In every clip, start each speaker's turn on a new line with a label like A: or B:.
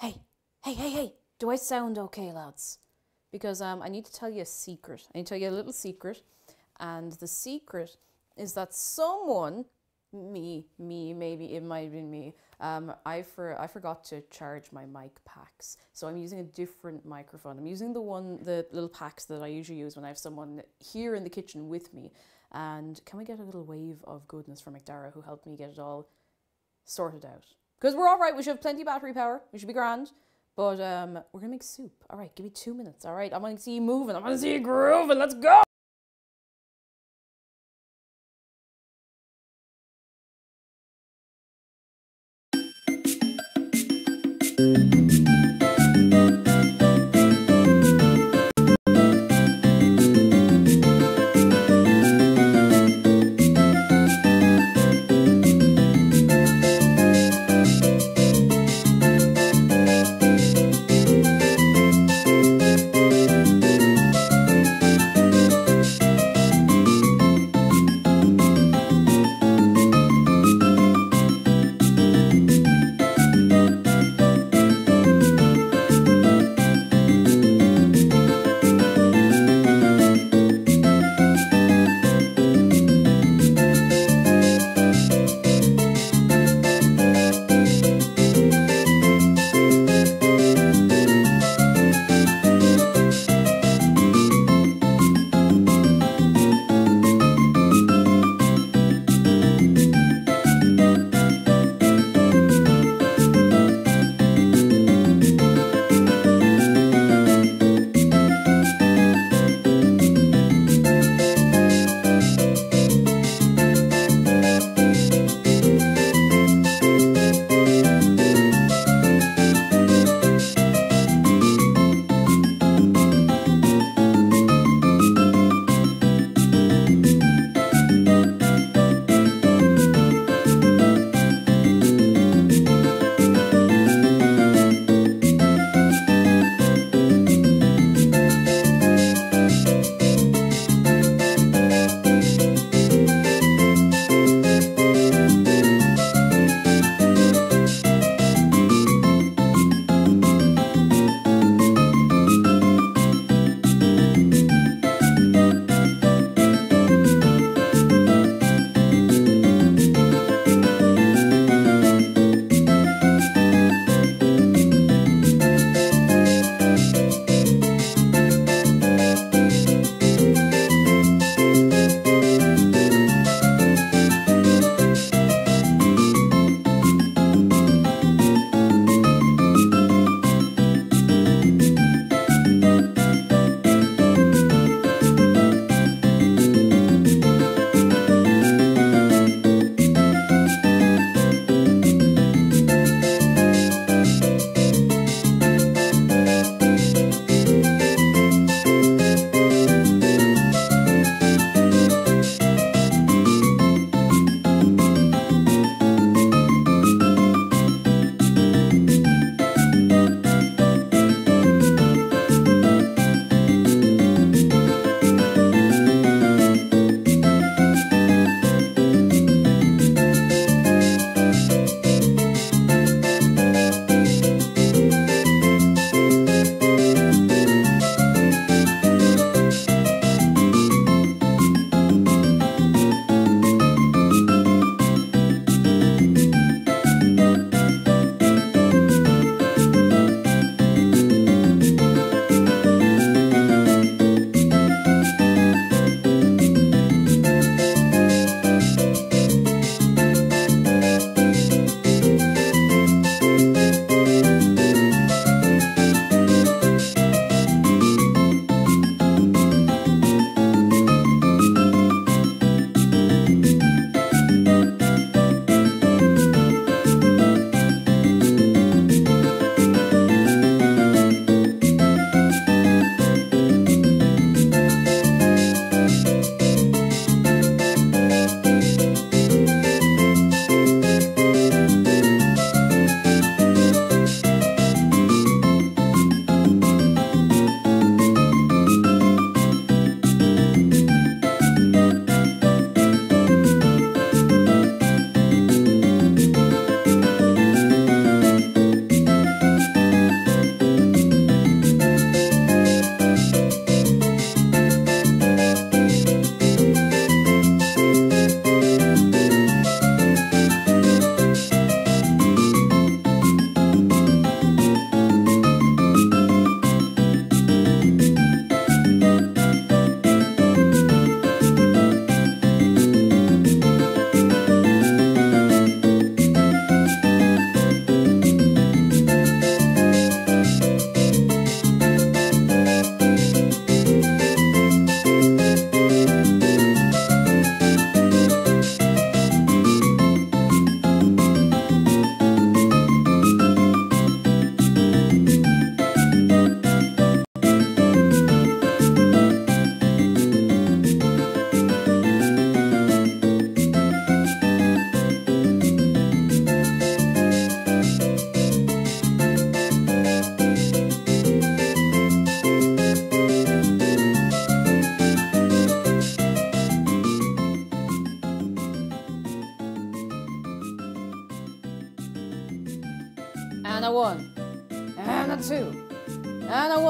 A: Hey, hey, do I sound okay, lads? Because I need to tell you a secret. I need to tell you a little secret. And the secret is that someone, maybe it might have been me, I forgot to charge my mic packs. So I'm using a different microphone. I'm using the little packs that I usually use when I have someone here in the kitchen with me. And can we get a little wave of goodness from McDara, who helped me get it all sorted out? Because we're all right, we should have plenty of battery power, we should be grand. But we're gonna make soup. All right, give me 2 minutes. All right, I want to see you moving. I want to see you grooving. Let's go.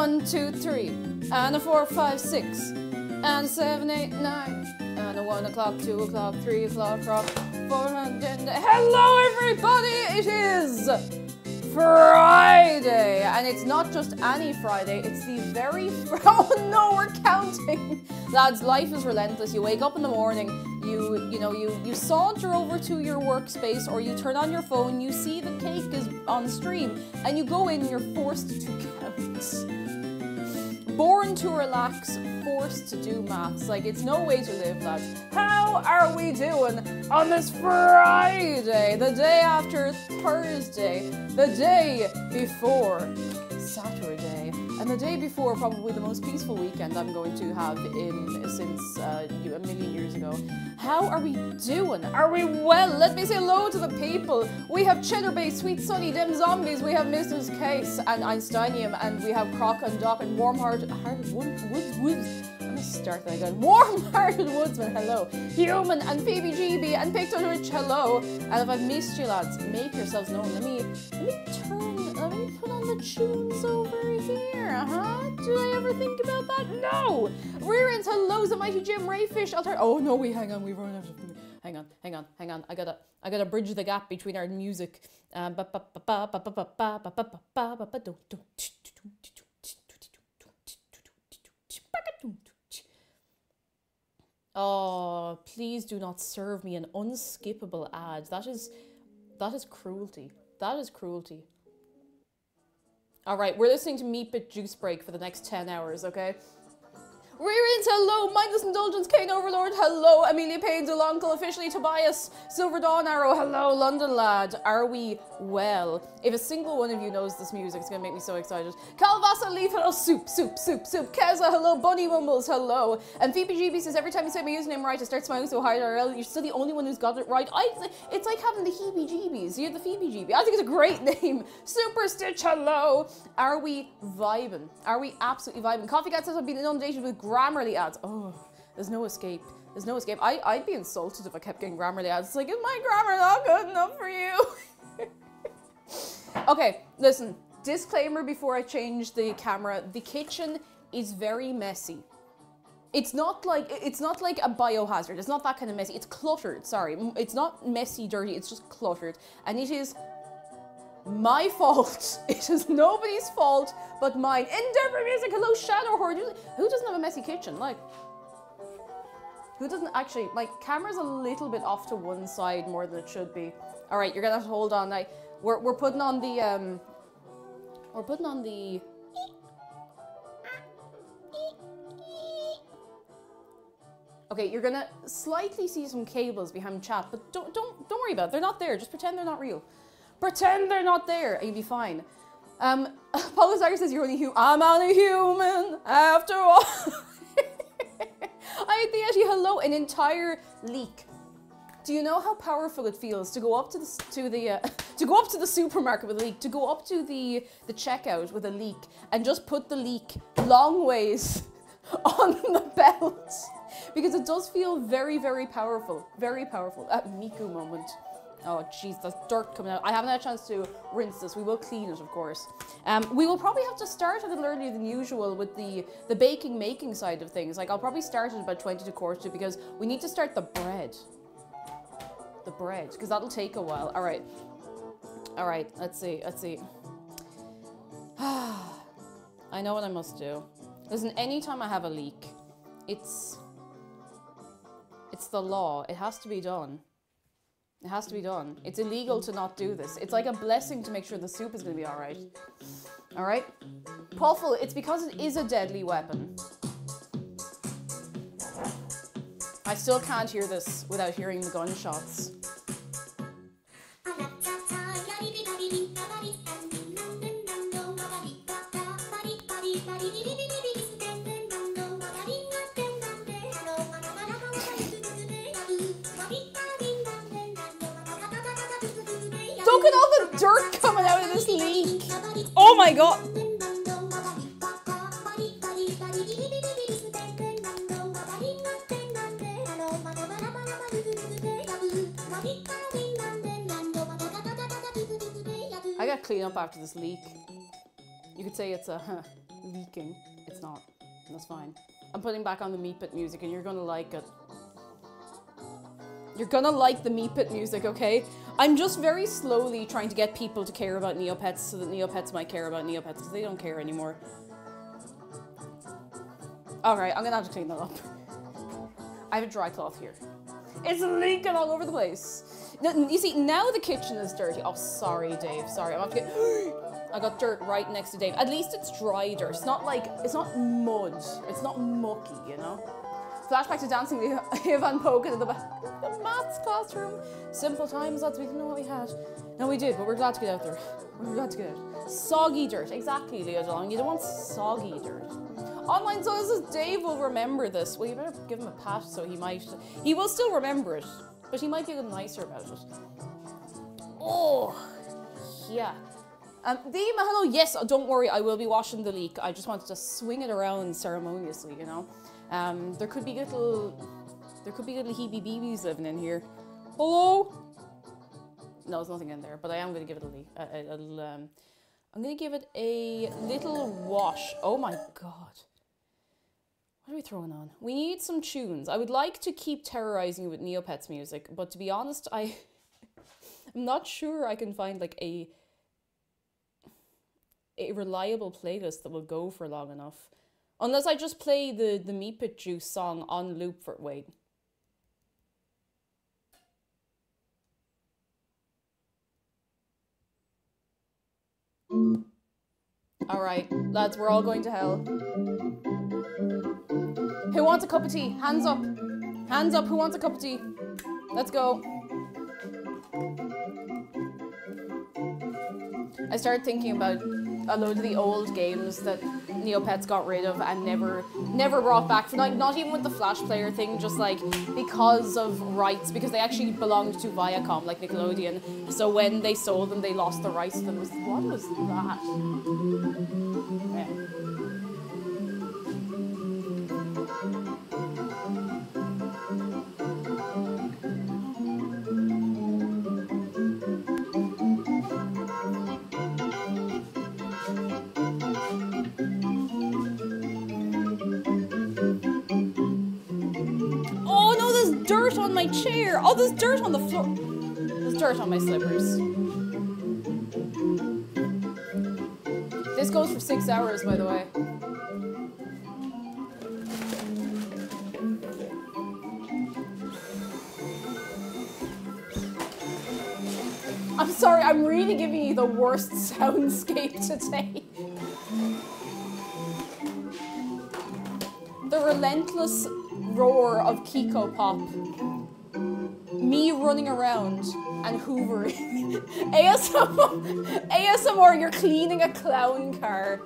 A: 1, 2, 3, and a 4, 5, 6, and a 7, 8, 9, and a 1 o'clock, 2 o'clock, 3 o'clock, 4, hello everybody, it is Friday, and it's not just any Friday, it's the very, oh no, we're counting. Lads, life is relentless. You wake up in the morning, you saunter over to your workspace, or you turn on your phone, you see the cake is on stream, and you go in and you're forced to count. Born to relax, forced to do maths. Like, it's no way to live, lads. How are we doing on this Friday, the day after Thursday, the day before Saturday, and the day before probably the most peaceful weekend I'm going to have since a million years ago? How are we doing? Are we well? Let me say hello to the people. We have Cheddar Bay, Sweet Sunny, Dem Zombies, we have Mrs. Case and Einsteinium, and we have Croc and Doc and Warm-Hearted Woods. I'm gonna start that again. Warm-Hearted Woodsman, hello. Human and Phoebe GB and Picton Rich, hello. And if I've missed you, lads, make yourselves known. Let me put on the tunes over here, Did I ever think about that? No! Rearends, hello, the Mighty Jim, Rayfish, oh no, hang on, we've run out of, hang on, I gotta bridge the gap between our music. Oh, please do not serve me an unskippable ad. That is cruelty. That is cruelty. Alright, we're listening to Meatbit Juice Break for the next 10 hours, okay? Rearends, hello! Mindless Indulgence, Kane Overlord, hello! Amelia Payne, Deluncle, officially Tobias, Silver Dawn Arrow, hello! London Lad, are we well? If a single one of you knows this music, it's gonna make me so excited. Calvasa Leaf, hello! Soup! Keza, hello! Bunny Mumbles, hello! And Phoebe GB says, every time you say my username right, I start smiling so hard, RL, you're still the only one who's got it right. It's like having the heebie-jeebies. You're the Phoebe GB. I think it's a great name. Super Stitch, hello! Are we vibing? Are we absolutely vibing? Coffee Cat says I've been inundated with Grammarly ads. Oh, there's no escape. There's no escape. I'd be insulted if I kept getting Grammarly ads. It's like, is my grammar not good enough for you? Okay, listen. Disclaimer before I change the camera. The kitchen is very messy. It's not like a biohazard. It's not that kind of messy. It's cluttered. Sorry, it's not messy, dirty. It's just cluttered, and it is my fault. It is nobody's fault but mine. Endeavour Music, hello Shadow Horde. Who doesn't have a messy kitchen? Like, who doesn't actually? My camera's a little bit off to one side more than it should be. All right, you're gonna have to hold on. We're putting on the Okay, you're gonna slightly see some cables behind chat, but don't worry about it. They're not there. Just pretend they're not real. Pretend they're not there, and you'll be fine. Paulo Zager says you're only human. I'm only human after all. I hate the Yeti. Hello, an entire leak. Do you know how powerful it feels to go up to the supermarket with a leak, to go up to the checkout with a leak, and just put the leak long ways on the belt? Because it does feel very, very powerful. Very powerful. Miku moment. Oh jeez, there's dirt coming out. I haven't had a chance to rinse this. We will clean it, of course. We will probably have to start a little earlier than usual with the making side of things. Like, I'll probably start at about 20 to quarter to, because we need to start the bread. The bread, because that'll take a while. All right, let's see. I know what I must do. Listen, anytime I have a leak, it's the law. It has to be done. It has to be done. It's illegal to not do this. It's like a blessing to make sure the soup is going to be all right. All right? Puffle, it's because it is a deadly weapon. I still can't hear this without hearing the gunshots. Look at all the dirt coming out of this leak. Oh my god. I gotta clean up after this leak. You could say it's a leaking. It's not. That's fine. I'm putting back on the Meat Pit music and you're gonna like it. You're gonna like the Meat Pit music, okay? I'm just very slowly trying to get people to care about Neopets so that Neopets might care about Neopets because they don't care anymore. Alright, I'm gonna have to clean that up. I have a dry cloth here. It's leaking all over the place. You see, now the kitchen is dirty. Oh, sorry, Dave. Sorry, I'm about to get... I got dirt right next to Dave. At least it's dry dirt. It's not like... It's not mud. It's not mucky, you know? Flashback to dancing the Ivan Poke in the maths classroom. Simple times, lads. We didn't know what we had. No, we did, but we're glad to get out there. We're glad to get out. Soggy dirt. Exactly, Leo DeLong. You don't want soggy dirt. Online sources, Dave will remember this. Well, you better give him a pat so he might... He will still remember it, but he might be a little nicer about it. Oh, yeah. Dima, hello. Yes, don't worry, I will be washing the leak. I just wanted to swing it around ceremoniously, you know. There could be little heebie-beebies living in here. Hello? No, there's nothing in there, but I am going to give it a leak. I'm going to give it a little wash. Oh my god. What are we throwing on? We need some tunes. I would like to keep terrorizing you with Neopets music, but to be honest, I'm not sure I can find like a reliable playlist that will go for long enough. Unless I just play the Meat Pit Juice song on loop for... Wait. Alright, lads, we're all going to hell. Who wants a cup of tea? Hands up. Hands up, who wants a cup of tea? Let's go. I started thinking about a load of the old games that Neopets got rid of and never brought back. Like, not even with the Flash Player thing, just like because of rights, because they actually belonged to Viacom, like Nickelodeon. So when they sold them, they lost the rights to them. What was that? Yeah. On my chair. Oh, there's dirt on the floor. There's dirt on my slippers. This goes for 6 hours, by the way. I'm sorry, I'm really giving you the worst soundscape today. The relentless roar of Kiko Pop. Me running around and hoovering. ASMR, you're cleaning a clown car.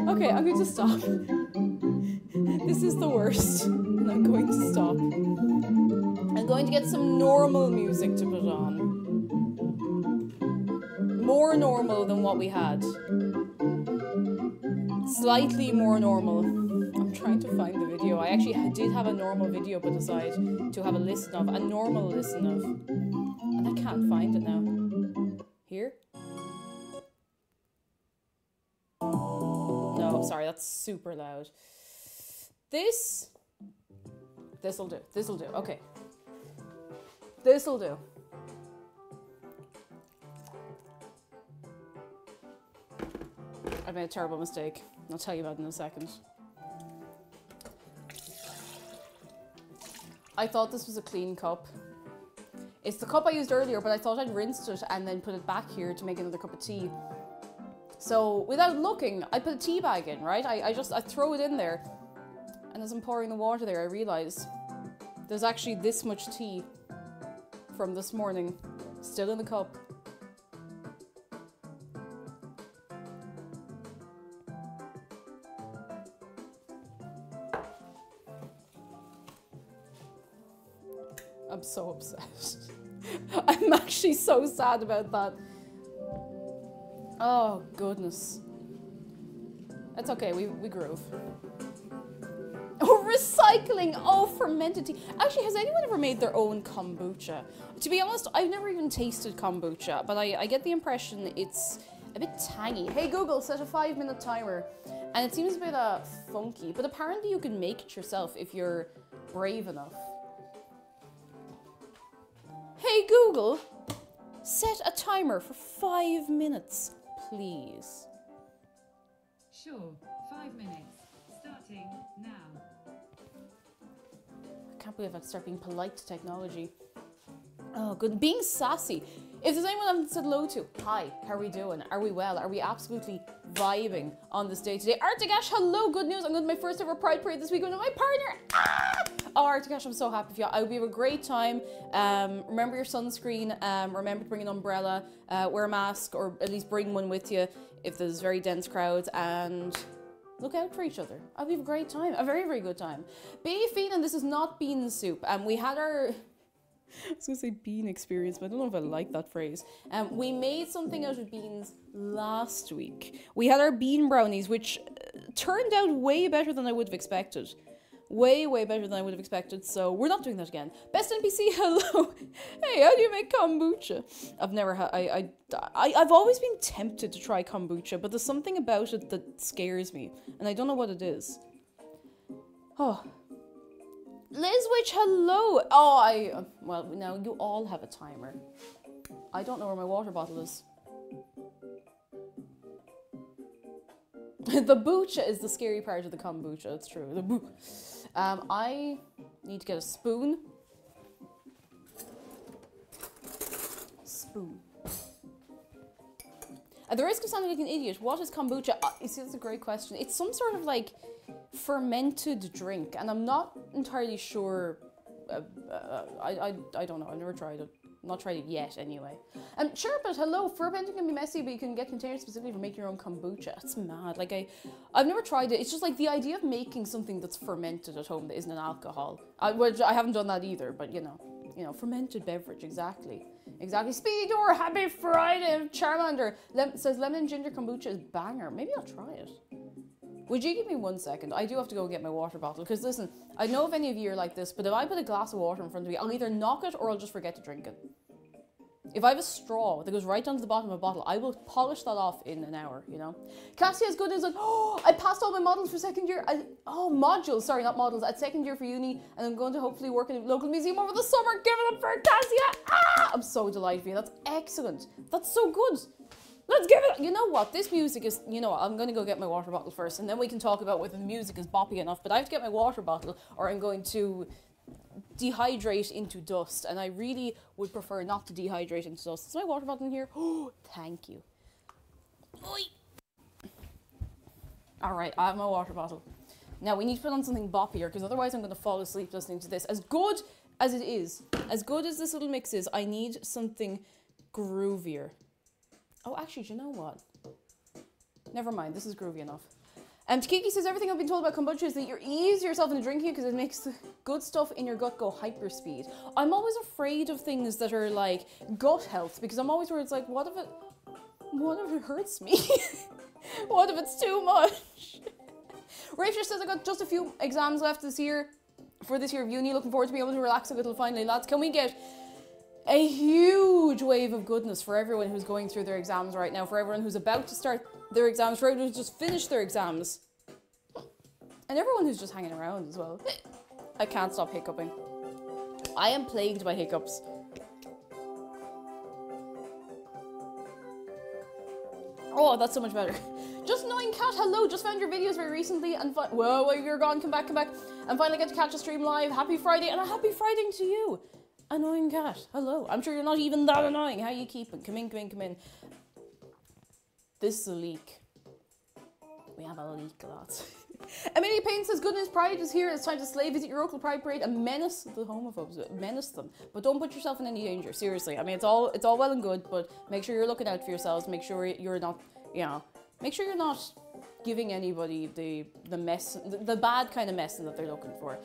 A: Okay, I'm going to stop. This is the worst, and I'm going to stop. I'm going to get some normal music to put on. More normal than what we had. Slightly more normal. I'm trying to find the video. I actually did have a normal video put aside to have a listen of, a normal listen of. And I can't find it now. Here? No, sorry, that's super loud. This'll do, okay. This'll do. I made a terrible mistake. I'll tell you about it in a second. I thought this was a clean cup. It's the cup I used earlier, but I thought I'd rinsed it and then put it back here to make another cup of tea. So without looking, I put a tea bag in, right? I throw it in there. And as I'm pouring the water there, I realise there's actually this much tea from this morning still in the cup. I'm so upset. I'm actually so sad about that. Oh, goodness. It's okay, we groove. Oh, recycling! Oh, fermented tea. Actually, has anyone ever made their own kombucha? To be honest, I've never even tasted kombucha, but I get the impression it's a bit tangy. Hey Google, set a 5-minute timer. And it seems a bit funky, but apparently you can make it yourself if you're brave enough. Hey Google, set a timer for 5 minutes, please.
B: Sure, 5 minutes. Starting now.
A: I can't believe I start being polite to technology. Oh, good. Being sassy. If there's anyone I haven't said hello to, hi, how are we doing? Are we well? Are we absolutely vibing on this day today? Artigash, hello, good news. I'm going to my first ever Pride Parade this week with my partner. Ah! Oh, Artigash, I'm so happy for you. I hope you have a great time. Remember your sunscreen. Remember to bring an umbrella. Wear a mask, or at least bring one with you if there's very dense crowds. And look out for each other. I hope you have a great time. A very, very good time. Beefy, and this is not bean soup. We had our... I was going to say bean experience, but I don't know if I like that phrase. We made something out of beans last week. We had our bean brownies, which turned out way better than I would have expected. Way, way better than I would have expected, so we're not doing that again. Best NPC, hello! Hey, how do you make kombucha? I've never had... I've always been tempted to try kombucha, but there's something about it that scares me, and I don't know what it is. Oh... Liz Witch, hello! Oh, well, now you all have a timer. I don't know where my water bottle is. The bucha is the scary part of the kombucha, it's true. The boo. I need to get a spoon. Spoon. At the risk of sounding like an idiot, what is kombucha? You see, that's a great question. It's some sort of like fermented drink, and I'm not entirely sure. I don't know. I've never tried it. Not tried it yet, anyway. Sure, but hello. Fermenting can be messy, but you can get containers specifically for making your own kombucha. It's mad. Like I've never tried it. It's just like the idea of making something that's fermented at home that isn't an alcohol. Which I haven't done that either, but you know, fermented beverage, exactly. Exactly. Speedor, happy Friday. Charmander says lemon and ginger kombucha is banger. Maybe I'll try it. Would you give me 1 second? I do have to go get my water bottle. Because listen, I know if any of you are like this, but if I put a glass of water in front of me, I'll either knock it or I'll just forget to drink it. If I have a straw that goes right down to the bottom of a bottle, I will polish that off in an hour, you know? Cassie has good news. Like, oh, I passed all my models for second year. Modules. Sorry, not models. At second year for uni. And I'm going to hopefully work in a local museum over the summer. Give it up for Cassia. Ah! I'm so delighted for you. That's excellent. That's so good. Let's give it... You know what? This music is... You know what? I'm going to go get my water bottle first. And then we can talk about whether the music is boppy enough. But I have to get my water bottle or I'm going to dehydrate into dust. And I really would prefer not to dehydrate into dust. Is my water bottle in here? Oh, thank you. Oi. Alright, I have my water bottle. Now, we need to put on something boppier because otherwise I'm going to fall asleep listening to this. As good as it is, as good as this little mix is, I need something groovier. Oh, actually, do you know what? Never mind, this is groovy enough. Kiki says, everything I've been told about kombucha is that you ease yourself into drinking it because it makes the good stuff in your gut go hyperspeed. I'm always afraid of things that are like gut health because I'm always worried, it's like, what if it hurts me? What if it's too much? Rachel says, I got just a few exams left this year for this year of uni. Looking forward to being able to relax a little finally. Lads, can we get a huge wave of goodness for everyone who's going through their exams right now, for everyone who's about to start their exams, for everyone who's just finished their exams, and everyone who's just hanging around as well. I can't stop hiccuping. I am plagued by hiccups. Oh, that's so much better. Just Annoying Cat, hello, just found your videos very recently and whoa, you're gone, come back. And finally get to catch a stream live. Happy Friday, and a happy Friday to you. Annoying Cat, hello. I'm sure you're not even that annoying. How are you keeping? Come in. This is a leak. We have a leak, lads. Amelia Payne says, good news, Pride is here. It's time to slay, visit your local Pride parade and menace the homophobes. Menace them. But don't put yourself in any danger, seriously. I mean, it's all well and good, but make sure you're looking out for yourselves. Make sure you're not, make sure you're not giving anybody the bad kind of messing that they're looking for.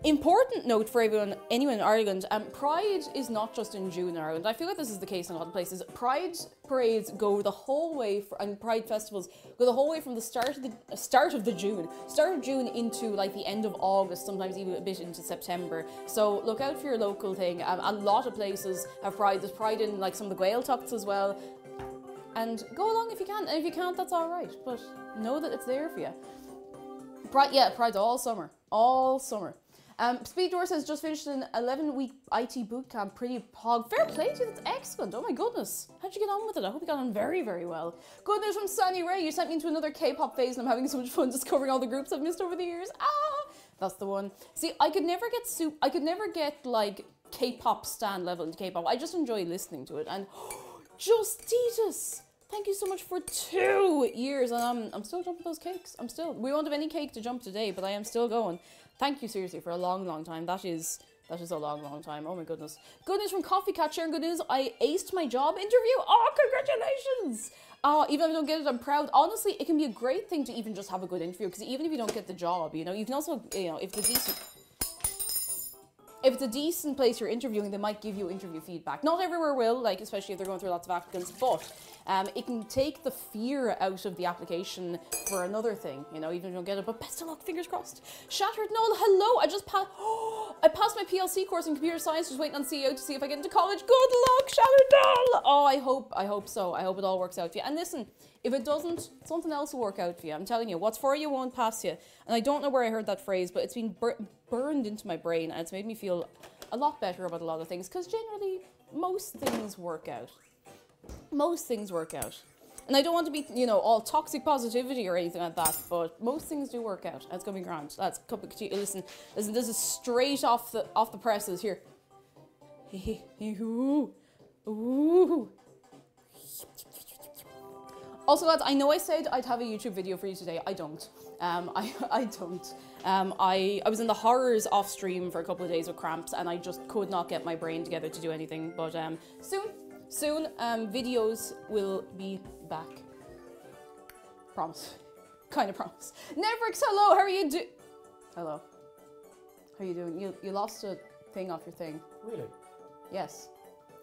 A: Important note for anyone in Ireland, Pride is not just in June in Ireland. I feel like this is the case in a lot of places. Pride parades go the whole way, and Pride festivals go the whole way from the start of June into like the end of August, sometimes even a bit into September. So look out for your local thing. A lot of places have Pride. There's Pride in like some of the Gaeltachts as well. And go along if you can, and if you can't, that's all right. But know that it's there for you. Pride's all summer. Speed Door says, just finished an 11-week IT bootcamp. Pretty pog. Fair play to you, that's excellent. Oh my goodness. How'd you get on with it? I hope you got on very, very well. Good news from Sunny Ray. You sent me into another K-pop phase and I'm having so much fun discovering all the groups I've missed over the years. Ah! That's the one. See, I could never get like K-pop stan level into K-pop. I just enjoy listening to it. And Justitas! Thank you so much for 2 years, and I'm still jumping those cakes. We won't have any cake to jump today, but I am still going. Thank you seriously for a long, long time. That is a long, long time. Oh my goodness. Good news from Coffee Cat sharing good news. I aced my job interview. Oh, congratulations! Even if I don't get it, I'm proud. Honestly, it can be a great thing to even just have a good interview, because even if you don't get the job, you know, you can also, you know, if it's a decent place you're interviewing, they might give you interview feedback. Not everywhere will, like, especially if they're going through lots of applicants, but it can take the fear out of the application for another thing, you know, even if you don't get it. But best of luck, fingers crossed. Shattered Noel, hello! I passed my PLC course in computer science, just waiting on CEO to see if I get into college. Good luck, Shattered Noel! Oh, I hope so. I hope it all works out for you. And listen, if it doesn't, something else will work out for you. I'm telling you, what's for you won't pass you. And I don't know where I heard that phrase, but it's been burned into my brain, and it's made me feel a lot better about a lot of things, because generally, most things work out. Most things work out. And I don't want to be, you know, all toxic positivity or anything like that, but most things do work out. That's gonna be grand. That's a cup of tea. Listen, this is straight off the presses here. Ooh. Also, lads, I know I said I'd have a YouTube video for you today. I don't. I don't. I was in the horrors off stream for a couple of days with cramps, and I just could not get my brain together to do anything. But soon, videos will be back. Promise. Kind of promise. Neverix, hello. How are you Hello. How are you doing? You lost a thing off your thing.
C: Really?
A: Yes.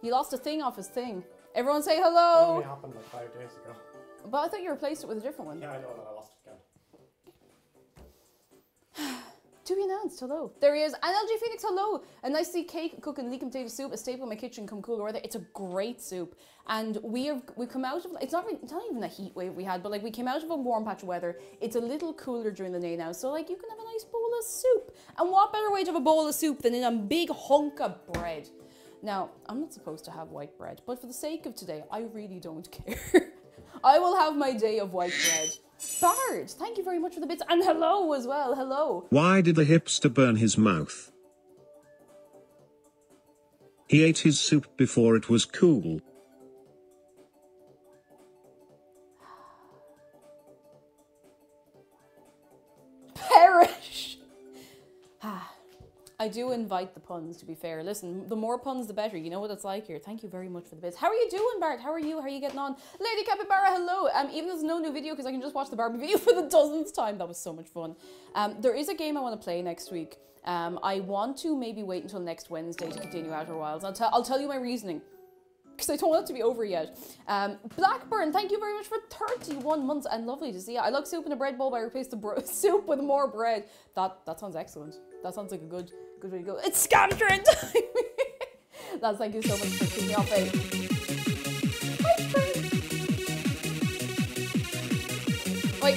A: You lost a thing off his thing. Everyone say hello.
C: It only happened like 5 days ago.
A: But I thought you replaced it with a different one.
C: Yeah, I know that. I lost it again.
A: To be announced, hello. There he is. And LG Phoenix, hello. A nice cake cooking leek and potato soup, a staple in my kitchen come cooler weather. It's a great soup. And we've come out of, it's not even a heat wave we had, but like we came out of a warm patch of weather. It's a little cooler during the day now, so like you can have a nice bowl of soup. And what better way to have a bowl of soup than in a big hunk of bread? Now, I'm not supposed to have white bread, but for the sake of today, I really don't care. I will have my day of white bread. Bard, thank you very much for the bits. And hello as well, hello.
D: Why did the hipster burn his mouth? He ate his soup before it was cool.
A: Perish! I do invite the puns, to be fair. Listen, the more puns, the better. You know what it's like here. Thank you very much for the bits. How are you doing, Bart? How are you? How are you getting on? Lady Capybara, hello. Even though there's no new video, because I can just watch the Barbie video for the dozenth time. That was so much fun. There is a game I want to play next week. I want to maybe wait until next Wednesday to continue Outer Wilds. I'll tell you my reasoning, because I don't want it to be over yet. Blackburn, thank you very much for 31 months, and lovely to see you. I like soup in a bread bowl, but I replaced the soup with more bread. That sounds excellent. That sounds like a good way to go. It's scam trend time! Lads, thank you so much for keeping me up, babe. Hi, friend.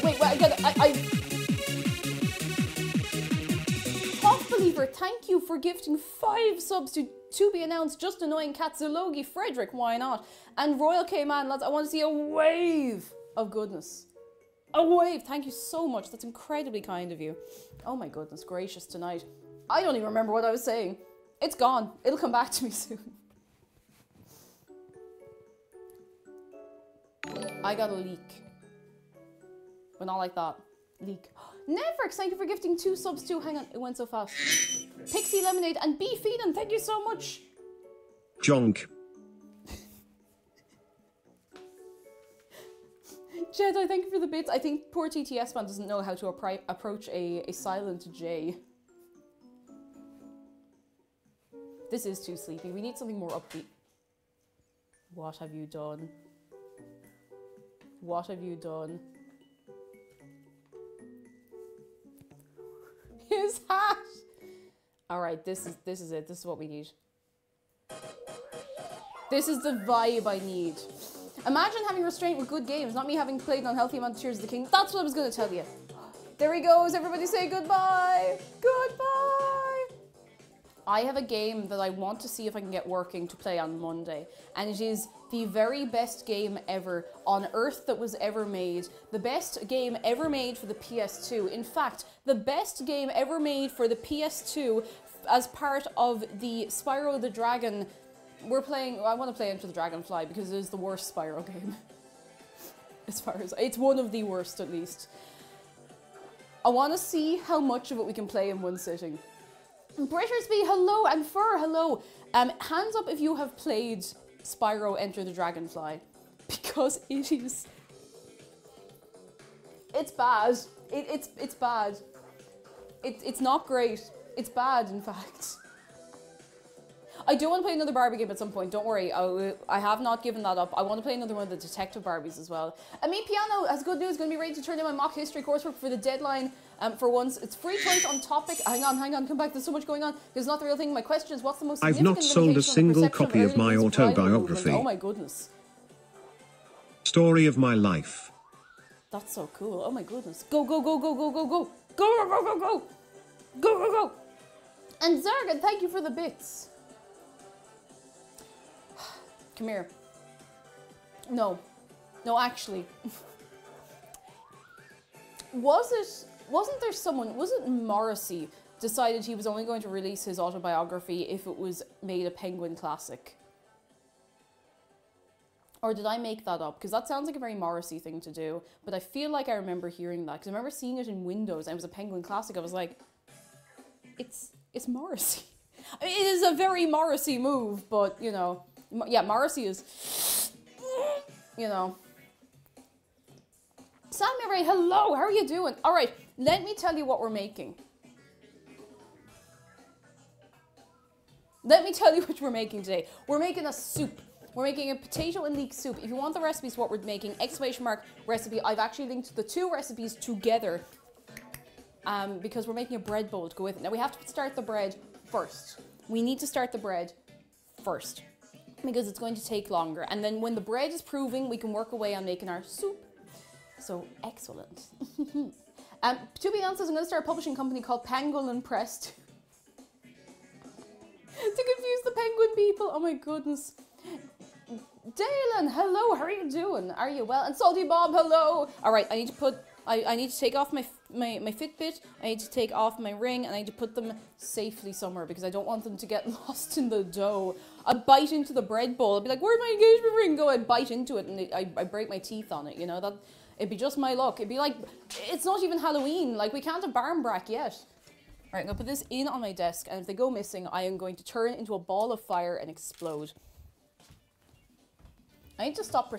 A: Wait, I Hot Believer, thank you for gifting 5 subs to be announced. Just Annoying Cat, Zologi, Frederick, why not? And Royal K-Man, lads, I want to see a wave of goodness. A wave, thank you so much. That's incredibly kind of you. Oh my goodness gracious, tonight. I don't even remember what I was saying. It's gone. It'll come back to me soon. I got a leak. But not like that. Leak. Neverx, thank you for gifting 2 subs too. Hang on, it went so fast. Pixie Lemonade and Beef Eden, thank you so much.
D: Jonk.
A: Jedi, thank you for the bits. I think poor TTS man doesn't know how to approach a silent J. This is too sleepy. We need something more upbeat. What have you done? What have you done? His hat! Alright, this is it. This is what we need. This is the vibe I need. Imagine having restraint with good games, not me having played an unhealthy amount of Tears of the King. That's what I was going to tell you. There he goes. Everybody say goodbye. Goodbye. I have a game that I want to see if I can get working to play on Monday. And it is the very best game ever on Earth that was ever made. The best game ever made for the PS2. In fact, the best game ever made for the PS2 as part of the Spyro the Dragon. We're playing, I want to play Enter the Dragonfly because it is the worst Spyro game. As far as, it's one of the worst at least. I want to see how much of it we can play in one sitting. Brittersby, hello, and Fur, hello. Hands up if you have played Spyro Enter the Dragonfly. Because it is... It's bad. It's bad. It's not great. It's bad, in fact. I do want to play another Barbie game at some point, don't worry. I have not given that up. I want to play another one of the Detective Barbies as well. Me Piano has good news, going to be ready to turn in my mock history coursework for the deadline for once. It's free choice on topic. Hang on, come back, there's so much going on. There's not the real thing. My question is, what's the most
D: I've
A: significant
D: not sold a single copy of my autobiography.
A: Oh my goodness.
D: Story of my life.
A: That's so cool. Oh my goodness. Go, go, go, go, go, go, go. Go, go, go, go, go. Go, go, go. And Zargan, thank you for the bits. Come here. No, actually. Wasn't there someone, wasn't Morrissey decided he was only going to release his autobiography if it was made a Penguin classic? Or did I make that up? Because that sounds like a very Morrissey thing to do, but I feel like I remember hearing that, because I remember seeing it in Windows and it was a Penguin classic. I was like, it's Morrissey. I mean, it is a very Morrissey move, but, you know, yeah, Morrissey is, you know. Sammy Ray, hello, how are you doing? All right, let me tell you what we're making. Let me tell you what we're making today. We're making a soup. We're making a potato and leek soup. If you want the recipes, what we're making, !recipe. I've actually linked the two recipes together because we're making a bread bowl to go with it. Now we have to start the bread first. We need to start the bread first because it's going to take longer. And then when the bread is proving, we can work away on making our soup. So, excellent. To be announced, I'm going to start a publishing company called Pangolin Press to confuse the penguin people. Oh my goodness. Dalen, hello, how are you doing? Are you well? And Salty Bob, hello. All right, I need to put, I need to take off my Fitbit, I need to take off my ring, and I need to put them safely somewhere because I don't want them to get lost in the dough. I'd bite into the bread bowl, I'd be like, where'd my engagement ring go? I'd bite into it and I break my teeth on it, you know, that, it'd be just my luck. It'd be like, it's not even Halloween, like we can't have Barnbrack yet. All right, I'm gonna put this in on my desk, and if they go missing, I am going to turn it into a ball of fire and explode. I need to stop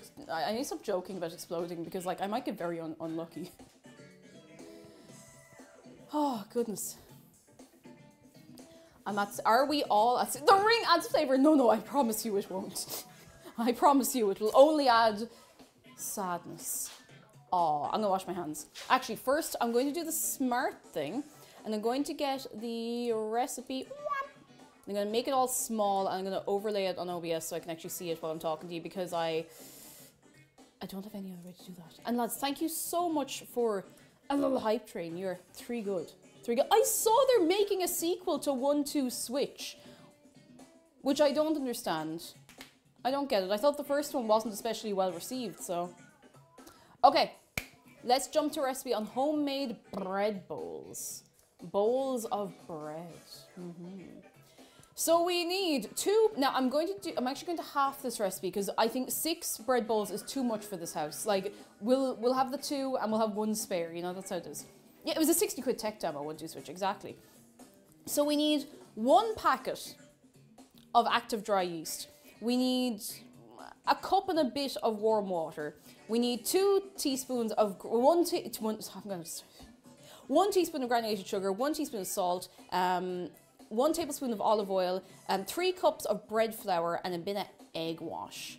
A: joking about exploding because, like, I might get very unlucky. Oh, goodness. Are we all at, the ring adds flavor. No, I promise you it won't. I promise you it will only add sadness. Oh, I'm gonna wash my hands. Actually, first, I'm going to do the smart thing, and I'm going to get the recipe. I'm going to make it all small, and I'm going to overlay it on OBS so I can actually see it while I'm talking to you, because I don't have any other way to do that. And lads, thank you so much for a little hype train. You're three good. I saw they're making a sequel to 1-2 Switch, which I don't understand. I don't get it. I thought the first one wasn't especially well received, so. Okay, let's jump to a recipe on homemade bread bowls. Bowls of bread. So we need 2, now I'm actually going to half this recipe because I think 6 bread bowls is too much for this house. Like, we'll have the 2 and we'll have 1 spare, you know, that's how it is. Yeah, it was a 60 quid tech demo, 1-2 Switch, exactly. So we need 1 packet of active dry yeast. We need a cup and a bit of warm water. We need 2 teaspoons of, 1 teaspoon of granulated sugar, 1 teaspoon of salt, 1 tablespoon of olive oil, 3 cups of bread flour, and a bit of egg wash.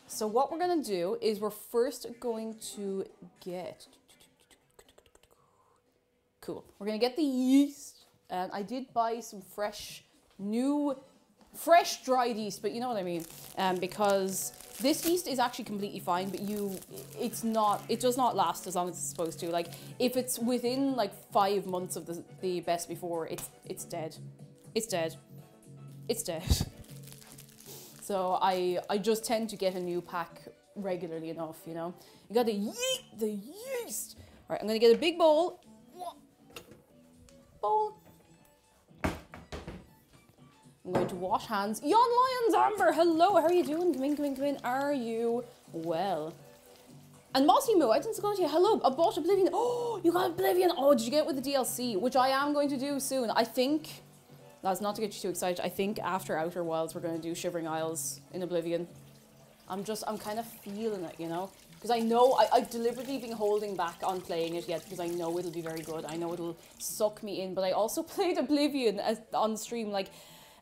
A: So what we're going to do is we're first going to get... Cool. We're going to get the yeast. And I did buy some fresh dried yeast, but you know what I mean. Because this yeast is actually completely fine, but it does not last as long as it's supposed to. Like, if it's within like 5 months of the best before, it's dead. It's dead. It's dead. So I just tend to get a new pack regularly enough, you know. You got the yeast. All right, I'm gonna get a big bowl. I'm going to wash hands. Yon Lions Amber, hello, how are you doing? Come in. Are you well? And Mossy Moo, I didn't go to you. Hello, I bought Oblivion. Oh, you got Oblivion. Oh, did you get it with the DLC? Which I am going to do soon. I think, that's not to get you too excited, I think after Outer Wilds we're going to do Shivering Isles in Oblivion. I'm kind of feeling it, you know? Because I know, I've deliberately been holding back on playing it yet because I know it'll be very good. I know it'll suck me in, but I also played Oblivion on stream, like,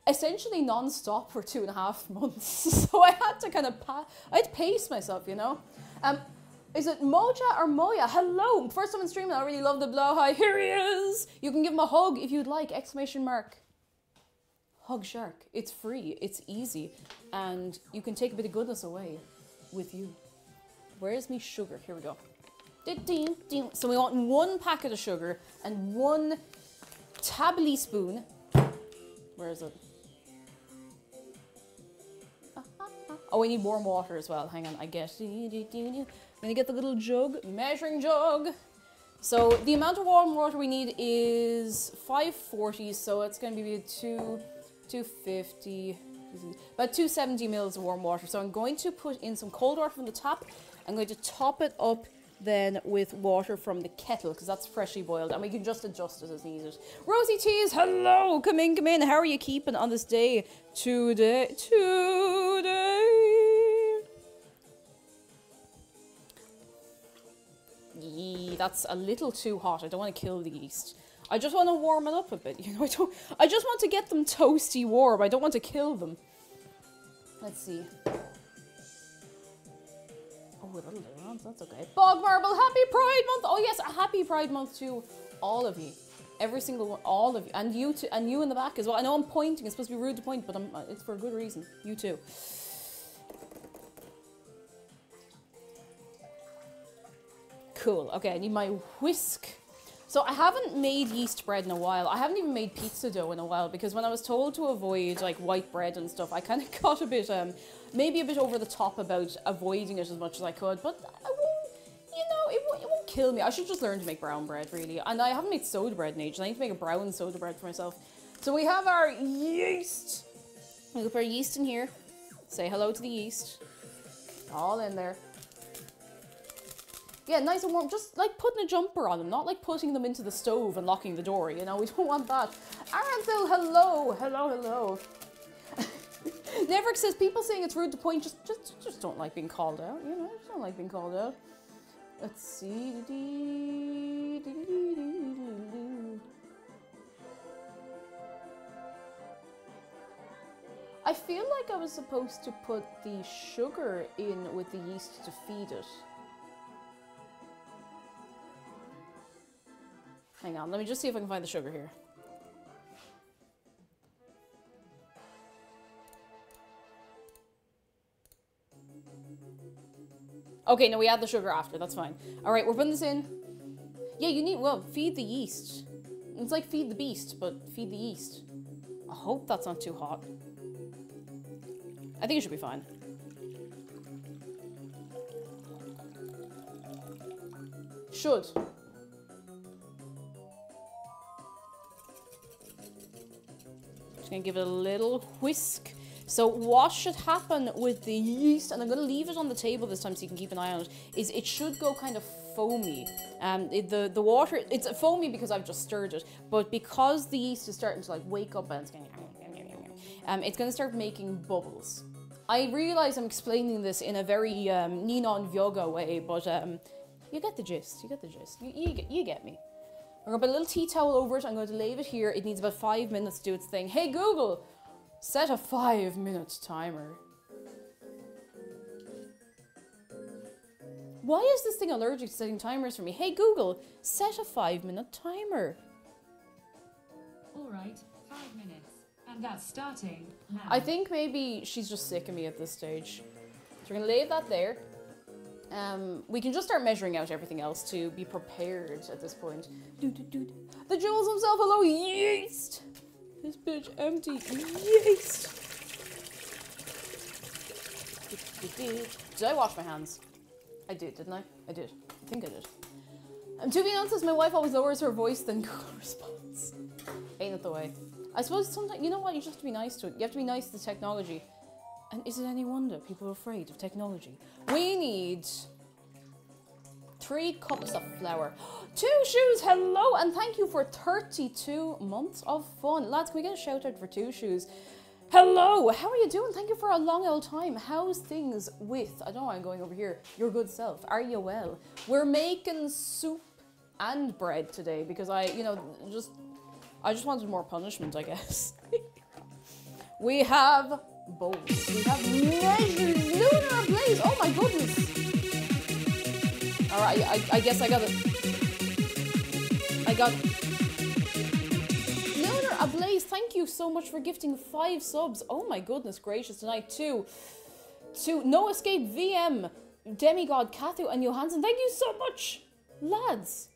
A: essentially non-stop for 2.5 months. So I had to kind of I'd pace myself, you know? Is it Moja or Moya? Hello! First time on stream, I really love the blow. Hi, here he is! You can give him a hug if you'd like, exclamation mark. Hug Shark. It's free, it's easy, and you can take a bit of goodness away with you. Where's me sugar? Here we go. So we want 1 packet of sugar and 1 tablespoon. Where is it? Oh, we need warm water as well. Hang on, I get. I'm gonna get the little jug, measuring jug. So the amount of warm water we need is 540. So it's gonna be 250, about 270 mils of warm water. So I'm going to put in some cold water from the tap. I'm going to top it up then with water from the kettle because that's freshly boiled, and we can just adjust it as needed. Rosie Tees, hello, come in. How are you keeping on this day today? Yee, that's a little too hot. I don't want to kill the yeast. I just want to warm it up a bit, you know. I just want to get them toasty warm. I don't want to kill them. Let's see. Oh, that'll do. That's okay. Bog Marble, happy Pride Month! Oh yes, a happy Pride Month to all of you. Every single one, all of you. And you too, and you in the back as well. I know I'm pointing, it's supposed to be rude to point, but it's for a good reason. You too. Cool, okay, I need my whisk. So I haven't made yeast bread in a while. I haven't even made pizza dough in a while because when I was told to avoid like white bread and stuff, I kind of got a bit, maybe a bit over the top about avoiding it as much as I could, but I won't, you know, it won't kill me. I should just learn to make brown bread, really. And I haven't made soda bread in ages. I need to make a brown soda bread for myself. So we have our yeast. We'll put our yeast in here. Say hello to the yeast. All in there. Yeah, nice and warm, just like putting a jumper on them, not like putting them into the stove and locking the door, you know, we don't want that. Aranthil, hello. Neverick says, people saying it's rude to point, just don't like being called out, you know, just don't like being called out. Let's see. I feel like I was supposed to put the sugar in with the yeast to feed it. Hang on, let me just see if I can find the sugar here. Okay, no, we add the sugar after, that's fine. Alright, we're putting this in. Yeah, you need, well, feed the yeast. It's like feed the beast, but feed the yeast. I hope that's not too hot. I think it should be fine. Should. Gonna give it a little whisk. So what should happen with the yeast, and I'm gonna leave it on the table this time so you can keep an eye on it, is it should go kind of foamy. The water, it's foamy because I've just stirred it, but because the yeast is starting to like wake up and it's gonna start making bubbles. I realize I'm explaining this in a very Ninon Vyoga way, but you get the gist, you get me. I'm gonna put a little tea towel over it. I'm going to leave it here. It needs about 5 minutes to do its thing. Hey Google, set a 5-minute timer. Why is this thing allergic to setting timers for me? Hey Google, set a 5-minute timer.
B: Alright, 5 minutes. And that's starting now.
A: I think maybe she's just sick of me at this stage. So we're gonna leave that there. We can just start measuring out everything else to be prepared at this point. The Jules himself, hello, yeast! This bitch empty, yeast! Did I wash my hands? I did, didn't I? I did. I think I did. And to be honest, my wife always lowers her voice than Google responds. Ain't it the way? I suppose sometimes, you know what, you just have to be nice to it. You have to be nice to the technology. And is it any wonder people are afraid of technology? We need 3 cups of flour. 2 shoes, hello, and thank you for 32 months of fun. Lads, can we get a shout out for 2 shoes? Hello, how are you doing? Thank you for a long old time. How's things with, I don't know why I'm going over here, your good self? Are you well? We're making soup and bread today because I just wanted more punishment, I guess. We have bowls. We have measures. Lunar ablaze. Oh my goodness. Alright, I guess I got it. Lunar ablaze, thank you so much for gifting 5 subs. Oh my goodness gracious tonight. 2. No Escape VM, Demigod, Kathu, and Johansson. Thank you so much, lads.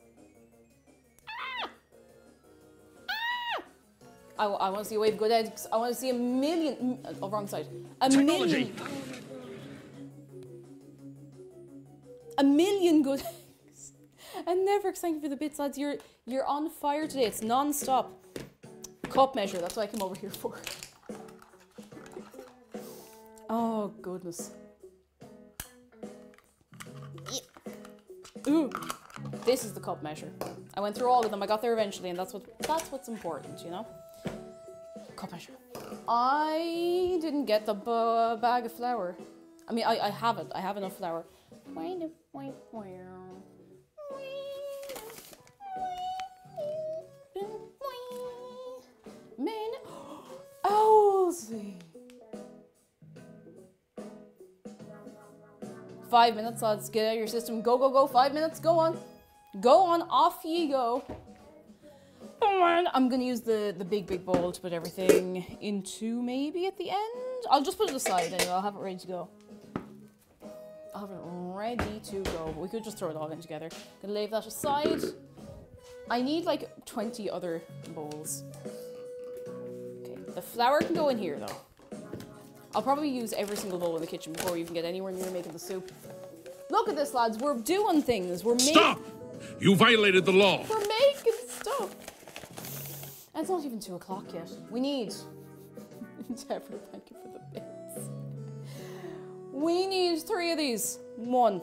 A: I want to see a wave of good eggs. I want to see a million. Oh, wrong side. A million good eggs. And never thank you for the bits, lads. You're on fire today. It's non-stop. Cup measure. That's what I came over here for. Oh goodness. Ooh. This is the cup measure. I went through all of them. I got there eventually, and that's what's important, you know. Cup measure. I didn't get the bag of flour. I mean, I have it. I have enough flour. Owlsy. 5 minutes, lads. Get out of your system. Go, go, go. 5 minutes. Go on. Go on. Off ye go. Oh man, I'm gonna use the big bowl to put everything into maybe at the end. I'll just put it aside anyway. I'll have it ready to go. I'll have it ready to go. But we could just throw it all in together. Gonna leave that aside. I need like 20 other bowls. Okay, the flour can go in here though. I'll probably use every single bowl in the kitchen before we even get anywhere near making the soup. Look at this, lads. We're doing things. We're making.
E: Stop! You violated the law.
A: We're making stuff. And it's not even 2 o'clock yet. We need. Deborah, thank you for the bits. We need 3 of these. 1.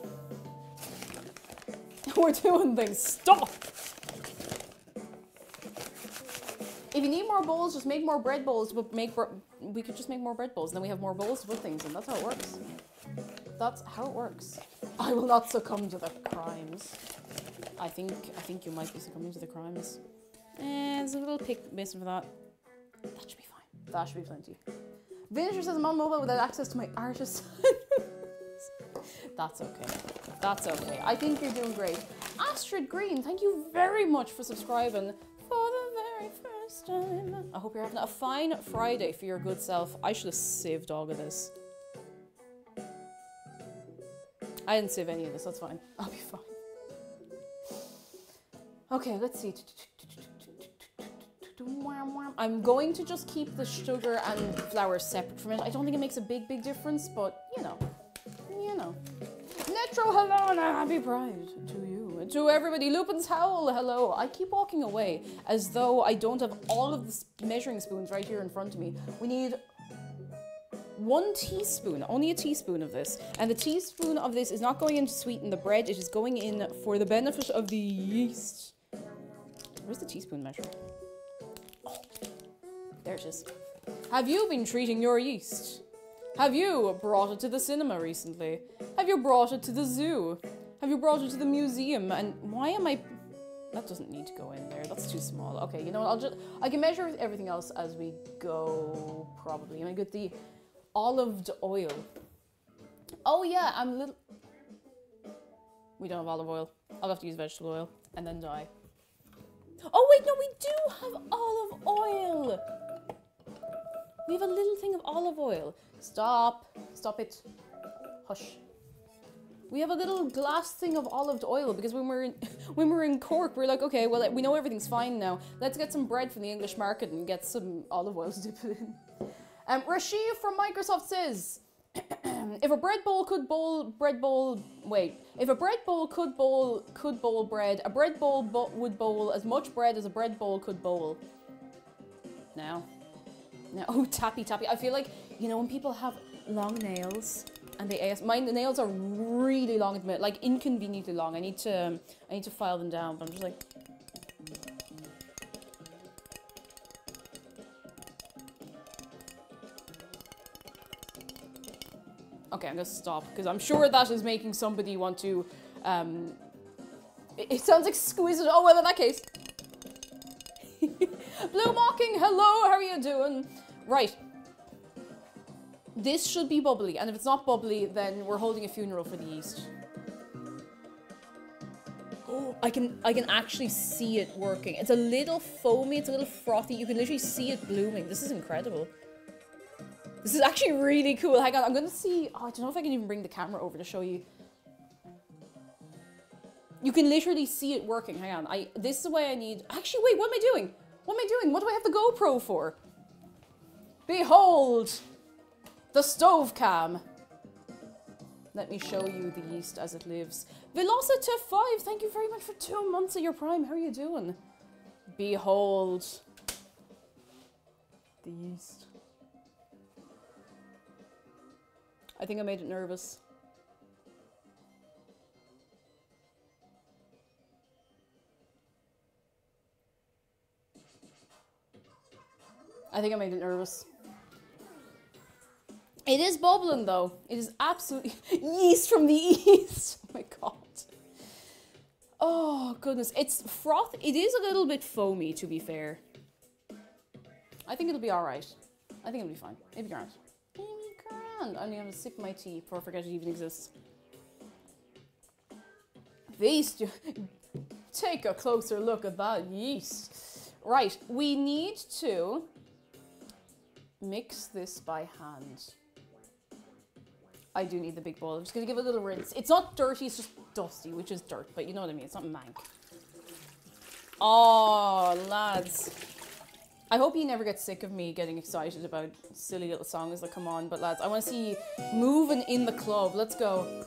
A: We're doing things. Stop! If you need more bowls, just make more bread bowls. But we could just make more bread bowls, and then we have more bowls to put things in. That's how it works. That's how it works. I will not succumb to the crimes. I think you might be succumbing to the crimes. There's a little pick missing for that. That should be fine. That should be plenty. Vinegar says I'm on mobile without access to my artist. That's okay. That's okay. I think you're doing great. Astrid Green, thank you very much for subscribing for the very first time. I hope you're having a fine Friday for your good self. I should have sieved all of this. I didn't sieve any of this. That's fine. I'll be fine. Okay, let's see. I'm going to just keep the sugar and flour separate from it. I don't think it makes a big difference, but you know. Netro, hello, and a happy pride to you. And to everybody. Lupin's howl, hello. I keep walking away as though I don't have all of the measuring spoons right here in front of me. We need 1 teaspoon, only a teaspoon of this. And the teaspoon of this is not going in to sweeten the bread. It is going in for the benefit of the yeast. Where's the teaspoon measure? Oh, there it is. Have you been treating your yeast? Have you brought it to the cinema recently? Have you brought it to the zoo? Have you brought it to the museum? And why am I That doesn't need to go in there. That's too small. Okay, you know what? I can measure everything else as we go, probably. I'm gonna get the olive oil. Oh yeah, we don't have olive oil. I'll have to use vegetable oil and then dye. Oh wait, no, we do have olive oil. We have a little thing of olive oil. Stop. Stop it. Hush. We have a little glass thing of olive oil because when we're in Cork, we're like, okay, well, we know everything's fine now. Let's get some bread from the English market and get some olive oil to dip it in. Rashiv from Microsoft says, if a bread bowl could bowl bread, a bread bowl would bowl as much bread as a bread bowl could bowl. Now, oh, tappy. I feel like, you know, when people have long nails and my nails are really long at the minute, like inconveniently long. I need to file them down, but I'm just like. Okay, I'm gonna stop because I'm sure that is making somebody want to. It sounds exquisite. Oh well, in that case. Blue Mocking, hello, how are you doing? Right. This should be bubbly, and if it's not bubbly, then we're holding a funeral for the yeast. Oh, I can actually see it working. It's a little foamy, it's a little frothy. You can literally see it blooming. This is incredible. This is actually really cool. Hang on, I'm gonna see. Oh, I don't know if I can even bring the camera over to show you. You can literally see it working. Hang on. This is the way I need. Actually, wait, what am I doing? What am I doing? What do I have the GoPro for? Behold! The stove cam. Let me show you the yeast as it lives. Velocita5, thank you very much for 2 months of your Prime. How are you doing? Behold. The yeast. I think I made it nervous. I think I made it nervous. It is bubbling though. It is absolutely yeast from the east. Oh my god. Oh goodness. It's froth. It is a little bit foamy, to be fair. I think it'll be alright. I think it'll be fine. It'll be grand. It'll be grand. I'm gonna sip my tea before I forget it even exists. Yeast. Take a closer look at that yeast. Right. We need to mix this by hand. I do need the big bowl. I'm just gonna give it a little rinse. It's not dirty, it's just dusty, which is dirt, but you know what I mean, it's not mank. Oh, lads. I hope you never get sick of me getting excited about silly little songs that come on, but lads, I want to see you moving in the club. Let's go.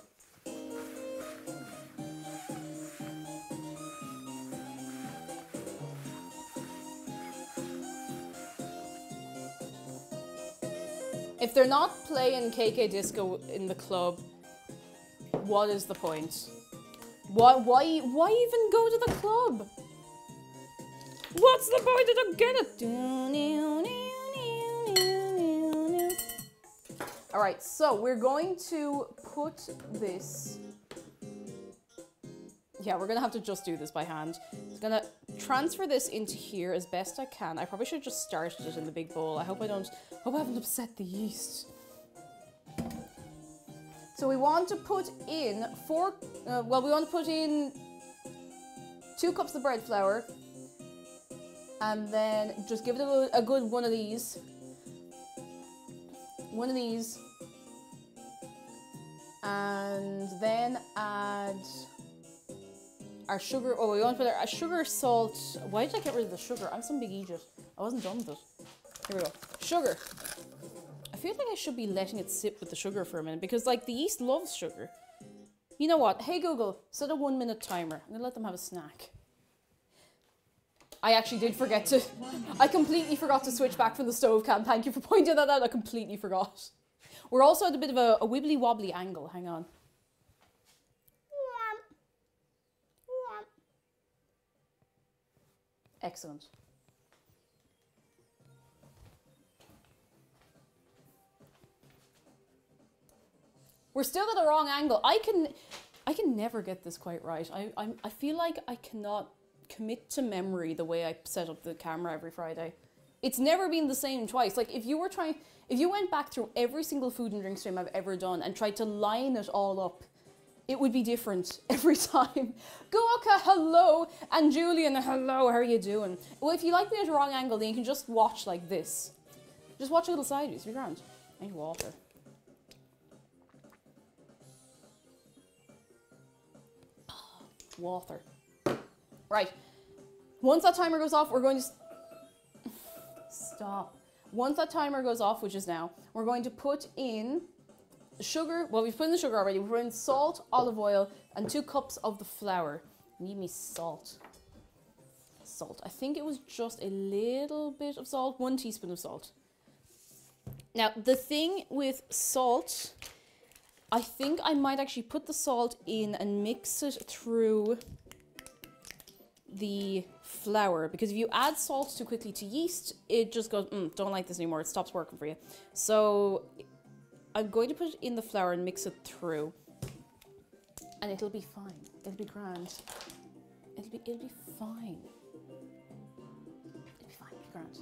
A: If they're not playing KK Disco in the club, what is the point? Why even go to the club? What's the point? I don't get it. Alright, so we're going to put this... Yeah, we're gonna have to just do this by hand. I'm gonna transfer this into here as best I can. I probably should have just started it in the big bowl. I hope I haven't upset the yeast. So we want to put in we want to put in 2 cups of bread flour, and then just give it a good one of these, and then add our sugar. Oh, we want to put our sugar, salt. Why did I get rid of the sugar? I'm some big idiot. I wasn't done with it. Here we go. Sugar. I feel like I should be letting it sit with the sugar for a minute because, like, the yeast loves sugar. You know what? Hey Google, set a 1-minute timer. I'm gonna let them have a snack. I actually did forget to. I completely forgot to switch back from the stove cam. Thank you for pointing that out. I completely forgot. We're also at a bit of a wibbly wobbly angle. Hang on. Excellent. We're still at the wrong angle. I can never get this quite right. I feel like I cannot commit to memory the way I set up the camera every Friday. It's never been the same twice. Like, if you went back through every single food and drink stream I've ever done and tried to line it all up, it would be different every time. Gooka, hello, and Julian, hello, how are you doing? Well, if you like me at a wrong angle, then you can just watch like this. Just watch a little sideways, you're grand. I need water. Water. Right. Once that timer goes off, we're going to... Stop. Once that timer goes off, which is now, we're going to put in sugar. Well, we've put in the sugar already. We've put in salt, olive oil, and 2 cups of the flour. Need me salt. Salt. I think it was just a little bit of salt. 1 teaspoon of salt. Now, the thing with salt, I think I might actually put the salt in and mix it through the flour, because if you add salt too quickly to yeast, it just goes, don't like this anymore, it stops working for you. So I'm going to put it in the flour and mix it through, and it'll be fine. It'll be grand. It'll be fine. It'll be fine, it'll be grand.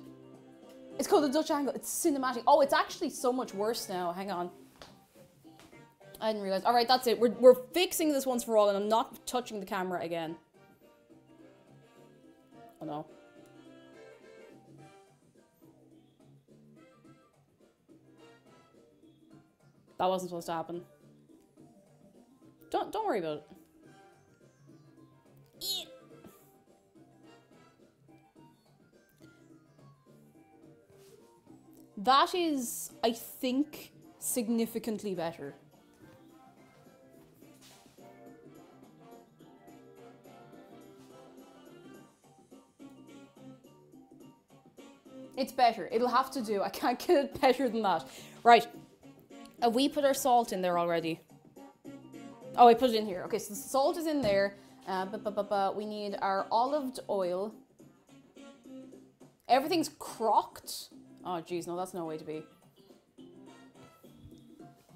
A: It's called a Dutch angle. It's cinematic. Oh, it's actually so much worse now. Hang on. I didn't realize. All right, that's it. We're fixing this once for all, and I'm not touching the camera again. Oh no. That wasn't supposed to happen. Don't worry about it. Yeah. That is, I think, significantly better. It's better. It'll have to do. I can't get it better than that. Right. Have we put our salt in there already? Oh, I put it in here. Okay, so the salt is in there. We need our olive oil. Everything's crocked. Oh, geez, no, that's no way to be.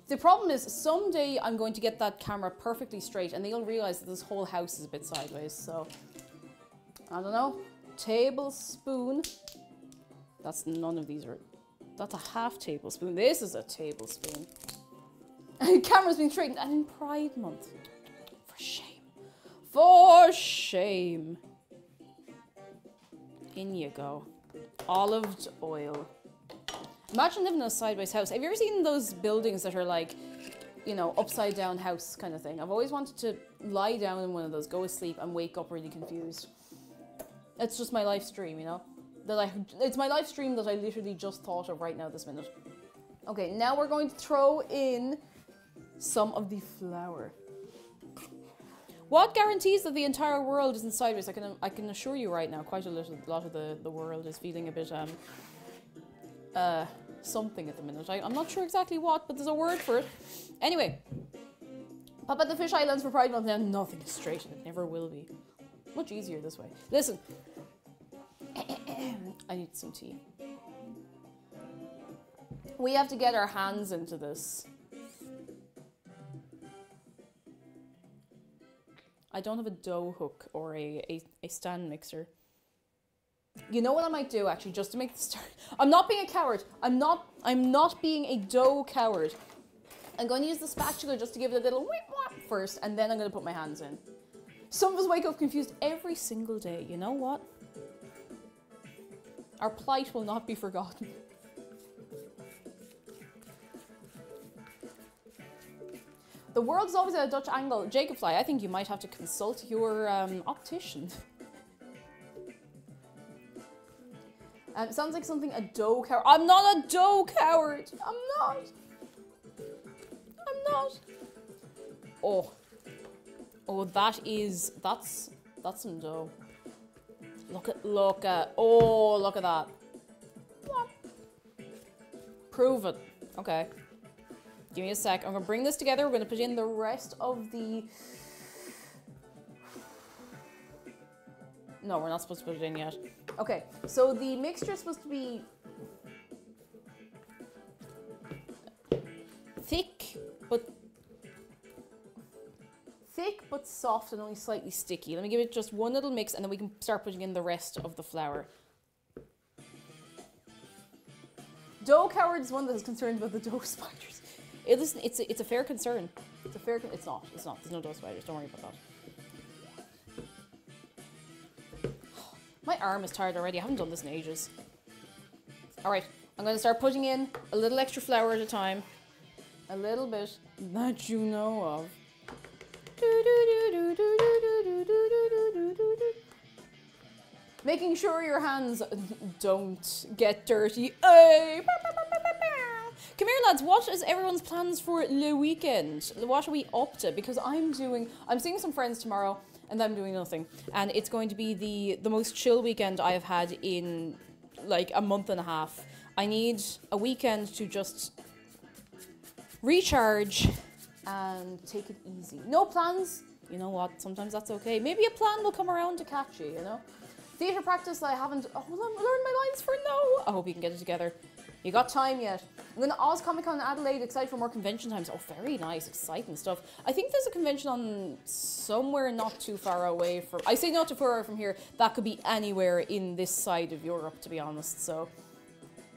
A: The problem is, someday I'm going to get that camera perfectly straight and they'll realize that this whole house is a bit sideways, so... I don't know. Tablespoon. That's none of these are... That's a half tablespoon. This is a tablespoon. And the camera's been straightened, and in Pride Month. For shame. For shame. In you go. Olive oil. Imagine living in a sideways house. Have you ever seen those buildings that are like, you know, upside down house kind of thing? I've always wanted to lie down in one of those, go to sleep, and wake up really confused. It's just my life stream, you know? It's my live stream that I literally just thought of right now this minute. Okay, now we're going to throw in some of the flour. What guarantees that the entire world isn't sideways? I can assure you right now, quite a lot of the world is feeling a bit something at the minute. I'm not sure exactly what, but there's a word for it. Anyway, pop at the Fish Islands for Pride Month now. Nothing is straight, and it never will be. Much easier this way. Listen. I need some tea. We have to get our hands into this. I don't have a dough hook or a stand mixer. You know what I might do actually, just to make the start. I'm not being a coward. I'm not being a dough coward. I'm going to use the spatula just to give it a little whip whap first, and then I'm going to put my hands in. Some of us wake up confused every single day. You know what? Our plight will not be forgotten. The world is always at a Dutch angle. Jacobfly, I think you might have to consult your optician. Sounds like something a dough coward. I'm not a dough coward. I'm not. I'm not. Oh, that's some dough. Look at that. Prove it. Okay. Give me a sec. I'm gonna bring this together. We're gonna put in the rest of the... No, we're not supposed to put it in yet. Okay, so the mixture is supposed to be thick, but thick but soft and only slightly sticky. Let me give it just one little mix and then we can start putting in the rest of the flour. Dough coward is one that is concerned about the dough spiders. It's a fair concern. It's not. There's no dough spiders. Don't worry about that. My arm is tired already. I haven't done this in ages. Alright, I'm going to start putting in a little extra flour at a time. A little bit that you know of. Making sure your hands don't get dirty. Hey! Come here, lads. What is everyone's plans for the weekend? What are we up to? Because I'm seeing some friends tomorrow and I'm doing nothing. And it's going to be the most chill weekend I have had in like a month and a half. I need a weekend to just recharge and take it easy. No plans. You know what? Sometimes that's okay. Maybe a plan will come around to catch you, you know? Theatre practice I haven't... Oh, I've learned my lines for no. I hope you can get it together. You got time yet. I'm going to Oz Comic Con in Adelaide. Excited for more convention times. Oh, very nice. Exciting stuff. I think there's a convention on somewhere not too far away from... I say not too far away from here. That could be anywhere in this side of Europe, to be honest. So...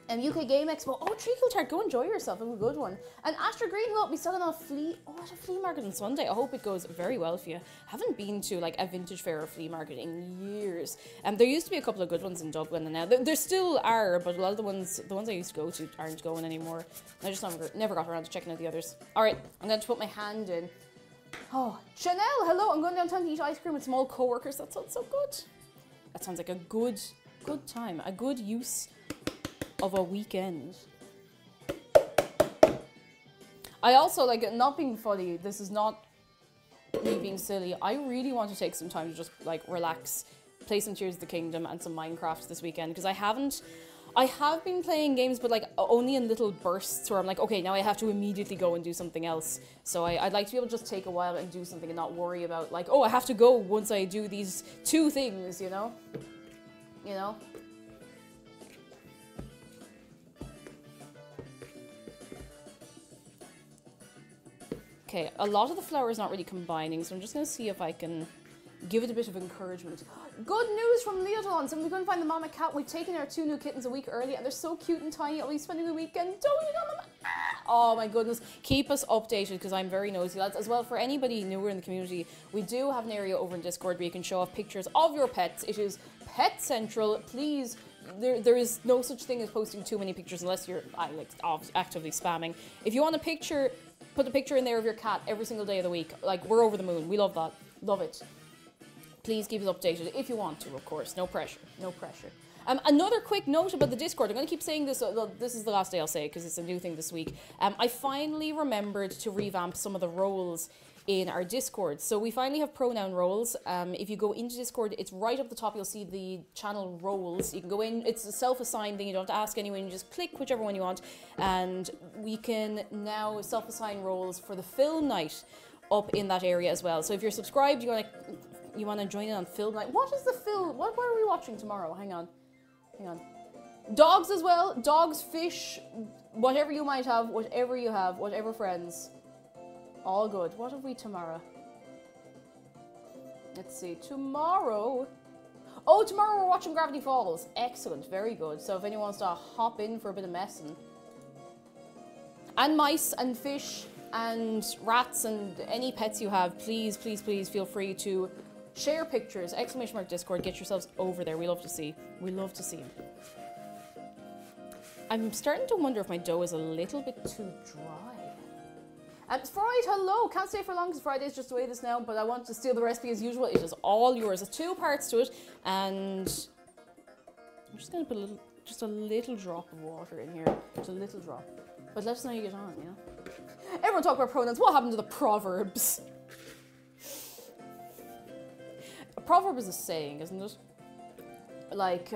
A: UK Game Expo. Oh, Treacle Tart, go enjoy yourself. It was a good one. And Astra Green will be selling a flea. Oh, at a flea market on Sunday. I hope it goes very well for you. Haven't been to like a vintage fair or flea market in years. There used to be a couple of good ones in Dublin, and now there still are, but a lot of the ones I used to go to aren't going anymore. I just never got around to checking out the others. All right, I'm going to put my hand in. Oh, Chanel, hello. I'm going downtown to eat ice cream with small co-workers. That sounds so good. That sounds like a good time, a good use of a weekend. I also, like, not being funny, this is not me being silly. I really want to take some time to just, like, relax, play some Tears of the Kingdom and some Minecraft this weekend, because I have been playing games, but, like, only in little bursts where I'm like, okay, now I have to immediately go and do something else. So I'd like to be able to just take a while and do something and not worry about, like, oh, I have to go once I do these 2 things, you know? You know? Okay, a lot of the flour is not really combining, so I'm just going to see if I can give it a bit of encouragement. Good news from Leodon! So we couldn't find the mama cat. We've taken our 2 new kittens a week early, and they're so cute and tiny. I'll be spending the weekend doting on them. Oh my goodness. Keep us updated, because I'm very nosy, lads. As well, for anybody newer in the community, we do have an area over in Discord where you can show off pictures of your pets. It is Pet Central. Please... There is no such thing as posting too many pictures unless you're actively spamming. If you want a picture, put a picture in there of your cat every single day of the week. Like, we're over the moon. We love that. Love it. Please keep us updated if you want to, of course. No pressure. No pressure. Another quick note about the Discord. I'm going to keep saying this. This is the last day I'll say it because it's a new thing this week. I finally remembered to revamp some of the roles in our Discord. So we finally have pronoun roles. If you go into Discord, it's right up the top. You'll see the channel roles. You can go in. It's a self-assigned thing. You don't have to ask anyone. You just click whichever one you want. And we can now self-assign roles for the film night up in that area as well. So if you're subscribed, you want to join in on film night. What is the film? What are we watching tomorrow? Hang on. Dogs as well. Dogs, fish, whatever you might have, whatever you have, whatever friends. All good. What have we tomorrow? Let's see. Tomorrow... Oh, tomorrow we're watching Gravity Falls. Excellent. Very good. So if anyone wants to hop in for a bit of messing. And mice and fish and rats and any pets you have, please, please, please feel free to share pictures. ! Discord. Get yourselves over there. We love to see. We love to see them. I'm starting to wonder if my dough is a little bit too dry. It's Friday, hello! Can't stay for long because Friday is just the way it is now, but I want to steal the recipe as usual. It is all yours. There's 2 parts to it, and I'm just going to put just a little drop of water in here. Just a little drop. But let us know how you get on, you know? Everyone talk about pronouns. What happened to the proverbs? A proverb is a saying, isn't it? Like,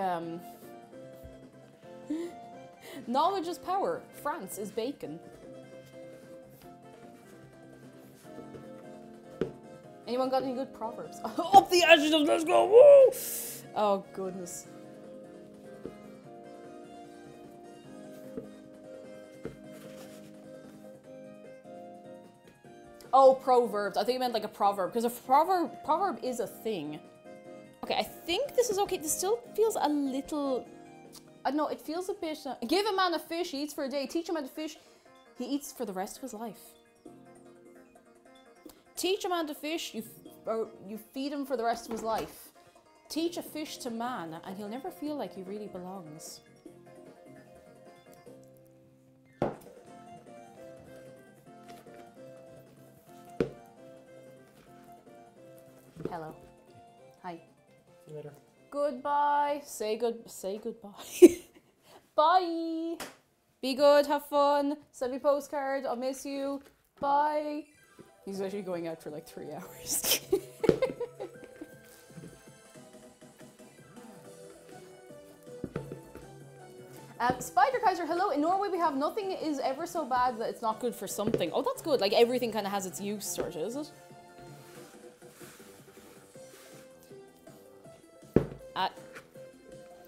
A: knowledge is power. France is bacon. Anyone got any good proverbs? Up the adjectives, let's go! Woo! Oh, goodness. Oh, proverbs. I think you meant like a proverb, because a proverb is a thing. Okay, I think this is okay. This still feels a little... I don't know, it feels a bit... give a man a fish, he eats for a day. Teach him how to fish, he eats for the rest of his life. Teach a man to fish, you feed him for the rest of his life. Teach a fish to man, and he'll never feel like he really belongs. Hello. Hi.
C: See you later.
A: Goodbye. Say goodbye. Bye. Be good, have fun. Send me postcard. I'll miss you. Bye. He's actually going out for like 3 hours. Spider Kaiser, hello. In Norway we have nothing is ever so bad that it's not good for something. Oh, that's good. Like everything kind of has its use, sort of, is it?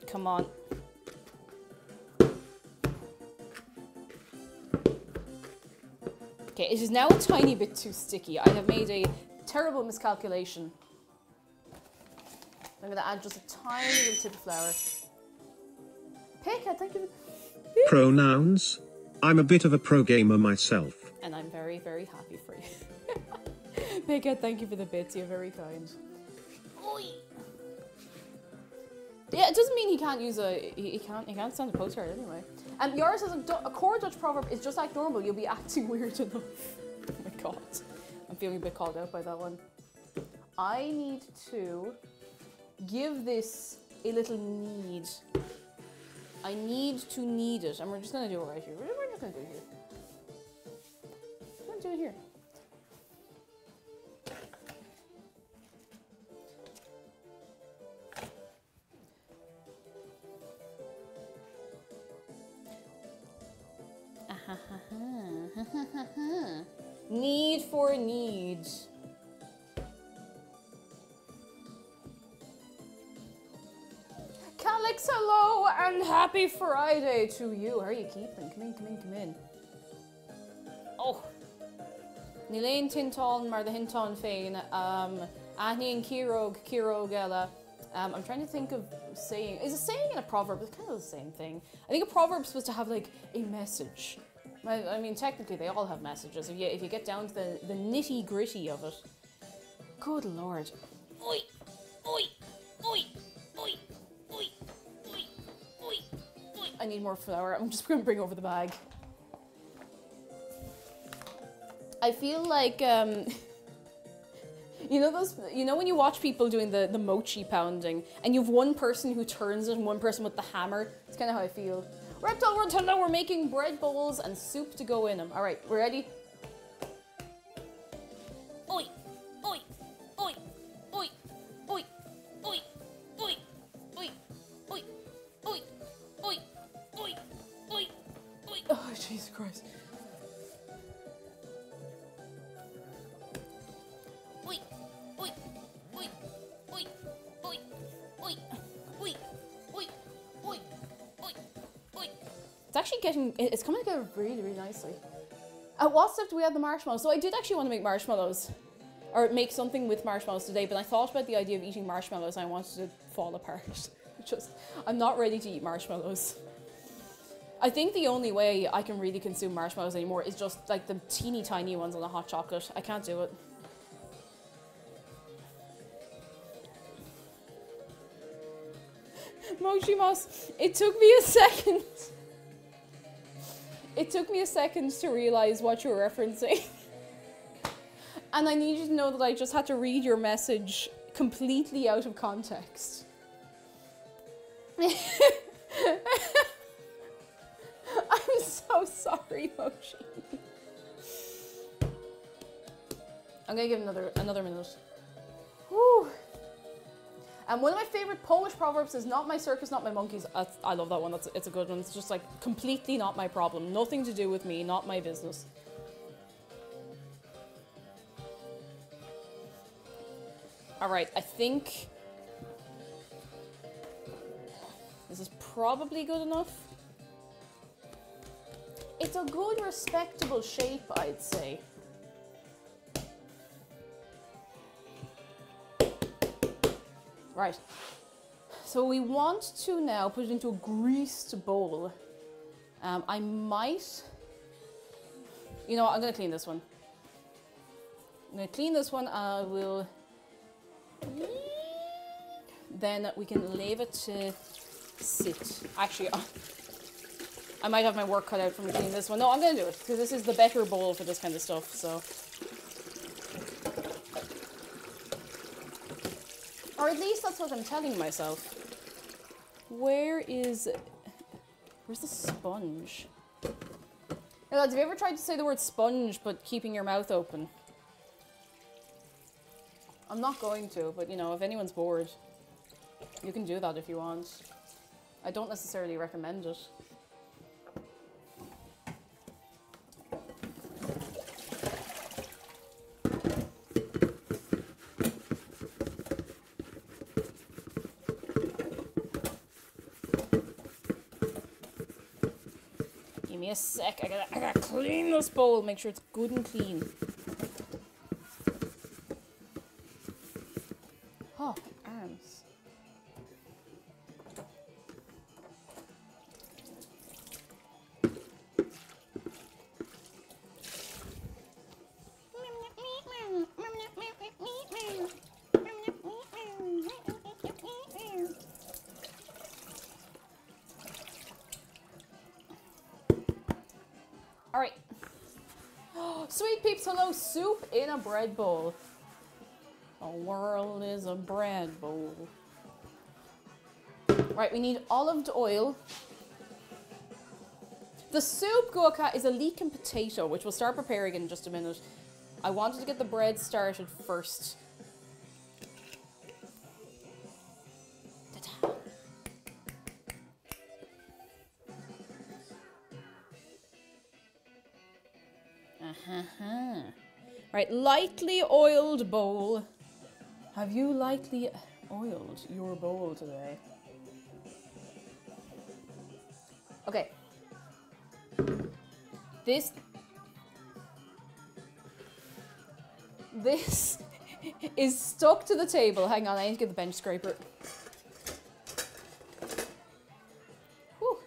A: Come on. Okay, it is now a tiny bit too sticky. I have made a terrible miscalculation. I'm going to add just a tiny little tip of flour. Pekka, thank you.
D: Pronouns. I'm a bit of a pro gamer myself.
A: And I'm very, very happy for you. Pekka, thank you for the bits. You're very kind. Oi. Yeah, it doesn't mean he can't use a... He can't send a postcard anyway. Yara says a core Dutch proverb is just like normal. You'll be acting weird enough. Oh my god. I'm feeling a bit called out by that one. I need to give this a little knead. I need to knead it. And we're just going to do it right here. We're just going to do it here. I'm going to do it here. Need for need. Calix, hello and happy Friday to you. How are you keeping? Come in, come in, come in. Oh. Nilain Tinton, mar the Hinton Fain. Ahni and Kirog Ella. I'm trying to think of saying. Is a saying and a proverb? It's kind of the same thing. I think a proverb's supposed to have like a message. I mean, technically they all have messages. If you get down to the nitty gritty of it. Good lord. Oi! Oi! Oi! Oi! Oi! Oi! Oi! Oi! I need more flour. I'm just going to bring over the bag. I feel like, you know when you watch people doing the mochi pounding, and you have one person who turns it and one person with the hammer? It's kind of how I feel. Reptile World, hello, we're making bread bowls and soup to go in them. Alright, we're ready? Oi! Oi! Oi! Oi! Oi! Oi! Oi! Oi! Oi! Oi! Oi! Oi! Oi! Oi! Oh, Jesus Christ. Oi! Oi! Oi! Oi! Oi! Oi! Oi! Oi! Oi! Oi! It's actually it's coming together really, really nicely. At what step do we add the marshmallows? So I did actually want to make marshmallows, or make something with marshmallows today, but I thought about the idea of eating marshmallows and I wanted to fall apart. I'm not ready to eat marshmallows. I think the only way I can really consume marshmallows anymore is just like the teeny tiny ones on the hot chocolate. I can't do it. Mochi Moss, it took me a second. It took me a second to realise what you were referencing. And I need you to know that I just had to read your message completely out of context. I'm so sorry, Mochi. I'm gonna give another minute. Whew. And one of my favourite Polish proverbs is "Not my circus, not my monkeys." I love that one. It's a good one. It's just like completely not my problem. Nothing to do with me. Not my business. All right. I think this is probably good enough. It's a good, respectable shape, I'd say. Right. So we want to now put it into a greased bowl. I might... You know what, I'm going to clean this one. I'm going to clean this one. I will... Then we can leave it to sit. Actually, I might have my work cut out from cleaning this one. No, I'm going to do it, because this is the better bowl for this kind of stuff, so... Or at least that's what I'm telling myself. Where's the sponge? Now, lads, have you ever tried to say the word sponge but keeping your mouth open? I'm not going to, but you know, if anyone's bored, you can do that if you want. I don't necessarily recommend it. Give me a sec. I gotta clean this bowl. Make sure it's good and clean. Oh, arms. All right. Sweet peeps, hello. Soup in a bread bowl. The world is a bread bowl. Right, we need olive oil. The soup guaca is a leek and potato, which we'll start preparing in just a minute. I wanted to get the bread started first. Ta-da. Right, lightly oiled bowl. Have you lightly oiled your bowl today? Okay. This is stuck to the table. Hang on, I need to get the bench scraper. Whew.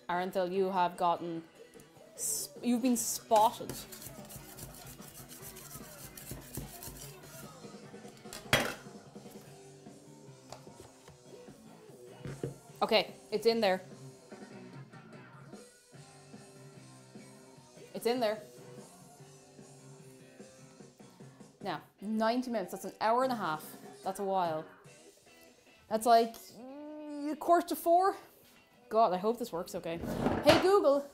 A: Arenthel, you have gotten... You've been spotted. Okay, it's in there. It's in there. Now, 90 minutes. That's an hour and a half. That's a while. That's like 3:45. God, I hope this works okay. Hey Google,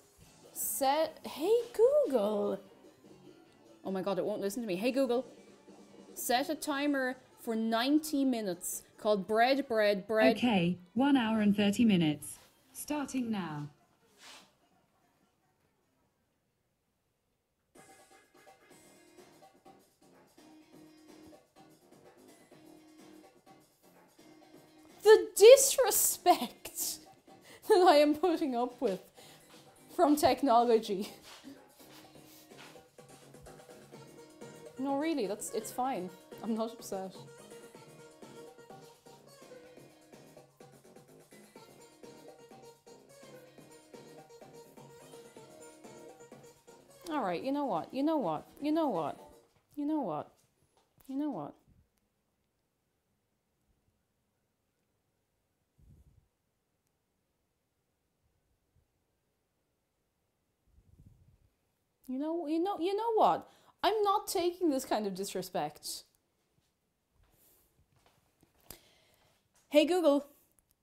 A: Hey Google. Oh my God, it won't listen to me. Hey Google, set a timer for 90 minutes called bread.
B: Okay, 1 hour and 30 minutes. Starting now.
A: The disrespect that I am putting up with from technology. No, really, it's fine. I'm not upset. All right, you know what? You know what? You know what? You know what? You know what? You know what? I'm not taking this kind of disrespect. Hey Google,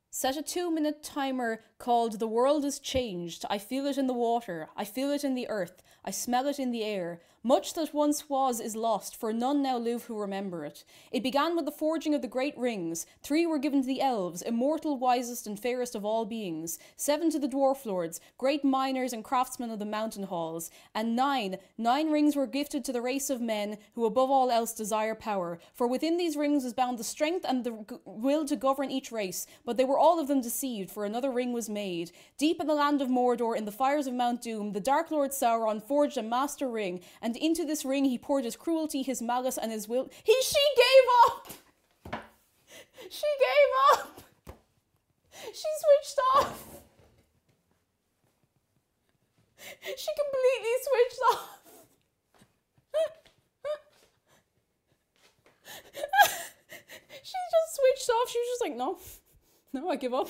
A: set a 2-minute timer called "The World is Changed. I feel it in the water. I feel it in the earth. I smell it in the air. Much that once was is lost, for none now live who remember it. It began with the forging of the great rings. 3 were given to the elves, immortal, wisest, and fairest of all beings. 7 to the dwarf lords, great miners and craftsmen of the mountain halls. And 9 rings were gifted to the race of men who above all else desire power. For within these rings is bound the strength and the will to govern each race. But they were all of them deceived, for another ring was made. Deep in the land of Mordor, in the fires of Mount Doom, the Dark Lord Sauron forged a master ring, and into this ring he poured his cruelty, his malice, and his will. She gave up! She gave up. She switched off. She completely switched off. She just switched off. She was just like, no, I give up.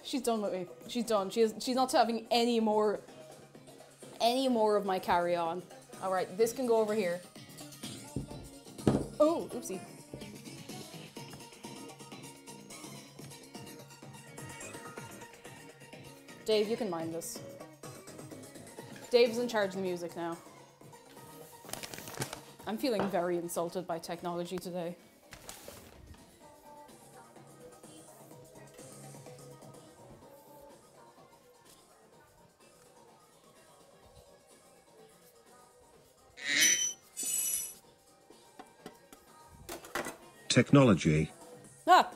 A: She's done with me. She's done. She's not having any more of my carry-on. All right, this can go over here. Oh, oopsie. Dave, you can mind this. Dave's in charge of the music now. I'm feeling very insulted by technology today.
D: Technology.
A: Ah!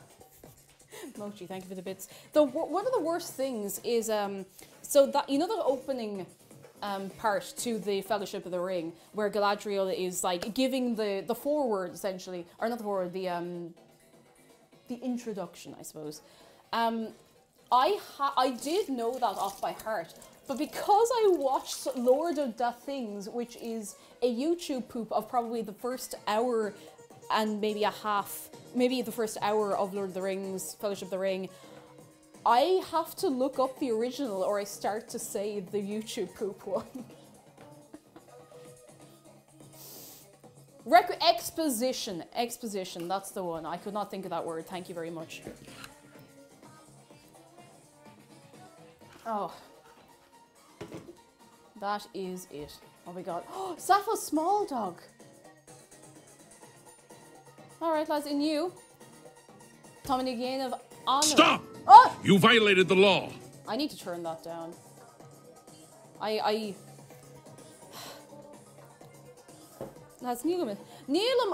A: Mochi, thank you for the bits. One of the worst things is, so that, you know the opening part to the Fellowship of the Ring, where Galadriel is like giving the foreword essentially, or not the foreword, the introduction, I suppose. I did know that off by heart, but because I watched Lord of the Things, which is a YouTube poop of probably the first hour and maybe a half, maybe the first hour of Lord of the Rings, Fellowship of the Ring, I have to look up the original or I start to say the YouTube poop one. Exposition, that's the one. I could not think of that word. Thank you very much. Oh. That is it. Oh my god. Oh, Sappho's small dog. Alright, lads, in you. Tommy again of honor.
E: Stop!
A: Oh!
E: You violated the law.
A: I need to turn that down. Lads, Neelam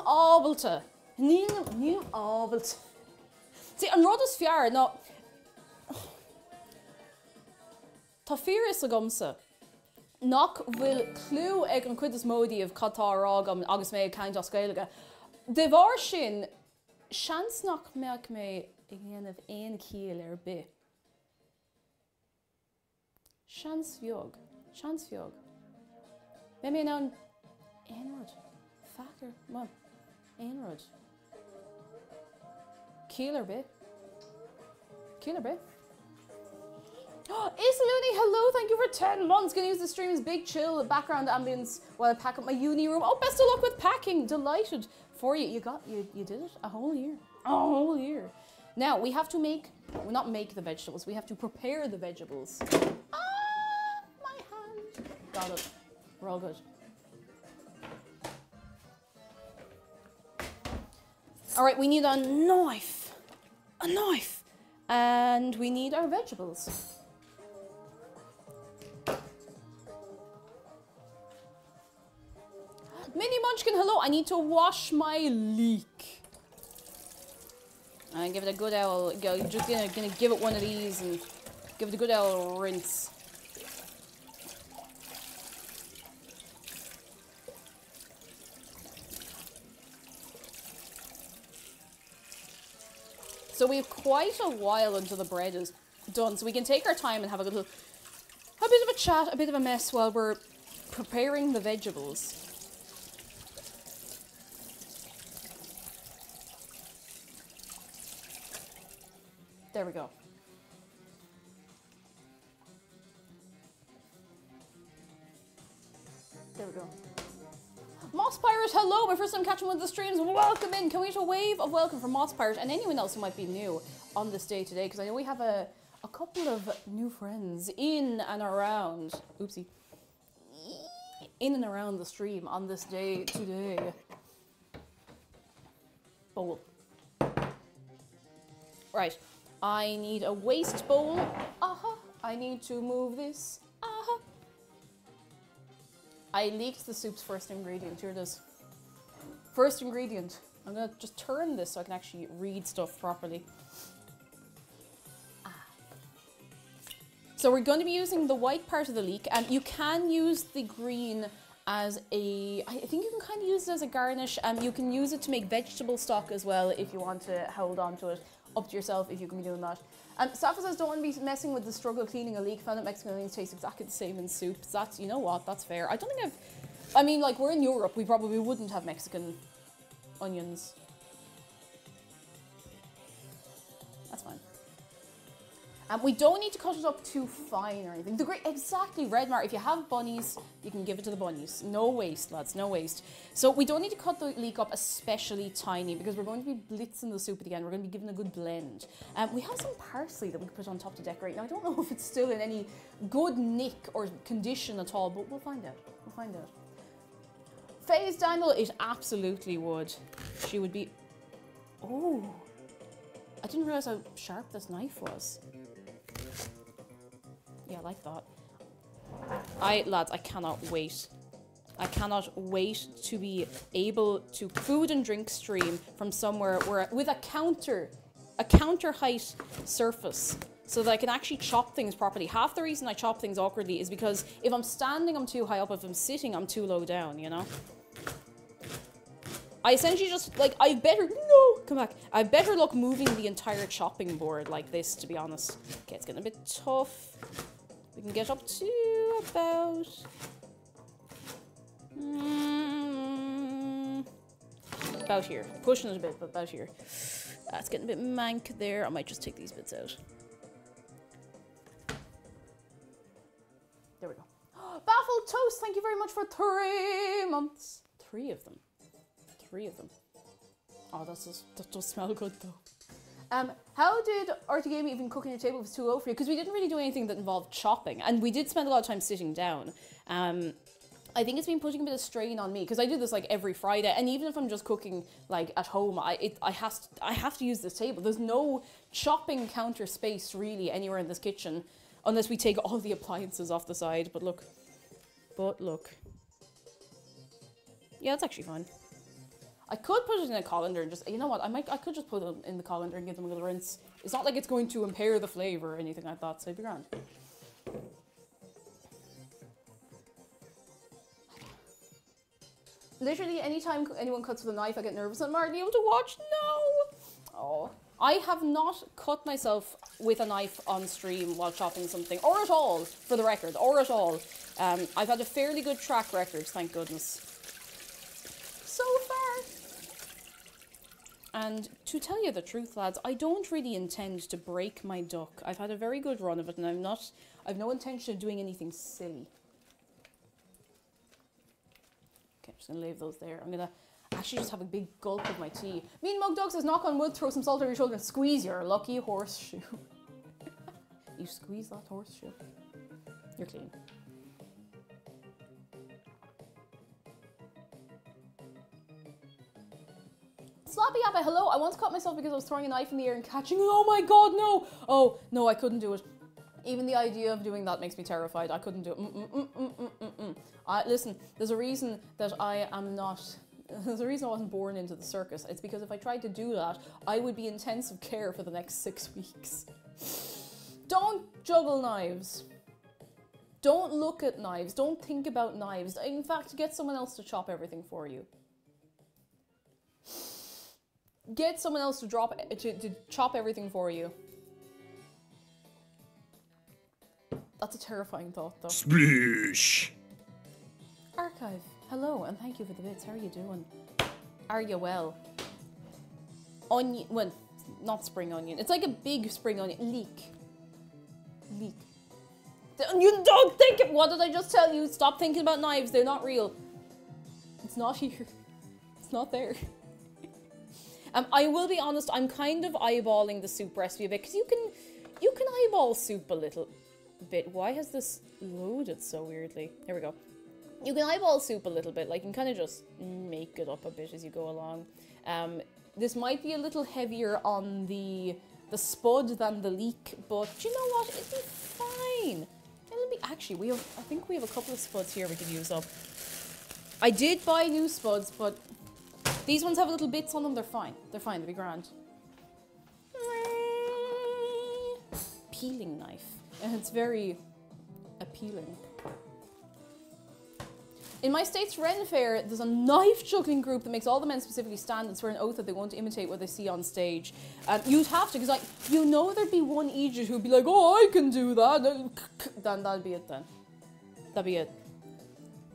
A: Ábalta. Neelam Ábalta. See, an rud is fiar, no. Tá firas a gomsa. Nach bhfuil clú ag an cuid is módi of catá rágam agus mé caint oscailige. De bhar sin, seans nach meach mé ag dhéanamh aon cíl ar bith. Seans fiog. Be mé ná Aonrod. Facker. Mum. Aonrod. Cíl ar bith. Issa Looney, hello, thank you for 10 months. Gonna use the stream as big chill background ambience while I pack up my uni room. Oh, best of luck with packing. Delighted for you. You did it. A whole year. Now we have to not make the vegetables. We have to prepare the vegetables. Ah, my hand. Got it. We're all good. All right, we need a knife. And we need our vegetables. Mini Munchkin, hello. I need to wash my leek. And give it a good old, just gonna give it one of these and give it a good old rinse. So we have quite a while until the bread is done, so we can take our time and have a bit of a chat, a bit of a mess while we're preparing the vegetables. There we go. There we go. Moss Pirate, hello! My first time catching one of the streams. Welcome in. Can we get a wave of welcome from Moss Pirate and anyone else who might be new on this day today? Because I know we have a couple of new friends in and around. Oopsie. In and around the stream on this day today. Bowl. Right. I need a waste bowl. I need to move this. I leaked the soup's first ingredient. Here it is. First ingredient. I'm gonna just turn this so I can actually read stuff properly. So we're going to be using the white part of the leek, and you can use the green as a, I think you can kind of use it as a garnish. You can use it to make vegetable stock as well if you want to hold on to it. Up to yourself if you can be doing that. Safa says, don't want to be messing with the struggle of cleaning a leek. Found that Mexican onions taste exactly the same in soups. That's, you know what, that's fair. I don't think I mean, like, we're in Europe, we probably wouldn't have Mexican onions. That's fine. We don't need to cut it up too fine or anything. Exactly, Redmar, if you have bunnies, you can give it to the bunnies. No waste, lads, no waste. So we don't need to cut the leek up especially tiny because we're going to be blitzing the soup at the end. We're going to be giving a good blend. We have some parsley that we can put on top to decorate. Now, I don't know if it's still in any good nick or condition at all, but we'll find out. We'll find out. Faye's Daniel, it absolutely would. She would be... Oh, I didn't realise how sharp this knife was. Yeah, I like that. Lads, I cannot wait. I cannot wait to be able to food and drink stream from somewhere where with a counter height surface so that I can actually chop things properly. Half the reason I chop things awkwardly is because if I'm standing, I'm too high up. If I'm sitting, I'm too low down, you know? I essentially just, like, I better luck moving the entire chopping board like this, to be honest. Okay, it's getting a bit tough. We can get up to about... about here. Pushing it a bit, but about here. It's getting a bit mank there. I might just take these bits out. There we go. Baffled Toast, thank you very much for 3 months. 3 of them. 3 of them. Oh, that does smell good though. How did RT Game even cook on your table if it's too low for you? Because we didn't really do anything that involved chopping, and we did spend a lot of time sitting down. I think it's been putting a bit of strain on me because I do this like every Friday, and even if I'm just cooking like at home, I have to use this table. There's no chopping counter space really anywhere in this kitchen unless we take all the appliances off the side. But look, yeah, it's actually fine. I could put it in a colander and just, you know what, I could just put it in the colander and give them a little rinse. It's not like it's going to impair the flavour or anything like that, so it'd be grand. Literally, anytime anyone cuts with a knife, I get nervous. I'm hardly able to watch. No! Oh. I have not cut myself with a knife on stream while chopping something, or at all, for the record, or at all. I've had a fairly good track record, thank goodness. So far. And to tell you the truth, lads, I don't really intend to break my duck. I've had a very good run of it, and I've no intention of doing anything silly. Okay, I'm just gonna leave those there. I'm gonna actually just have a big gulp of my tea. Mean Mug Dog says, knock on wood, throw some salt over your shoulder and squeeze your lucky horseshoe. You squeeze that horseshoe. You're clean. Sloppy Appa, hello. I once caught myself because I was throwing a knife in the air and catching it. Oh my god, no! Oh, no, I couldn't do it. Even the idea of doing that makes me terrified. I couldn't do it. Listen, there's a reason that I am not... There's a reason I wasn't born into the circus. It's because if I tried to do that, I would be in intensive care for the next 6 weeks. Don't juggle knives. Don't look at knives. Don't think about knives. In fact, get someone else to chop everything for you. Get someone else to chop everything for you. That's a terrifying thought, though.
E: Sploosh.
A: Archive, hello, and thank you for the bits. How are you doing? Are you well? Onion, well, not spring onion. It's like a big spring onion. Leek. You don't think it. What did I just tell you? Stop thinking about knives. They're not real. It's not here. It's not there. I will be honest, I'm kind of eyeballing the soup recipe a bit, because you can eyeball soup a little bit. Why has this loaded so weirdly? There we go. You can eyeball soup a little bit, like you can kind of just make it up a bit as you go along. This might be a little heavier on the spud than the leek, but you know what? It'll be fine. It'll be, actually, I think we have a couple of spuds here we could use up. I did buy new spuds, but these ones have little bits on them. They're fine. They're fine. They'll be grand. Peeling knife. And it's very appealing. In my state's Ren Fair, there's a knife juggling group that makes all the men specifically stand and swear an oath that they won't imitate what they see on stage. You'd have to, because like, you know there'd be one idiot who'd be like, oh, I can do that. Then that'd be it then. That'd be it.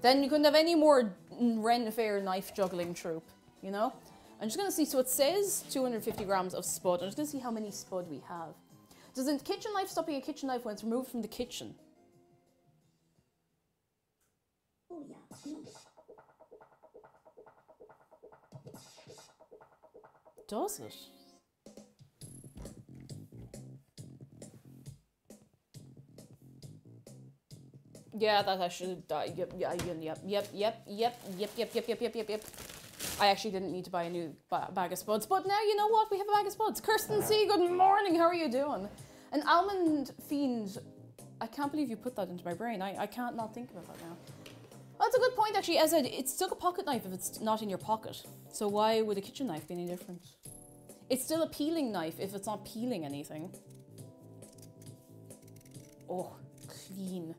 A: Then you couldn't have any more Ren Fair knife juggling troupe, you know? I'm just gonna see, so it says 250 grams of spud. I'm just gonna see how many spud we have. Does a kitchen knife stop being a kitchen knife when it's removed from the kitchen?
F: Oh yeah.
A: Does it? Yeah, that I should die. Yep. I actually didn't need to buy a new bag of spuds, but now you know what? We have a bag of spuds. Kirsten C, good morning. How are you doing? An almond fiend. I can't believe you put that into my brain. I can't not think about that now. That's a good point, actually. As it's still a pocket knife if it's not in your pocket. So why would a kitchen knife be any different? It's still a peeling knife if it's not peeling anything. Oh, clean.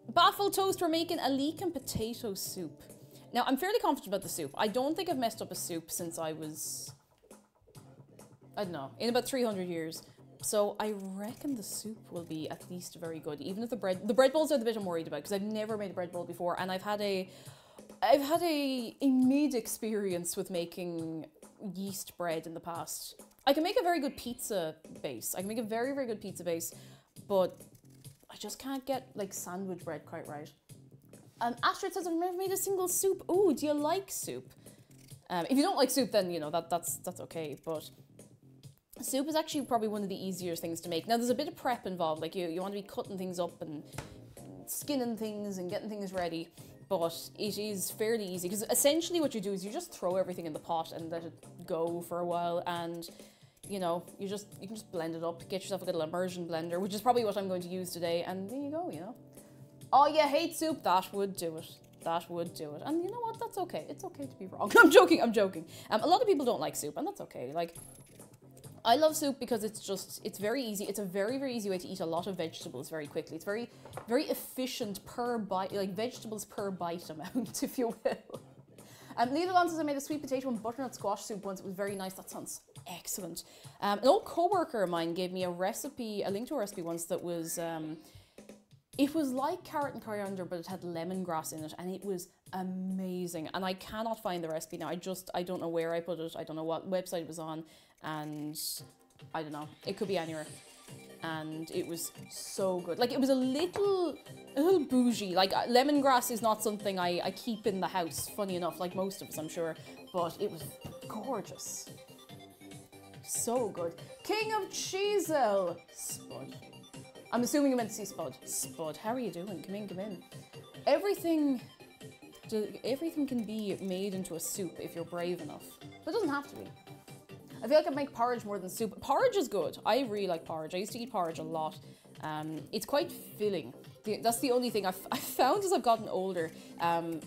A: Baffled Toast, we're making a leek and potato soup. Now, I'm fairly confident about the soup. I don't think I've messed up a soup since I was, I don't know, in about 300 years. So I reckon the soup will be at least very good, even if the bread bowls are the bit I'm worried about, because I've never made a bread bowl before, and I've had a mid experience with making yeast bread in the past. I can make a very good pizza base. I can make a very, very good pizza base, but I just can't get like sandwich bread quite right. Astrid says, I've never made a single soup. Ooh, do you like soup? If you don't like soup, then, you know, that's okay, but soup is actually probably one of the easier things to make. Now, there's a bit of prep involved, like you want to be cutting things up and skinning things and getting things ready, but it is fairly easy, because essentially what you do is you just throw everything in the pot and let it go for a while, and you know, you can just blend it up, get yourself a little immersion blender, which is probably what I'm going to use today, and there you go, you know. Oh, you hate soup? That would do it. That would do it. And you know what? That's okay. It's okay to be wrong. I'm joking. A lot of people don't like soup, and that's okay. Like, I love soup because it's very easy. It's a very, very easy way to eat a lot of vegetables very quickly. It's very, very efficient per bite, like vegetables per bite amount, if you will. Leland says, I made a sweet potato and butternut squash soup once. It was very nice. That sounds excellent. An old co-worker of mine gave me a link to a recipe once that was, it was like carrot and coriander, but it had lemongrass in it, and it was amazing. And I cannot find the recipe now. I don't know where I put it. I don't know what website it was on, and I don't know. It could be anywhere. And it was so good. Like, it was a little bougie. Like, lemongrass is not something I keep in the house, funny enough, like most of us, I'm sure. But it was gorgeous. So good. King of Cheezel. Spud. I'm assuming you meant to see Spud. Spud, how are you doing? Come in. Everything can be made into a soup if you're brave enough. But it doesn't have to be. I feel like I make porridge more than soup. Porridge is good. I really like porridge. I used to eat porridge a lot. It's quite filling. That's the only thing I've found as I've gotten older.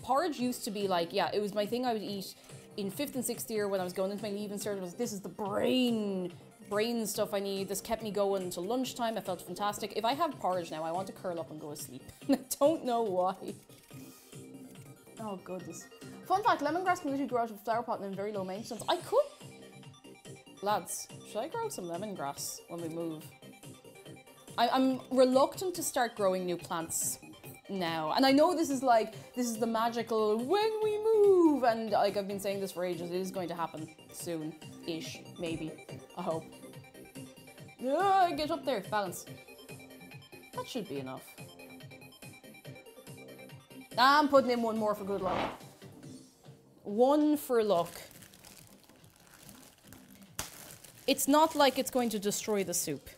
A: Porridge used to be like, yeah, it was my thing I would eat in 5th and 6th year when I was going into my leaving cert. This is the brain stuff I need. This kept me going until lunchtime. I felt fantastic. If I have porridge now, I want to curl up and go to sleep. I don't know why. Oh, goodness. Fun fact, lemongrass can usually grow out of a flower pot and in very low maintenance. I could... Lads, should I grow some lemongrass when we move? I'm reluctant to start growing new plants now. And I know this is the magical when we move, and like I've been saying this for ages, it is going to happen soon-ish, maybe, I hope. Get up there, balance. That should be enough. I'm putting in one more for good luck. One for luck. It's not like it's going to destroy the soup.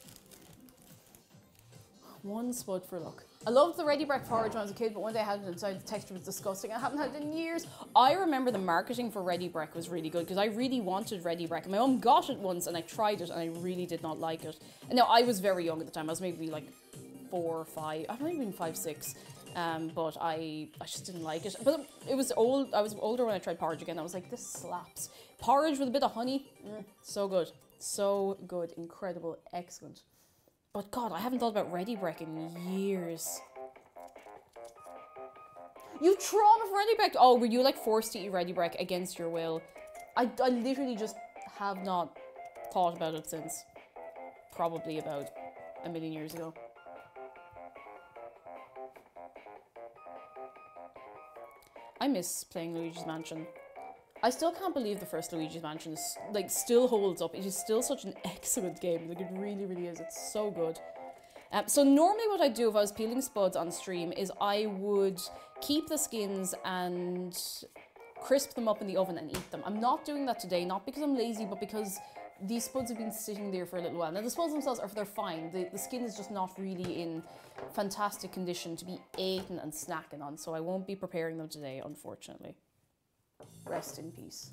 A: One spud for luck. I loved the Ready Break porridge when I was a kid, but one day I had it and decided the texture was disgusting. I haven't had it in years. I remember the marketing for Ready Break was really good because I really wanted Ready Break. My mum got it once and I tried it and I really did not like it. And now I was very young at the time. I was maybe like 4 or 5. I might have been 5, 6. But I just didn't like it. But it was old. I was older when I tried porridge again. I was like, this slaps. Porridge with a bit of honey. So good. So good. Incredible. Excellent. But God, I haven't thought about Ready Break in years. You trauma for ready break. Oh, were you like forced to eat ready break against your will? I literally just have not thought about it since probably about a million years ago. I miss playing Luigi's Mansion. I still can't believe the first Luigi's Mansion is, like, still holds up. It is still such an excellent game. Like, it really, really is. It's so good. So normally what I'd do if I was peeling spuds on stream is I would keep the skins and crisp them up in the oven and eat them. I'm not doing that today, not because I'm lazy, but because these spuds have been sitting there for a little while. Now the spuds themselves they're fine. The skin is just not really in fantastic condition to be eaten and snacking on, so I won't be preparing them today, unfortunately. Rest in peace.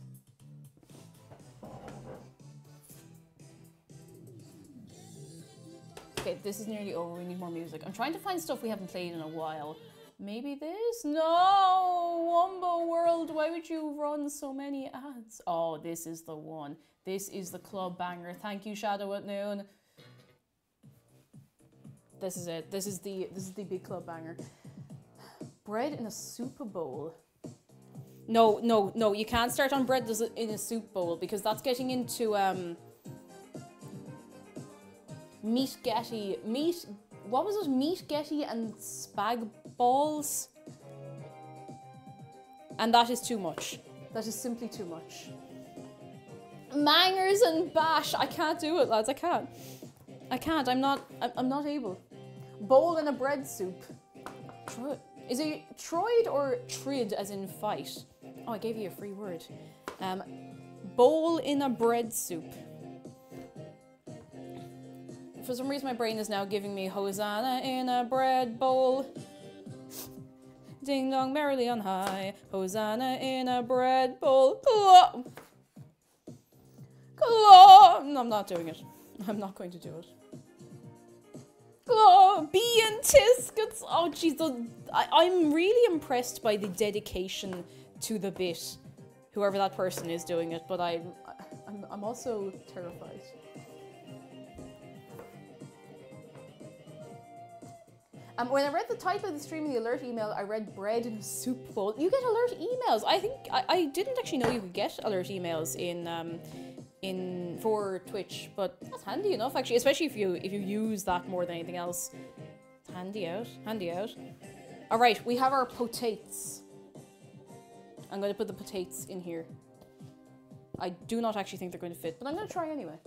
A: Okay, this is nearly over. We need more music. I'm trying to find stuff we haven't played in a while. Maybe this? No! Wumbo World, why would you run so many ads? Oh, this is the one. This is the club banger. Thank you, Shadow at Noon. This is it. This is the big club banger. Bread in a soup bowl. No, no, no, you can't start on bread in a soup bowl because that's getting into meat what was it? Meat getty and spag balls? And that is too much. That is simply too much. Mangers and bash. I can't do it, lads. I can't. I'm not able. Bowl in a bread soup. Is it troid or trid as in fight? Oh, I gave you a free word. Bowl in a bread soup. For some reason my brain is now giving me Hosanna in a bread bowl. Ding dong merrily on high. Hosanna in a bread bowl. No, I'm not doing it. I'm not going to do it. Bee and Tiscuits. Oh jeez, I'm really impressed by the dedication to the bit, whoever that person is doing it, but I'm also terrified. When I read the title of the stream in the alert email, I read bread in a soup bowl. You get alert emails. I think I didn't actually know you could get alert emails for Twitch, but that's handy enough actually, especially if you use that more than anything else. It's handy out, handy out. All right, we have our potates. I'm going to put the potates in here. I do not actually think they're going to fit, but I'm going to try anyway.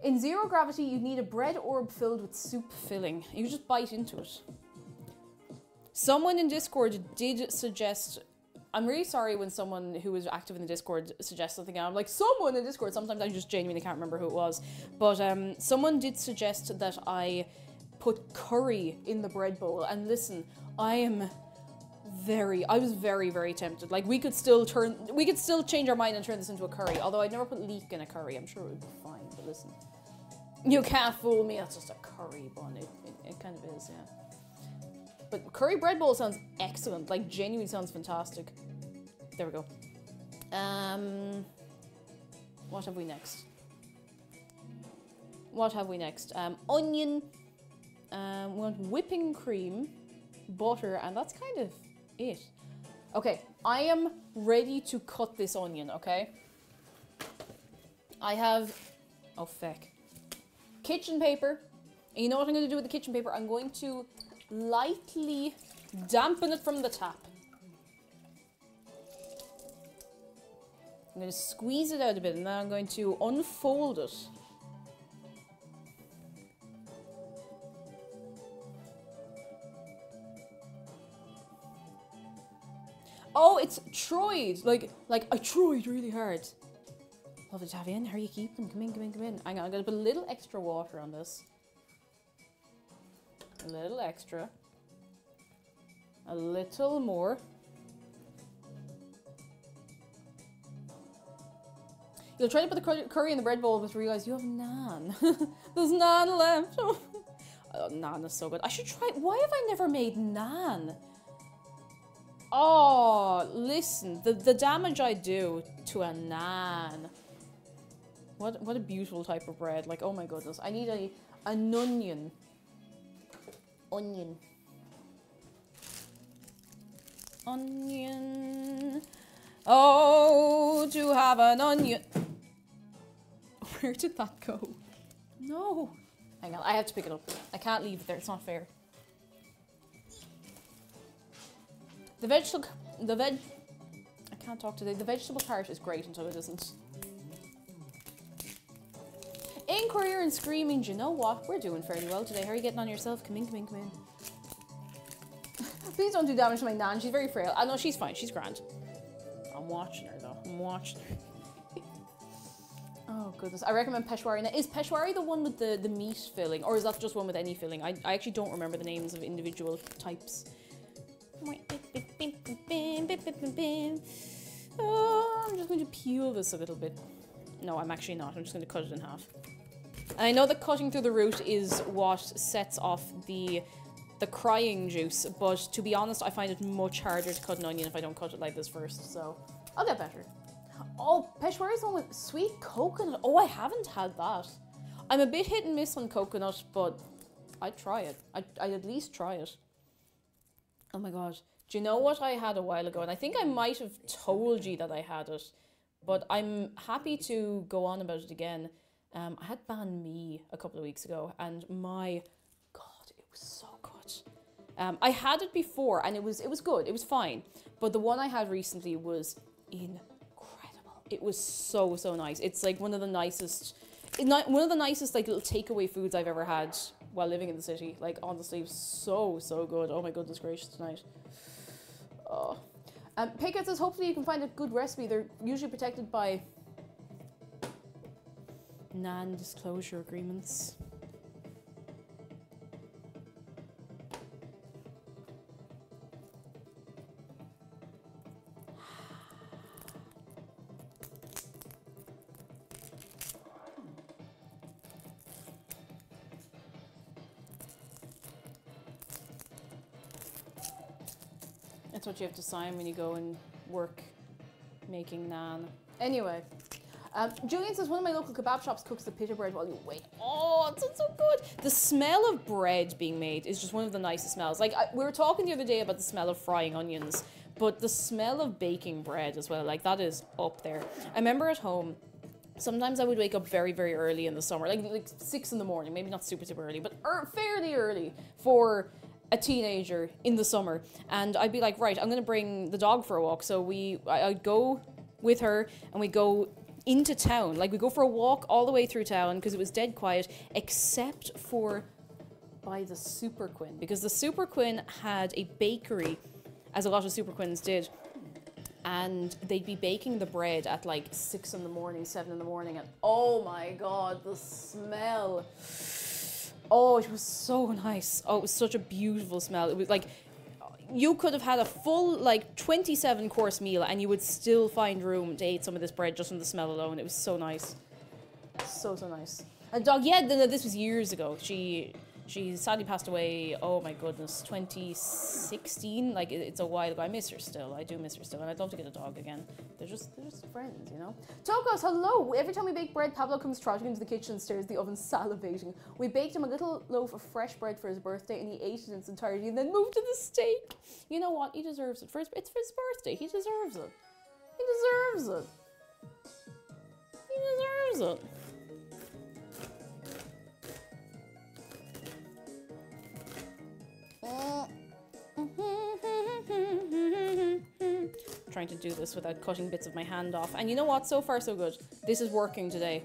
A: In zero gravity, you need a bread orb filled with soup filling. You just bite into it. Someone in Discord did suggest... I'm really sorry when someone who is active in the Discord suggests something and I'm like, someone in Discord, sometimes I just genuinely can't remember who it was. But someone did suggest that I put curry in the bread bowl. And listen, I was very, very tempted. Like, we could still change our mind and turn this into a curry. Although I'd never put leek in a curry. I'm sure it would be fine, but listen. You can't fool me, that's just a curry bun. It kind of is, yeah. But curry bread bowl sounds excellent. Like, genuinely sounds fantastic. There we go. What have we next? What have we next? Onion. We want whipping cream, butter, and that's kind of it. Okay, I am ready to cut this onion, okay? I have... Oh, feck. Kitchen paper. And you know what I'm going to do with the kitchen paper? I'm going to lightly dampen it from the tap. I'm going to squeeze it out a bit and then I'm going to unfold it. Oh, it's troid. Like I troid really hard. Lovely to have you in. How are you keeping? Come in, come in, come in. Hang on, I'm going to put a little extra water on this. A little extra. A little more. You'll try to put the curry in the bread bowl, but realize you have naan. There's naan left. Oh, naan is so good. I should try. Why have I never made naan? Oh, listen. The damage I do to a naan. What a beautiful type of bread. Like, oh my goodness. I need an onion. Onion. onion. Oh, to have an onion. Where did that go? No. Hang on, I have to pick it up. I can't leave it there, it's not fair. I can't talk today. The vegetable cart is great until it isn't. Inquiry and screaming, do you know what? We're doing fairly well today. How are you getting on yourself? Come in, come in, come in. Please don't do damage to my nan. She's very frail. I know she's fine. She's grand. I'm watching her though. I'm watching her. Oh goodness. I recommend Peshwari. Now, is Peshwari the one with the meat filling? Or is that just one with any filling? I actually don't remember the names of individual types. Oh, I'm just going to peel this a little bit. No, I'm actually not. I'm just going to cut it in half. And I know that cutting through the root is what sets off the crying juice, but to be honest, I find it much harder to cut an onion if I don't cut it like this first, so I'll get better. Oh, Peshwari is the one with sweet coconut. Oh, I haven't had that. I'm a bit hit and miss on coconut, but I'd try it. I'd at least try it. Oh my god. Do you know what I had a while ago? And I think I might have told you that I had it, but I'm happy to go on about it again. I had banh mi a couple of weeks ago, and my god, it was so good. I had it before, and it was good. It was fine. But the one I had recently was incredible. It was so nice. It's like one of the nicest like little takeaway foods I've ever had while living in the city. Like honestly, it was so good. Oh my goodness gracious tonight. Oh. Pighead says hopefully you can find a good recipe. They're usually protected by non-disclosure agreements. That's what you have to sign when you go and work making naan. Anyway, Julian says one of my local kebab shops cooks the pita bread while you wait. Oh, it sounds so good. The smell of bread being made is just one of the nicest smells. Like we were talking the other day about the smell of frying onions, but the smell of baking bread as well, like that is up there. I remember at home, sometimes I would wake up very early in the summer, like 6 in the morning, maybe not super early, but fairly early for a teenager in the summer, and I'd be like, right, I'm gonna bring the dog for a walk. So I'd go with her and we go into town, like we go for a walk all the way through town because it was dead quiet except for by the Super Quinn, because the Super Quinn had a bakery, as a lot of Super Quinns did, and they'd be baking the bread at like 6 in the morning, 7 in the morning, and oh my god, the smell. Oh, it was so nice. Oh, it was such a beautiful smell. It was like, you could have had a full, like, 27-course meal and you would still find room to eat some of this bread just from the smell alone. It was so nice. So nice. And dog, yeah, this was years ago. She sadly passed away, oh my goodness, 2016. Like, it's a while ago. I miss her still. I do miss her still. And I'd love to get a dog again. They're just friends, you know? Tokos, hello! Every time we bake bread, Pablo comes trotting into the kitchen and stares at the oven, salivating. We baked him a little loaf of fresh bread for his birthday, and he ate it in its entirety and then moved to the steak. You know what? He deserves it. It's for his birthday. He deserves it. He deserves it. He deserves it. Trying to do this without cutting bits of my hand off, and you know what, so far so good. This is working today.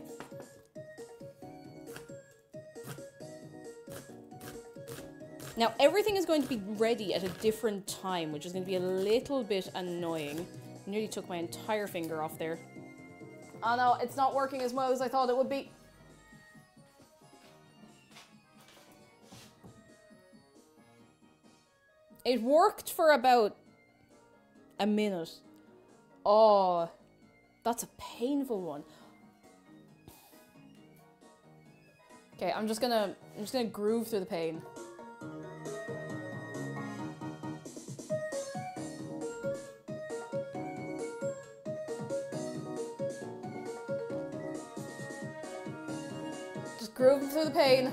A: Now everything is going to be ready at a different time, which is going to be a little bit annoying. I nearly took my entire finger off there. Oh no, it's not working as well as I thought it would be. It worked for about a minute. Oh, that's a painful one. Okay, I'm just gonna groove through the pain. Just grooving through the pain.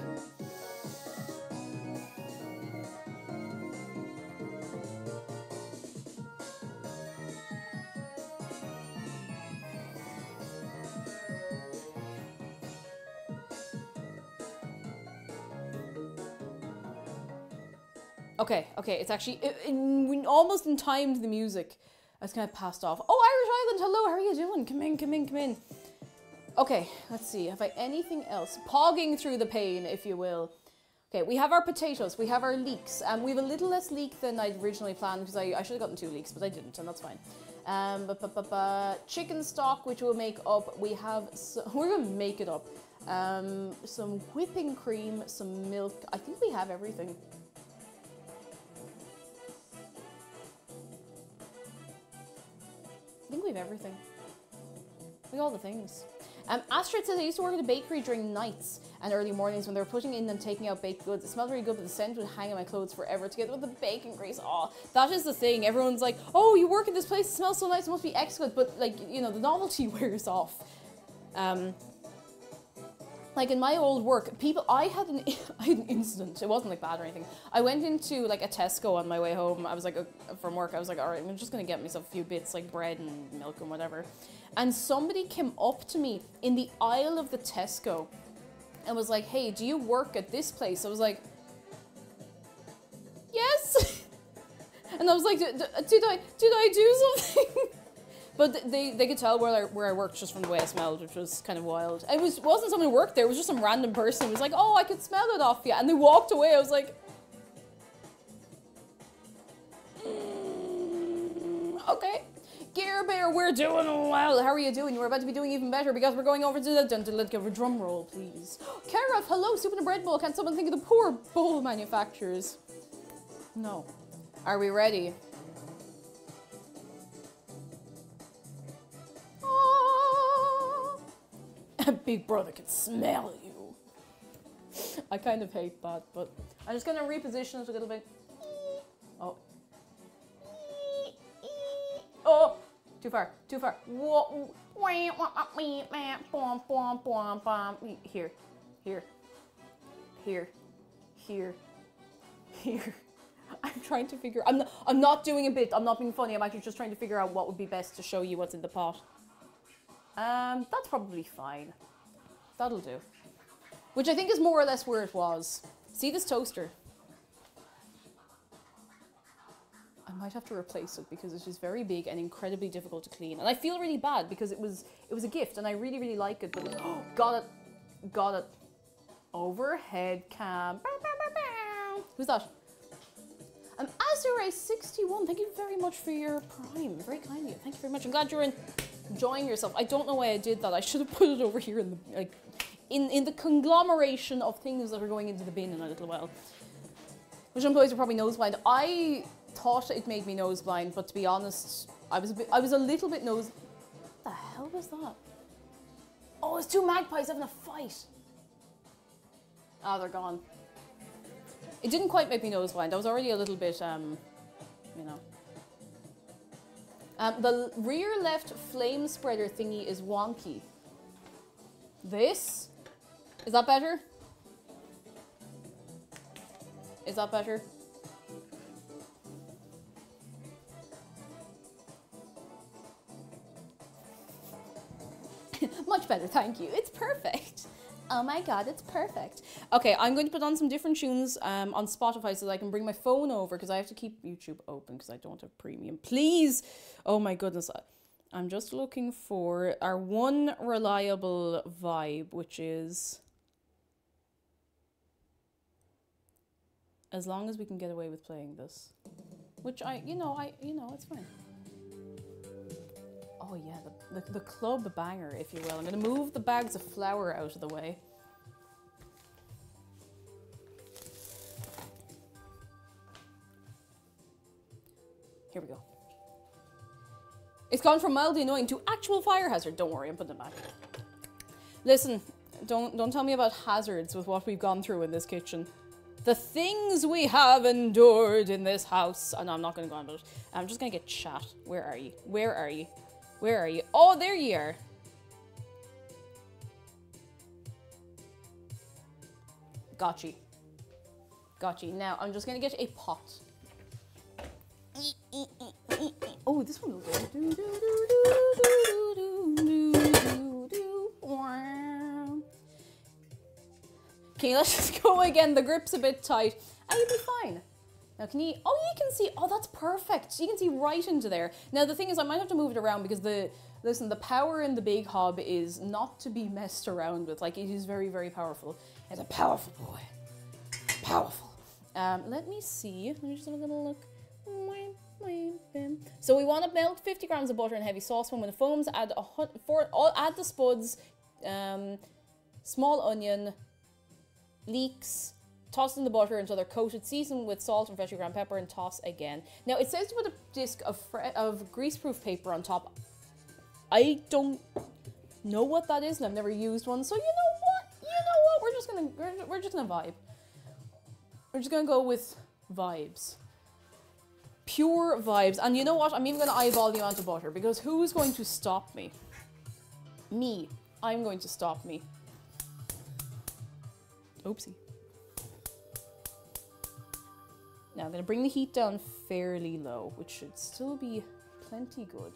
A: Okay, it's actually almost in time to the music. I was kind of passed off. Oh, Irish Island, hello, how are you doing? Come in. Okay, let's see. Have I anything else? Pogging through the pain, if you will. Okay, we have our potatoes. We have our leeks. We have a little less leek than I'd originally planned because I should have gotten 2 leeks, but I didn't, and that's fine. Chicken stock, which we'll make up. We have... we're going to make it up. Some whipping cream, some milk. I think we have everything. I think we have everything. We have all the things. Astrid says, I used to work at a bakery during nights and early mornings when they were putting in and taking out baked goods. It smelled really good, but the scent would hang on my clothes forever together with the bacon grease. Oh, that is the thing. Everyone's like, oh, you work in this place, it smells so nice, it must be excellent. But, like, you know, the novelty wears off. Like in my old work, I had an incident. It wasn't like bad or anything. I went into like a Tesco on my way home. I was like, from work, I was like, all right, I'm just gonna get myself a few bits like bread and milk and whatever. And somebody came up to me in the aisle of the Tesco and was like, hey, do you work at this place? I was like, yes. And I was like, did I do something? But they could tell where I worked just from the way I smelled, which was kind of wild. It wasn't someone who worked there, it was just some random person who was like, oh, I could smell it off you. And they walked away. I was like, okay. Gear Bear, we're doing well. How are you doing? We're about to be doing even better because we're going over to the... Let's give a drum roll, please. Kara, hello, soup in a bread bowl. Can someone think of the poor bowl manufacturers? No. Are we ready? Big brother can smell you. I kind of hate that, but I'm just gonna reposition it a little bit. Oh. Oh! Too far. Whoa. Here. I'm trying to figure... I'm not doing a bit. I'm not being funny. I'm actually just trying to figure out what would be best to show you what's in the pot. That's probably fine. That'll do. Which I think is more or less where it was. See this toaster? I might have to replace it because it is very big and incredibly difficult to clean. And I feel really bad because it was a gift and I really, really like it, but oh, got it. Overhead cam. Who's that? Azure61, thank you very much for your Prime. Very kind of you. Thank you very much. I'm glad you're enjoying yourself. I don't know why I did that. I should have put it over here in the in the conglomeration of things that are going into the bin in a little while. Which employees are probably nose blind. I thought it made me nose blind, but to be honest, I was a little bit nose... What the hell was that? Oh, it's 2 magpies having a fight. Ah, they're gone. It didn't quite make me nose blind. I was already a little bit, you know. The rear left flame spreader thingy is wonky. This? Is that better? Is that better? Much better, thank you. It's perfect. Oh my god, it's perfect. Okay, I'm going to put on some different tunes on Spotify so that I can bring my phone over because I have to keep YouTube open because I don't have premium. Please! Oh my goodness. I'm just looking for our one reliable vibe, which is... As long as we can get away with playing this. Which it's fine. Oh yeah, the club banger, if you will. I'm going to move the bags of flour out of the way. Here we go. It's gone from mildly annoying to actual fire hazard. Don't worry, I'm putting it back. Listen, don't tell me about hazards with what we've gone through in this kitchen. The things we have endured in this house. Oh, no, I'm not going to go on about it. I'm just going to get chat. Where are you? Where are you? Where are you? Oh, there you are. Gotcha. Gotcha. Now, I'm just going to get a pot. Oh, this one will do. Okay, let's just go again. The grip's a bit tight. And you'll be fine. Now can you, oh you can see, oh that's perfect. You can see right into there. Now the thing is I might have to move it around because listen, the power in the big hob is not to be messed around with. Like it is very, very powerful. It's a powerful boy. Powerful. Let me see, let me just have a little look. So we want to melt 50 grams of butter in a heavy saucepan. When it foams, add add the spuds, small onion, leeks, toss in the butter until they're coated, season with salt and freshly ground pepper, and toss again. Now it says to put a disc of greaseproof paper on top. I don't know what that is, and I've never used one. So you know what? We're just gonna vibe. We're just gonna go with vibes. Pure vibes. And you know what? I'm even gonna eyeball the amount of butter because who's going to stop me? Me. I'm going to stop me. Oopsie. Now I'm going to bring the heat down fairly low, which should still be plenty good.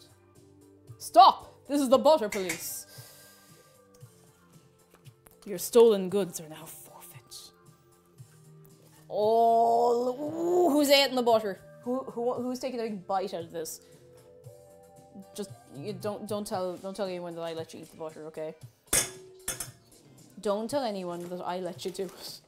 A: Stop! This is the butter police. Your stolen goods are now forfeit. Oh, ooh, who's eating the butter? Who's taking a big bite out of this? Just you don't tell anyone that I let you eat the butter, okay? Don't tell anyone that I let you do it.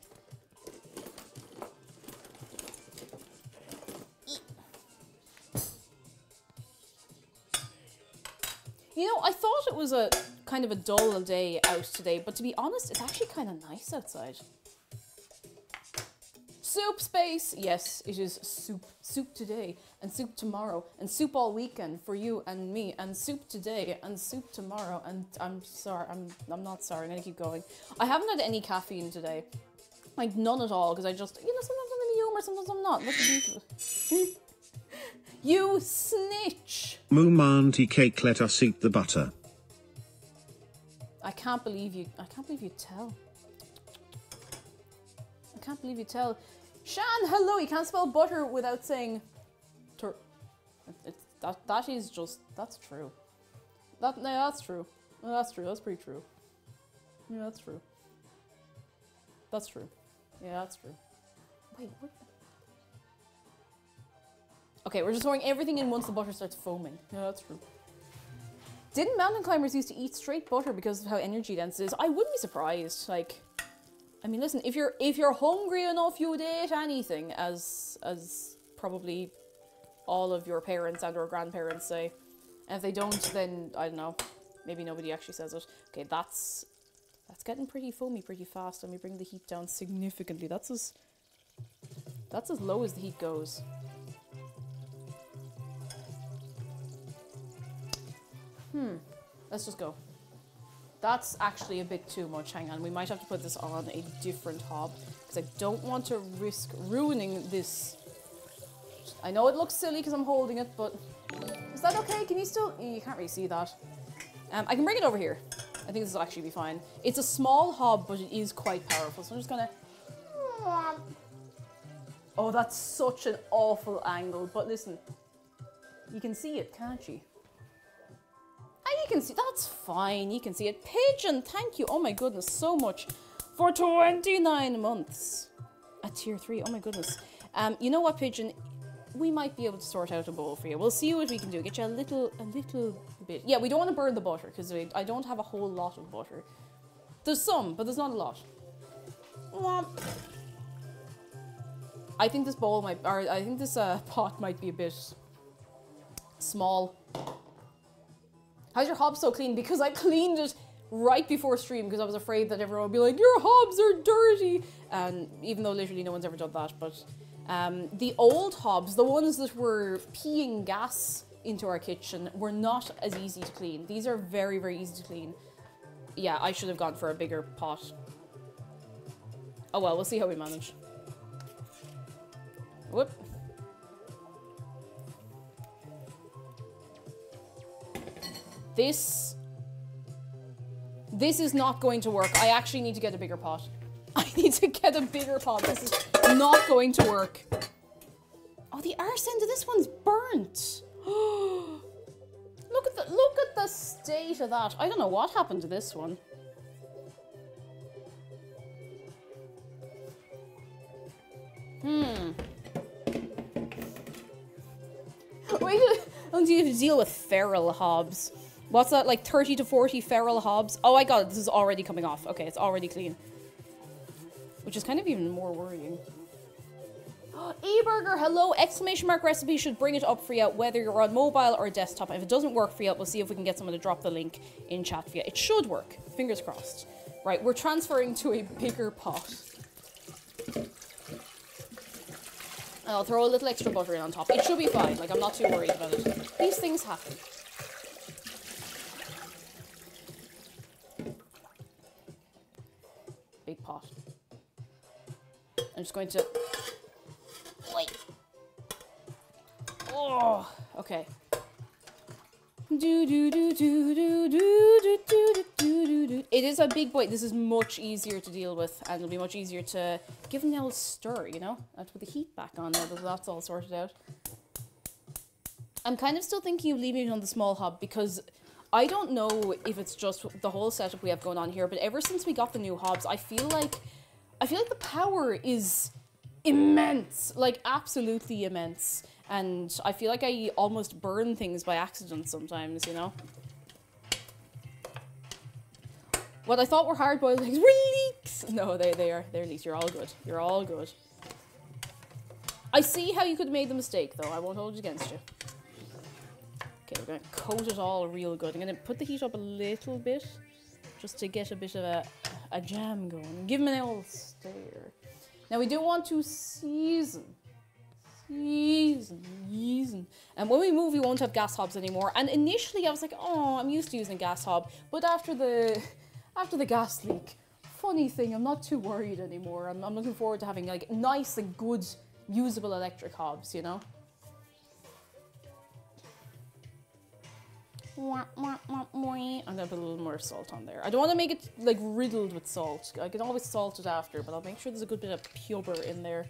A: You know, I thought it was a kind of a dull day out today, but to be honest, it's actually kind of nice outside. Soup space! Yes, it is soup. Soup today, and soup tomorrow, and soup all weekend for you and me, and soup today, and soup tomorrow, and I'm sorry, I'm not sorry, I'm gonna keep going. I haven't had any caffeine today. Like, none at all, because I just, you know, sometimes I'm in the humor, sometimes I'm not. Look at you. You snitch!
D: Mumanti cake, let us eat the butter.
A: I can't believe you tell. I can't believe you tell. Shan, hello, you can't spell butter without saying that is just, that's true. That's true. No, that's true, that's pretty true. Yeah, that's true. That's true. Yeah, that's true. Wait, what? Okay, we're just throwing everything in once the butter starts foaming. Yeah, that's true. Didn't mountain climbers used to eat straight butter because of how energy dense it is? I wouldn't be surprised, like... I mean, listen, if you're hungry enough, you would eat anything, as probably all of your parents and or grandparents say. And if they don't, then I don't know. Maybe nobody actually says it. Okay, that's getting pretty foamy pretty fast. Let me bring the heat down significantly. That's as low as the heat goes. Let's just go. That's actually a bit too much. Hang on, we might have to put this on a different hob because I don't want to risk ruining this. I know it looks silly because I'm holding it, but is that okay? Can you still? You can't really see that. I can bring it over here. I think this will actually be fine. It's a small hob, but it is quite powerful. So I'm just gonna. Oh, that's such an awful angle. But listen, you can see it, can't you? You can see, that's fine, you can see it. Pigeon, thank you, oh my goodness, so much. For 29 months. At tier 3, oh my goodness. You know what, Pigeon? We might be able to sort out a bowl for you. We'll see what we can do. Get you a little bit. Yeah, we don't want to burn the butter, because I don't have a whole lot of butter. There's some, but there's not a lot. I think this bowl might, or I think this pot might be a bit small. How's your hob so clean? Because I cleaned it right before stream because I was afraid that everyone would be like, your hobs are dirty. And even though literally no one's ever done that, but the old hobs, the ones that were peeing gas into our kitchen, were not as easy to clean. These are very, very easy to clean. Yeah, I should have gone for a bigger pot. Oh well, we'll see how we manage. Whoop. This is not going to work. I actually need to get a bigger pot. I need to get a bigger pot. This is not going to work. Oh, the arse end of this one's burnt. Look at the state of that. I don't know what happened to this one. having to deal with feral hobs. What's that, like 30 to 40 feral hobs? Oh, I got it. This is already coming off. Okay, it's already clean. Which is kind of even more worrying. E-Burger, hello! Exclamation mark recipe should bring it up for you, whether you're on mobile or desktop. If it doesn't work for you, we'll see if we can get someone to drop the link in chat for you. It should work. Fingers crossed. Right, we're transferring to a bigger pot. And I'll throw a little extra butter in on top. It should be fine. Like, I'm not too worried about it. These things happen. Big pot. I'm just going to... Wait. Oh, okay. It is a big boy. This is much easier to deal with, and it'll be much easier to give them a little stir, you know? That's with the heat back on now that that's all sorted out. I'm kind of still thinking of leaving it on the small hob because I don't know if it's just the whole setup we have going on here, but ever since we got the new hobs, I feel like the power is immense, like absolutely immense. And I feel like I almost burn things by accident sometimes, you know? What I thought were hard-boiled eggs were leeks! No, they're leeks. You're all good. You're all good. I see how you could have made the mistake, though. I won't hold it against you. Okay, we're going to coat it all real good. I'm going to put the heat up a little bit, just to get a bit of a jam going. Give them an old stir. Now, we do want to season. And when we move, we won't have gas hobs anymore. And initially, I was like, oh, I'm used to using gas hob. But after the gas leak, funny thing, I'm not too worried anymore. I'm looking forward to having like nice and good usable electric hobs, you know? I'm gonna put a little more salt on there. I don't want to make it like riddled with salt. I can always salt it after, but I'll make sure there's a good bit of pubber in there.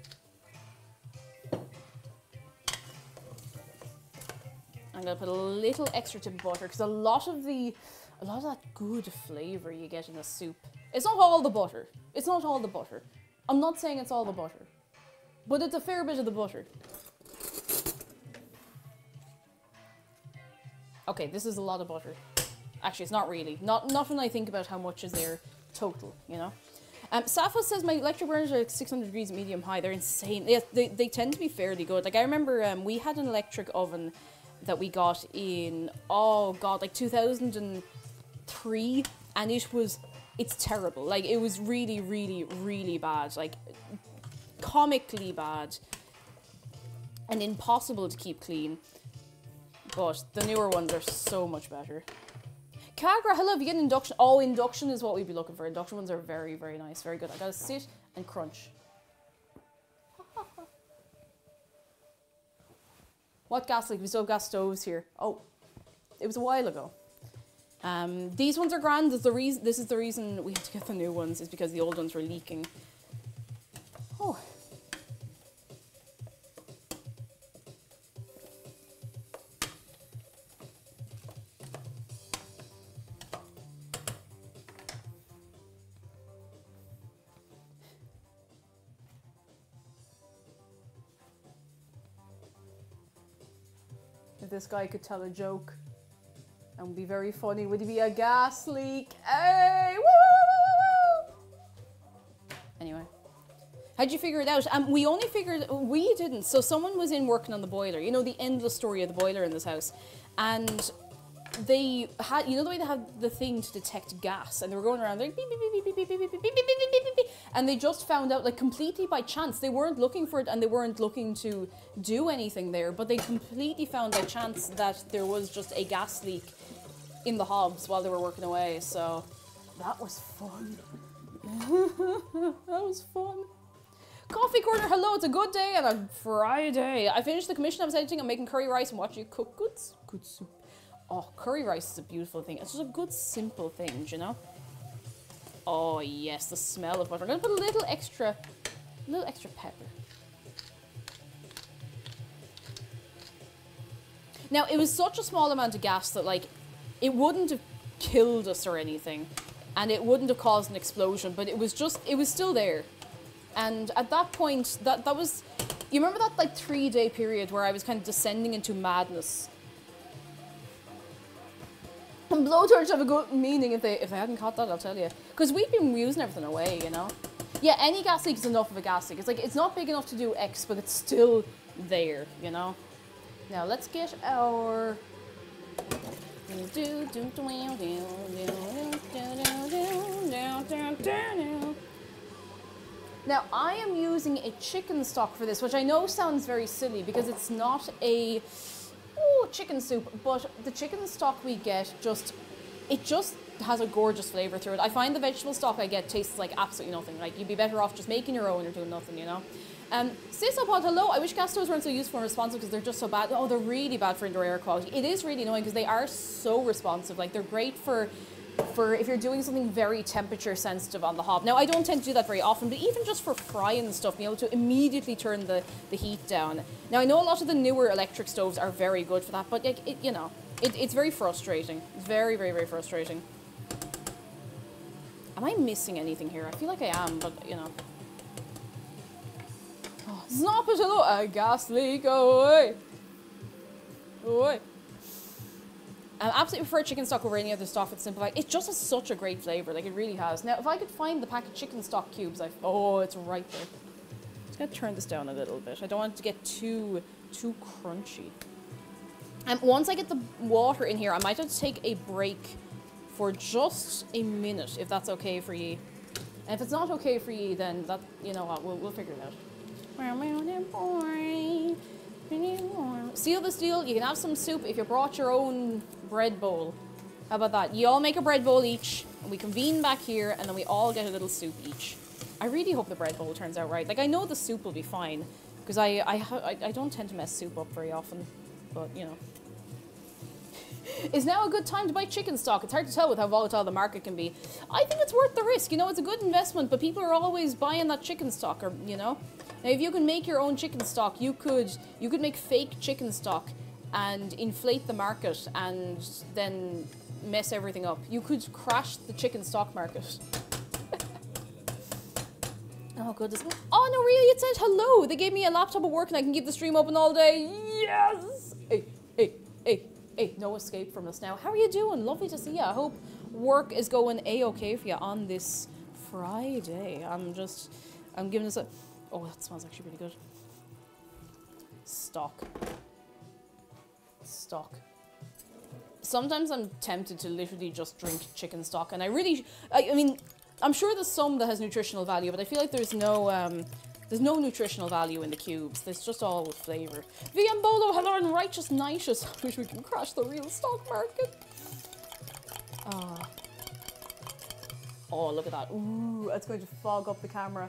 A: I'm gonna put a little extra tip of butter because a lot of that good flavor you get in a soup. It's not all the butter. It's not all the butter. I'm not saying it's all the butter, but it's a fair bit of the butter. Okay, this is a lot of butter. Actually, it's not really. Not when I think about how much is there total, you know? Safo says my electric burners are like 600 degrees medium high. They're insane. They tend to be fairly good. Like, I remember we had an electric oven that we got in, oh god, like 2003, and it's terrible. Like, it was really, really, really bad. Like, comically bad. And impossible to keep clean. But the newer ones are so much better. Kagra, hello, if you get an induction. Oh, induction is what we'd be looking for. Induction ones are very, very nice. Very good. I gotta sit and crunch. What gas leak? We still have gas stoves here. Oh, it was a while ago. These ones are grand. This is the reason we had to get the new ones, is because the old ones were leaking. Oh. If this guy could tell a joke and be very funny, would it be a gas leak? Hey! Woo, woo, woo, woo. Anyway, how'd you figure it out? We didn't. So someone was in working on the boiler. You know, the endless story of the boiler in this house. And they had, you know the way they have the thing to detect gas, and they were going around like beep, beep, beep, beep, beep, beep, beep, beep, beep, beep, beep, beep, beep, and they just found out, like, completely by chance. They weren't looking for it, and they weren't looking to do anything there, but they completely found by chance that there was just a gas leak in the hobs while they were working away. So that was fun. That was fun. Coffee Corner, hello, it's a good day and a Friday. I finished the commission I was editing. I'm making curry rice and watching you cook good soup. Oh, curry rice is a beautiful thing. It's just a good, simple thing, you know? Oh, yes, the smell of butter. I'm going to put a little extra pepper. Now, it was such a small amount of gas that, like, it wouldn't have killed us or anything. And it wouldn't have caused an explosion, but it was still there. And at that point, that was... You remember that, like, 3-day period where I was kind of descending into madness? And blowtorch have a good meaning if I hadn't caught that, I'll tell you. Because we've been using everything away, you know? Yeah, any gas leak is enough of a gas leak. It's like, it's not big enough to do X, but it's still there, you know? Now, let's get our... Now, I am using a chicken stock for this, which I know sounds very silly because it's not a chicken soup, but the chicken stock we get just has a gorgeous flavour through it. I find the vegetable stock I get tastes like absolutely nothing. Like, you'd be better off just making your own or doing nothing, you know? Sisopod, hello. I wish gas stoves weren't so useful and responsive because they're just so bad. Oh, they're really bad for indoor air quality. It is really annoying because they are so responsive. Like, they're great for if you're doing something very temperature sensitive on the hob. Now, I don't tend to do that very often, but even just for frying stuff, being able to immediately turn the heat down. Now, I know a lot of the newer electric stoves are very good for that, but like, it's very frustrating. It's very, very, very frustrating. Am I missing anything here? I feel like I am, but you know. Oh, snap it, hello, a gas leak, away. Away. I absolutely prefer chicken stock over any other stock that's simplified. It just has such a great flavour, like it really has. Now, if I could find the packet chicken stock cubes, oh, it's right there. Just gotta turn this down a little bit. I don't want it to get too crunchy. Once I get the water in here, I might have to take a break for just a minute, if that's okay for you. And if it's not okay for you, then that, you know what, we'll figure it out. Seal this deal, you can have some soup if you brought your own bread bowl. How about that? You all make a bread bowl each, and we convene back here, and then we all get a little soup each. I really hope the bread bowl turns out right. Like, I know the soup will be fine, because I don't tend to mess soup up very often, but, you know. Is now a good time to buy chicken stock? It's hard to tell with how volatile the market can be. I think it's worth the risk. You know, it's a good investment, but people are always buying that chicken stock, or, you know. Now, if you can make your own chicken stock, you could make fake chicken stock and inflate the market and then mess everything up. You could crash the chicken stock market. Oh, goodness. Oh, no, really, it said hello. They gave me a laptop at work and I can keep the stream open all day. Yes! Hey, no escape from us now. How are you doing? Lovely to see you. I hope work is going A-okay for you on this Friday. I'm giving this a... Oh, that smells actually really good. Stock. Sometimes I'm tempted to literally just drink chicken stock, and I mean, I'm sure there's some that has nutritional value, but I feel like there's no nutritional value in the cubes. There's just all flavour. VM Bolo, hello and righteous nitrous. I wish we can crash the real stock market. Oh, look at that. Ooh, that's going to fog up the camera.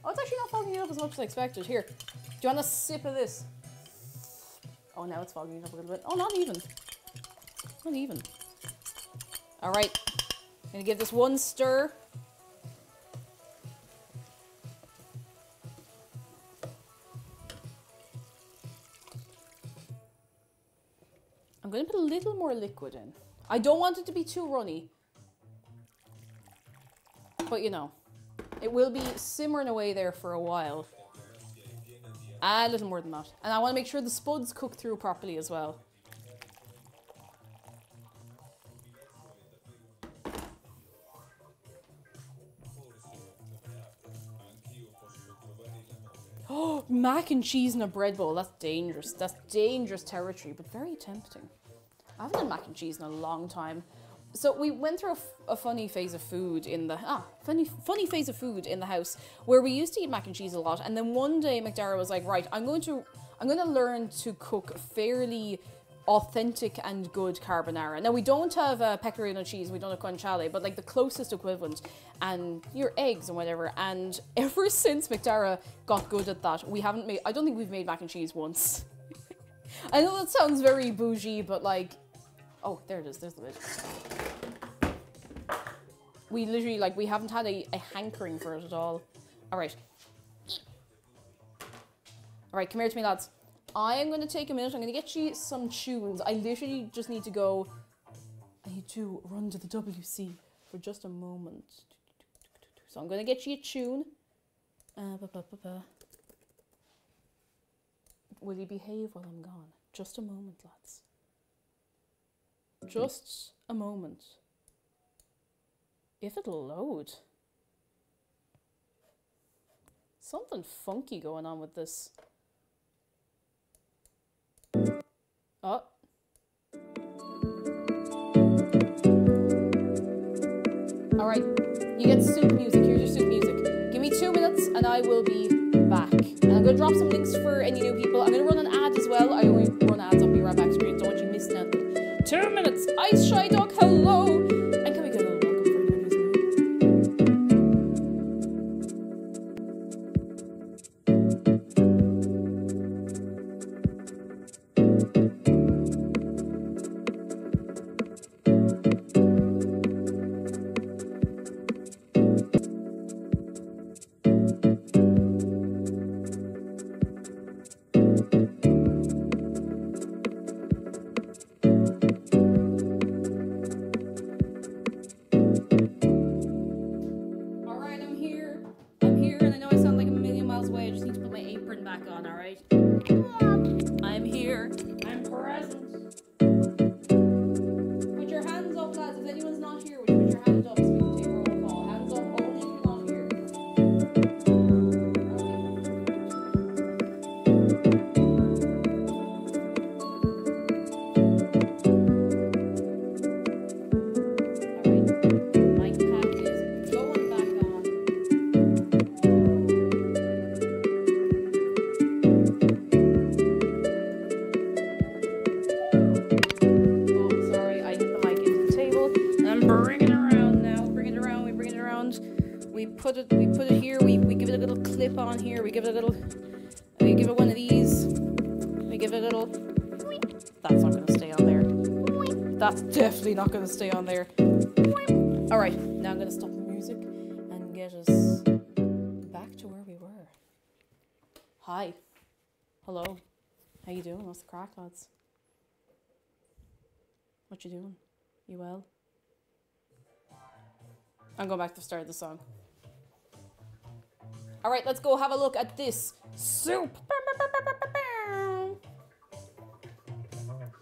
A: Oh, it's actually not fogging it up as much as I expected. Here, do you want a sip of this? Oh, now it's fogging it up a little bit. Oh, not even. Not even. All right. I'm going to give this one stir. I'm going to put a little more liquid in. I don't want it to be too runny. But, you know. It will be simmering away there for a while. A little more than that. And I want to make sure the spuds cook through properly as well. Oh, mac and cheese in a bread bowl. That's dangerous. That's dangerous territory, but very tempting. I haven't had mac and cheese in a long time. So we went through a funny phase of food in the funny phase of food in the house where we used to eat mac and cheese a lot, and then one day McDara was like, right, I'm going to learn to cook fairly authentic and good carbonara. Now we don't have pecorino cheese, we don't have guanciale, but like the closest equivalent, and your eggs and whatever. And ever since McDara got good at that, I don't think we've made mac and cheese once. I know that sounds very bougie, but like, oh, there it is, there's the lid. We literally, like, we haven't had a hankering for it at all. Alright. Alright, come here to me, lads. I am going to take a minute. I'm going to get you some tunes. I literally just need to go... I need to run to the WC for just a moment. So I'm going to get you a tune. Will you behave while I'm gone? Just a moment, lads. Just a moment. If it'll load. Something funky going on with this. Oh. Alright, you get soup music. Here's your soup music. Give me 2 minutes and I will be back. And I'm going to drop some links for any new people. I'm going to run an ad as well. I always run ads on Be Right Back screen. Don't want you missing out. 2 minutes. Ice Shy Dog, hello. And can we get a little welcome for anyone who's new? Alright, I'm here. I'm here, and I know I sound like a million miles away. I just need to put my apron back on, alright? I'm here. I'm present. Put your hands up, lads. If anyone's not here, would you put your hand up so we can take our own call? Hands up only if you're not here. Alright. Mic pack is going back on. Oh, sorry, I hit the mic into the table. And I'm bringing it around now. Bring it around, we bring it around. We put it here, we give it a little clip on here, we give it one of these. We give it a little. That's not gonna stay on there. That's definitely not gonna stay on there. Alright, now I'm gonna stop the music and get us back to where we were. Hi. Hello. How you doing? What's the crack, lads? What you doing? You well? I'm going back to the start of the song. Alright, let's go have a look at this soup.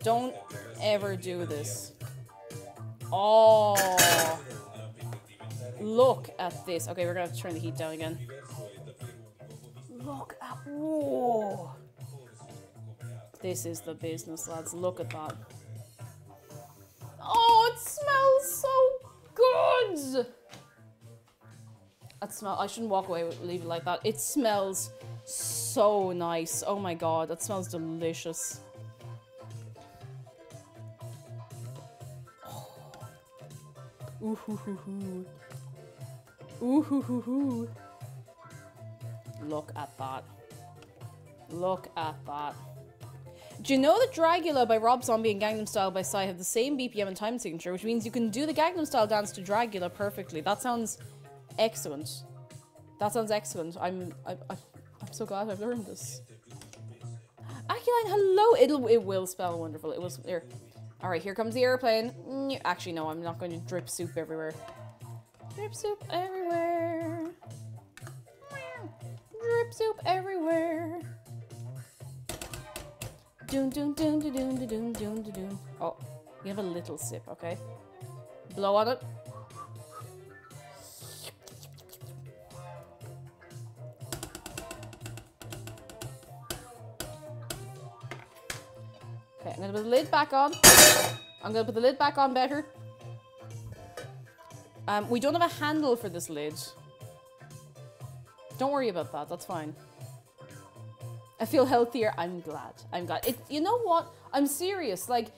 A: Don't ever do this. Oh. Look at this. Okay, we're gonna have to turn the heat down again. Look at, whoa. This is the business, lads. Look at that. Oh, it smells so good. I shouldn't walk away with leave it like that. It smells so nice. Oh my god, that smells delicious. Oh. Ooh hoo hoo hoo. Ooh hoo hoo hoo. Look at that. Look at that. Do you know that Dragula by Rob Zombie and Gangnam Style by Psy have the same BPM and time signature, which means you can do the Gangnam Style dance to Dragula perfectly. That sounds excellent. That sounds excellent. I'm so glad I've learned this. Aculine, hello. It will spell wonderful. It was here. All right, here comes the airplane. Actually, no, I'm not going to drip soup everywhere. Drip soup everywhere. Drip soup everywhere. Doon doon doon doon doon doon doon doon. Oh, you have a little sip, okay? Blow on it. Okay, I'm gonna put the lid back on. I'm gonna put the lid back on better. We don't have a handle for this lid. Don't worry about that, that's fine. I feel healthier. I'm glad. I'm glad. You know what? I'm serious. Like,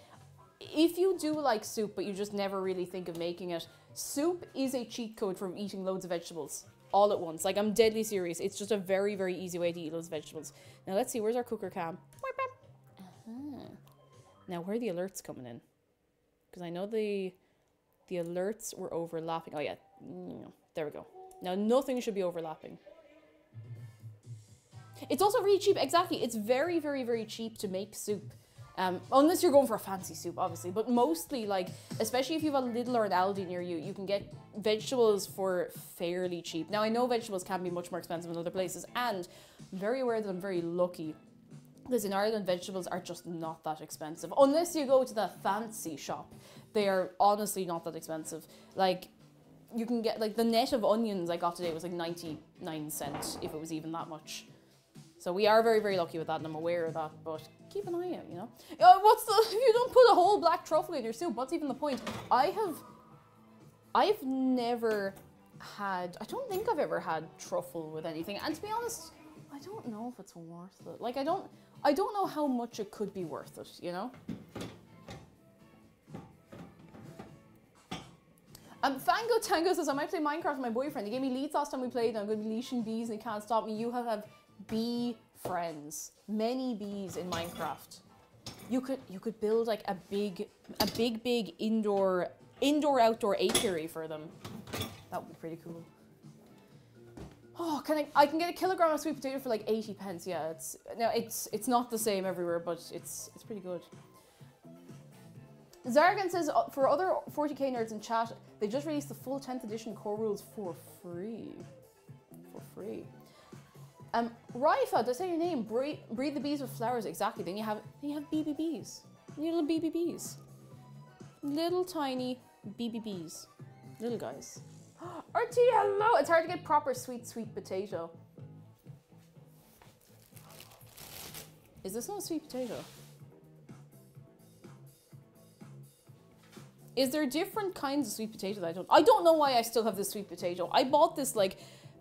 A: if you do like soup, but you just never really think of making it, soup is a cheat code from eating loads of vegetables all at once. Like, I'm deadly serious. It's just a very, very easy way to eat loads of vegetables. Now, let's see. Where's our cooker cam? Now, where are the alerts coming in? Because I know the alerts were overlapping. Oh, yeah. There we go. Now, nothing should be overlapping. It's also really cheap. Exactly. It's very, very, very cheap to make soup. Unless you're going for a fancy soup, obviously. But mostly, like, especially if you have a Lidl or an Aldi near you, you can get vegetables for fairly cheap. Now, I know vegetables can be much more expensive in other places. And I'm very aware that I'm very lucky Because in Ireland, vegetables are just not that expensive. Unless you go to the fancy shop. They are honestly not that expensive. Like, you can get, like, the net of onions I got today was like 99 cents, if it was even that much. So we are very, very lucky with that, and I'm aware of that, but keep an eye out, you know? If you don't put a whole black truffle in your soup, what's even the point? I've never had, I don't think I've ever had truffle with anything, and to be honest, I don't know if it's worth it. Like, I don't know how much it could be worth it, you know? Fango Tango says, I might play Minecraft with my boyfriend. He gave me leads last time we played, and I'm going to be leashing bees, and he can't stop me. You have bee friends. Many bees in Minecraft. You could build like a big indoor outdoor apiary for them. That would be pretty cool. Oh, I can get a kilogram of sweet potato for like 80 pence. Yeah, it's not the same everywhere, but it's pretty good. Zargan says, for other 40k nerds in chat, they just released the full 10th edition core rules for free. For free. Raifa, did I say your name? Breed the bees with flowers, exactly. Then you have BBBs. Little BBBs. Little tiny BBBs. Little guys. RT, hello! It's hard to get proper sweet potato. Is this not a sweet potato? Is there different kinds of sweet potato that I don't know why I still have this sweet potato. I bought this like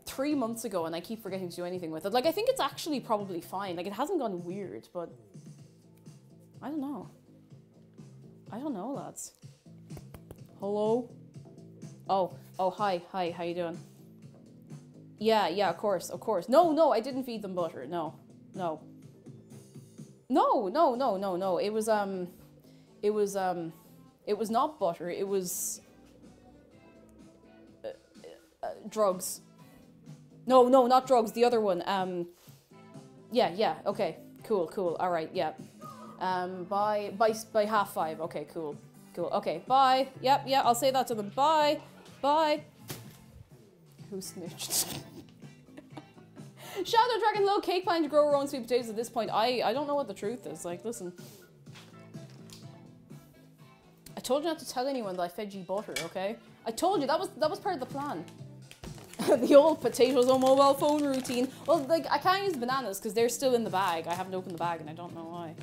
A: 3 months ago and I keep forgetting to do anything with it. Like, I think it's actually probably fine. Like, it hasn't gone weird, but I don't know. I don't know, lads. Hello? Oh, hi, how you doing? Yeah, of course. No, I didn't feed them butter. No. It was not butter. It was drugs. No, not drugs. The other one. Yeah. Okay. Cool. All right. Yeah. By 5:30. Okay. Cool. Okay. Bye. Yep. Yeah. I'll say that to them. Bye. Who snitched? Shadow Dragon Low Cake plan to grow her own sweet potatoes at this point. I don't know what the truth is. Like, listen. I told you not to tell anyone that I fed you butter, okay? I told you, that was part of the plan. The old potatoes on mobile phone routine. Well, like, I can't use bananas because they're still in the bag. I haven't opened the bag and I don't know why.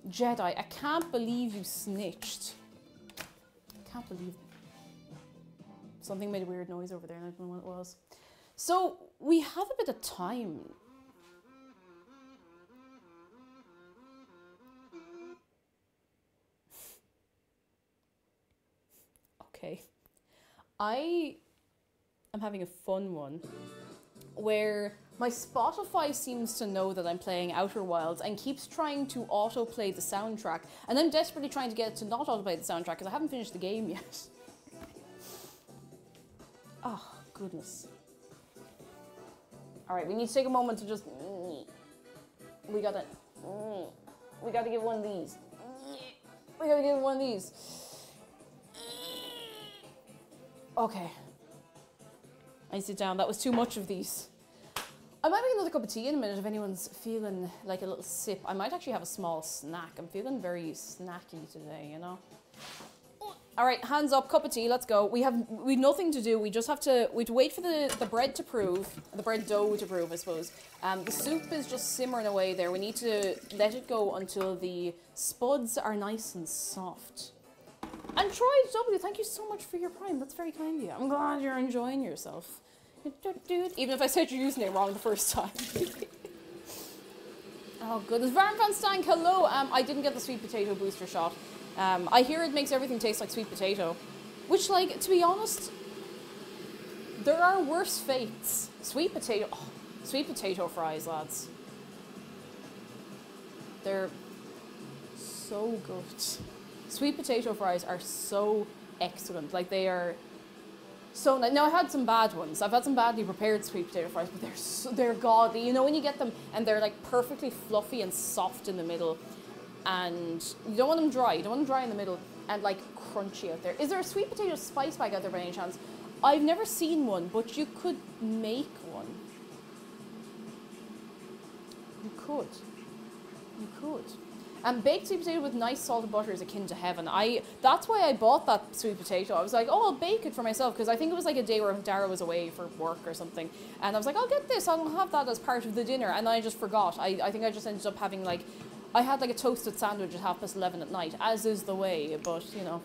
A: Jedi, I can't believe you snitched. I can't believe something made a weird noise over there and I don't know what it was. So, we have a bit of time. Okay. I am having a fun one where my Spotify seems to know that I'm playing Outer Wilds and keeps trying to autoplay the soundtrack, and I'm desperately trying to get it to not autoplay the soundtrack because I haven't finished the game yet. Oh, goodness. Alright, we need to take a moment to just... We gotta give one of these. We gotta give one of these. Okay. I sit down. That was too much of these. I might make another cup of tea in a minute if anyone's feeling like a little sip. I might actually have a small snack. I'm feeling very snacky today, you know? All right, hands up, cup of tea, let's go. We've nothing to do. We just have to wait for the bread to prove, the bread dough to prove, I suppose. The soup is just simmering away there. We need to let it go until the spuds are nice and soft. And Troy W, thank you so much for your prime. That's very kind of you. I'm glad you're enjoying yourself. Even if I said your username wrong the first time. Oh goodness. Varn van Stank, hello. I didn't get the sweet potato booster shot. I hear it makes everything taste like sweet potato. Which, like, to be honest, there are worse fates. Sweet potato fries, lads. They're so good. Sweet potato fries are so excellent. Like, they are so nice. Now, I had some bad ones. I've had some badly prepared sweet potato fries, but they're godly. You know, when you get them and they're like perfectly fluffy and soft in the middle, and you don't want them dry. You don't want them dry in the middle and like crunchy out there. Is there a sweet potato spice bag out there by any chance? I've never seen one, but you could make one. You could. You could. And baked sweet potato with nice salted butter is akin to heaven. That's why I bought that sweet potato. I was like, oh, I'll bake it for myself, because I think it was like a day where Dara was away for work or something. And I was like, I'll get this, I'll have that as part of the dinner. And then I just forgot. I think I just ended up having like, I had like a toasted sandwich at 11:30 at night, as is the way, but you know.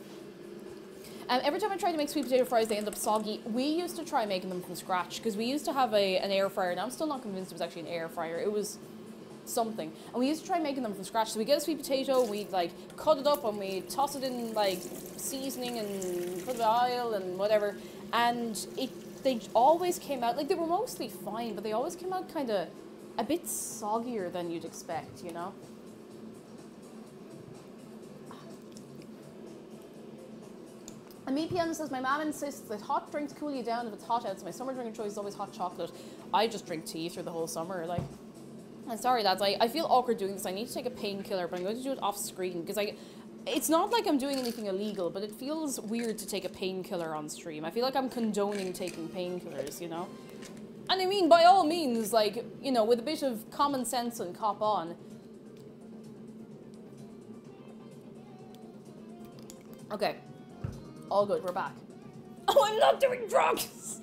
A: Every time I try to make sweet potato fries, they end up soggy. We used to try making them from scratch, because we used to have an air fryer, and I'm still not convinced it was actually an air fryer. It was something. And we used to try making them from scratch. So we get a sweet potato, we like cut it up and we toss it in like seasoning and put it in oil and whatever. And they always came out, like they were mostly fine, but they always came out kind of a bit soggier than you'd expect, you know? And MePN says, my mom insists that hot drinks cool you down if it's hot out, so my summer drinking choice is always hot chocolate. I just drink tea through the whole summer, like. I'm sorry lads, I feel awkward doing this. I need to take a painkiller, but I'm going to do it off screen, because it's not like I'm doing anything illegal, but it feels weird to take a painkiller on stream. I feel like I'm condoning taking painkillers, you know? And I mean, by all means, like, you know, with a bit of common sense and cop on. Okay. All good, we're back. Oh, I'm not doing drugs!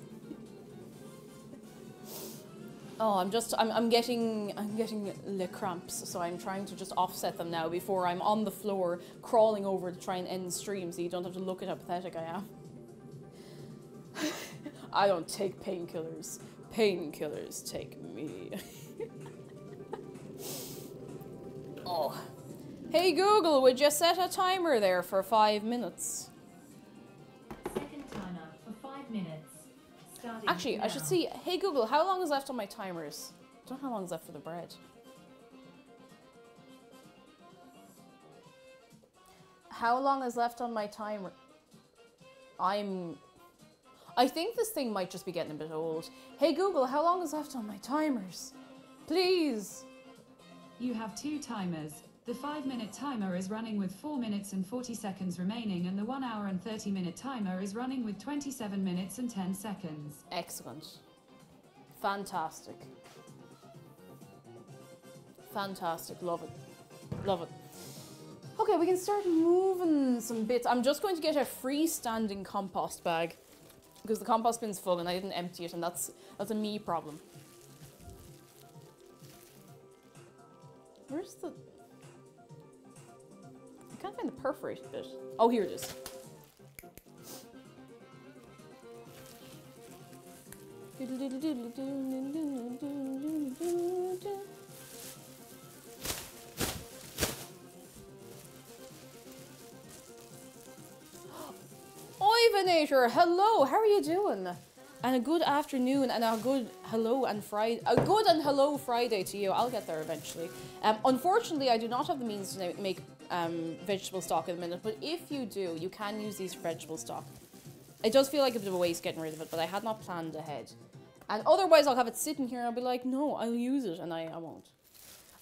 A: Oh, I'm getting le cramps, so I'm trying to just offset them now before I'm on the floor crawling over to try and end the stream, so you don't have to look at how pathetic I am. I don't take painkillers. Painkillers take me. Oh. Hey Google, would you set a timer there for 5 minutes?
B: Second timer for 5 minutes. Starting
A: Actually,
B: now.
A: I should see. Hey Google, how long is left on my timers? I don't know how long is left for the bread. How long is left on my timer? I think this thing might just be getting a bit old. Hey Google, how long is left on my timers? Please.
B: You have 2 timers. The 5-minute timer is running with 4 minutes and 40 seconds remaining, and the 1 hour and 30-minute timer is running with 27 minutes and 10 seconds.
A: Excellent. Fantastic. Fantastic. Love it. Love it. Okay, we can start moving some bits. I'm just going to get a freestanding compost bag, because the compost bin's full and I didn't empty it, and that's a me problem. Where's the... I can't find the perforated bit. Oh, here it is. Ivanator, hello, how are you doing? And a good afternoon and a good hello and Friday, a good and hello Friday to you. I'll get there eventually. Unfortunately, I do not have the means to make vegetable stock at the minute, but if you do, you can use these for vegetable stock. It does feel like a bit of a waste getting rid of it, but I had not planned ahead. And otherwise I'll have it sitting here and I'll be like, no, I'll use it, and I won't.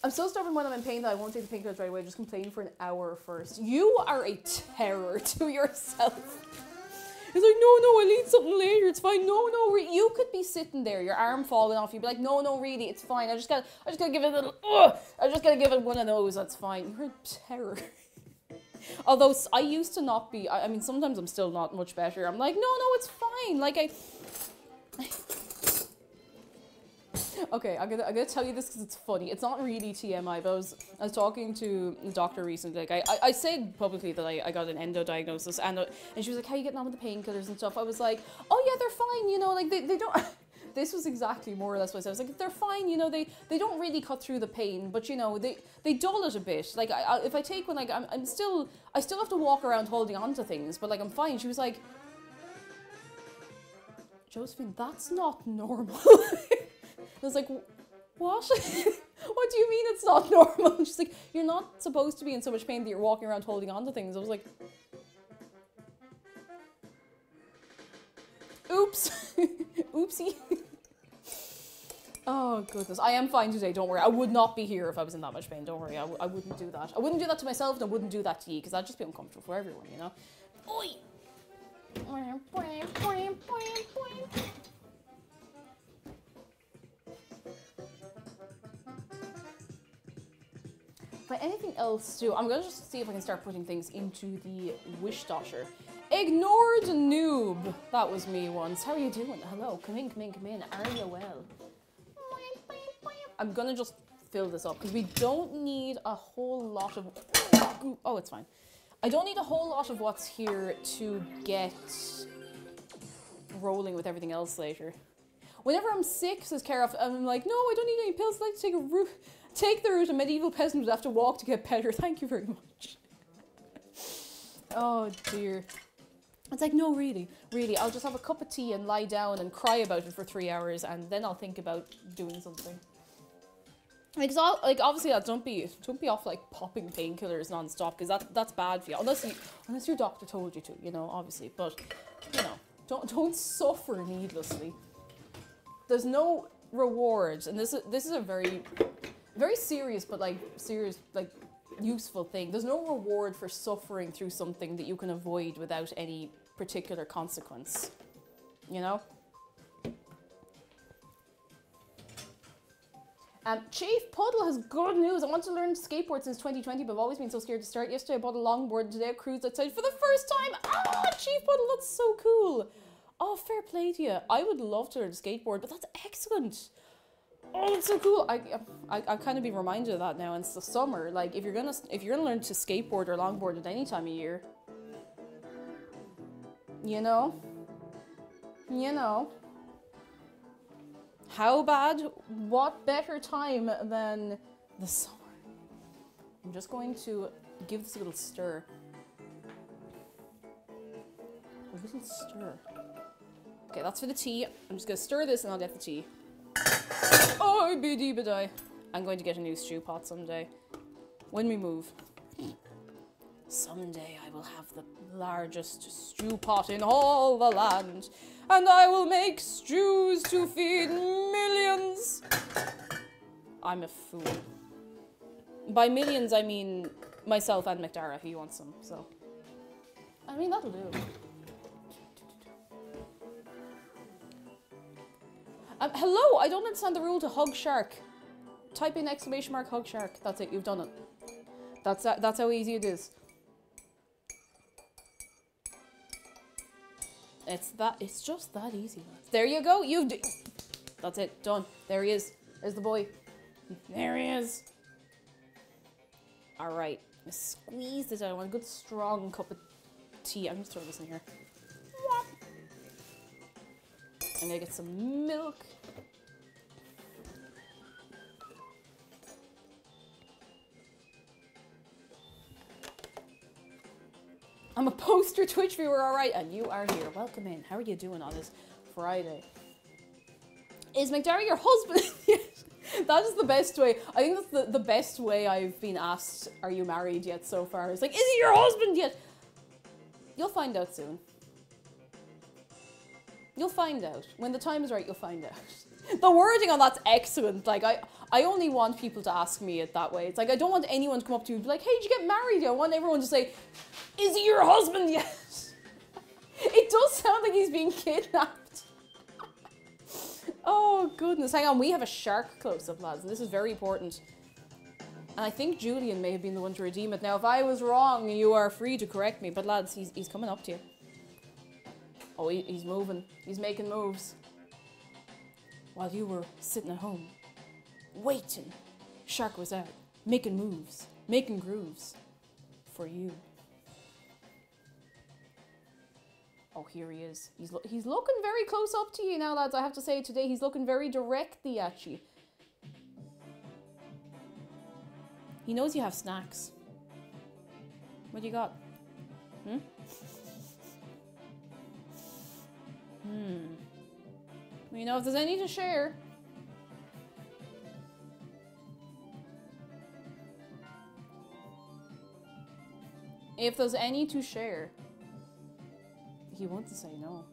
A: I'm so stubborn when I'm in pain that I won't take the painkillers right away, just complain for an hour first. You are a terror to yourself. It's like, no, I'll eat something later, it's fine. No, you could be sitting there, your arm falling off, you'd be like, no, really, it's fine. I just gotta give it a little, I just gotta give it one of those, that's fine. You're a terror. Although I used to not be, I mean, sometimes I'm still not much better. I'm like, no, it's fine. Like okay, I'm gonna tell you this because it's funny. It's not really TMI, but I was talking to the doctor recently. Like I said publicly that I got an endo diagnosis, and she was like, how are you getting on with the painkillers and stuff? I was like, oh yeah, they're fine, you know, like they don't... This was exactly more or less what I said. I was like, they're fine, you know, they don't really cut through the pain, but you know, they dull it a bit. Like if I take one, like I still have to walk around holding on to things, but like I'm fine. She was like, Josephine, that's not normal. I was like, what? What do you mean it's not normal? And she's like, you're not supposed to be in so much pain that you're walking around holding on to things. I was like, oops. Oopsie. Oh, goodness. I am fine today, don't worry. I would not be here if I was in that much pain, don't worry. I wouldn't do that. I wouldn't do that to myself, and I wouldn't do that to you, because that'd just be uncomfortable for everyone, you know? Oi! But anything else to do? I'm gonna just see if I can start putting things into the wish dosher. Ignored noob. That was me once. How are you doing? Hello, come in, come in, come in. Are you well? I'm gonna just fill this up because we don't need a whole lot of. Oh, it's fine. I don't need a whole lot of what's here to get rolling with everything else later. Whenever I'm sick, says Kara, I'm like, no, I don't need any pills. I'd like to take the route a medieval peasant would have to walk to get better. Thank you very much. Oh dear. It's like, no, really, I'll just have a cup of tea and lie down and cry about it for 3 hours, and then I'll think about doing something. Like, obviously, don't be off like popping painkillers non-stop, because that's bad for you. Unless your doctor told you to, you know, obviously. But you know, don't suffer needlessly. There's no rewards, and this is a very, very serious, but like useful thing. There's no reward for suffering through something that you can avoid without any particular consequence. You know? Chief Puddle has good news. I want to learn to skateboard since 2020, but I've always been so scared to start. Yesterday I bought a longboard and today I cruised outside for the first time. Ah, Chief Puddle, that's so cool. Oh, fair play to you. I would love to learn to skateboard, but that's excellent. Oh, that's so cool. I kind of be reminded of that now. And it's the summer. Like, if you're gonna learn to skateboard or longboard at any time of year, you know, how bad? What better time than the summer? I'm just going to give this a little stir. A little stir. Okay, that's for the tea. I'm just gonna stir this and I'll get the tea. Oh, biddy. I'm going to get a new stew pot someday. When we move. Someday I will have the largest stew pot in all the land. And I will make stews to feed millions. I'm a fool. By millions, I mean myself and McDara, he wants some, so. I mean, that'll do. Hello, I don't understand the rule to hugshark. Type in !hugshark. That's it, you've done it. That's how easy it is. It's just that easy. There you go, that's it, done. There he is. There's the boy. There he is. Alright, squeeze this out. I want a good strong cup of tea. I'm just throwing this in here. I'm gonna get some milk. I'm a poster Twitch viewer, alright, and you are here. Welcome in. How are you doing on this Friday? Is McDara your husband? Yes. That is the best way. I think that's the best way I've been asked, are you married yet so far? It's like, is he your husband yet? You'll find out soon. You'll find out. When the time is right, you'll find out. The wording on that's excellent. Like, I only want people to ask me it that way. It's like, I don't want anyone to come up to you and be like, hey, did you get married? I want everyone to say, is he your husband yet? It does sound like he's being kidnapped. Oh, goodness. Hang on, we have a shark close-up, lads, and this is very important. And I think Julian may have been the one to redeem it. Now, if I was wrong, you are free to correct me. But, lads, he's coming up to you. Oh, he's moving. He's making moves. While you were sitting at home, waiting, Shark was out, making moves, making grooves for you. Oh, here he is. He's looking very close up to you now, lads. I have to say today, he's looking very directly at you. He knows you have snacks. What do you got? Hmm? You know, if there's any to share. If there's any to share, he wants to say no.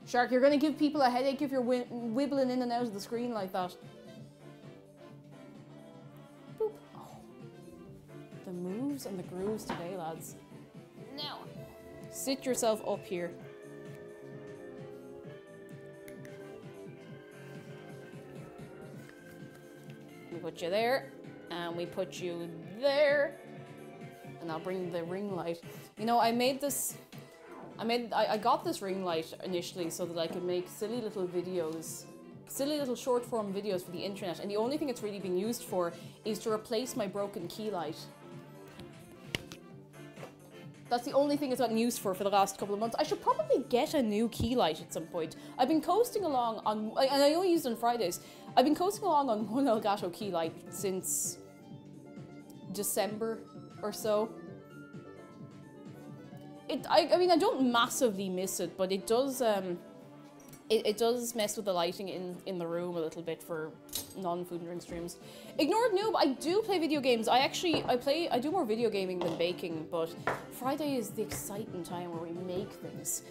A: Shark, you're gonna give people a headache if you're wibbling in and out of the screen like that. Boop. Oh. The moves and the grooves today, lads. Now, sit yourself up here. put you there, and we put you there, and I'll bring the ring light. You know, I got this ring light initially so that I could make silly little videos, silly little short form videos for the internet, and the only thing it's really been used for is to replace my broken key light. That's the only thing it's gotten used for the last couple of months. I should probably get a new key light at some point. I've been coasting along on, and I only use it on Fridays, I've been coasting along on one Elgato key light since December or so. I mean, I don't massively miss it, but it does, it does mess with the lighting in the room a little bit for non-food and drink streams. Ignored noob, I do play video games. I do more video gaming than baking, but Friday is the exciting time where we make things.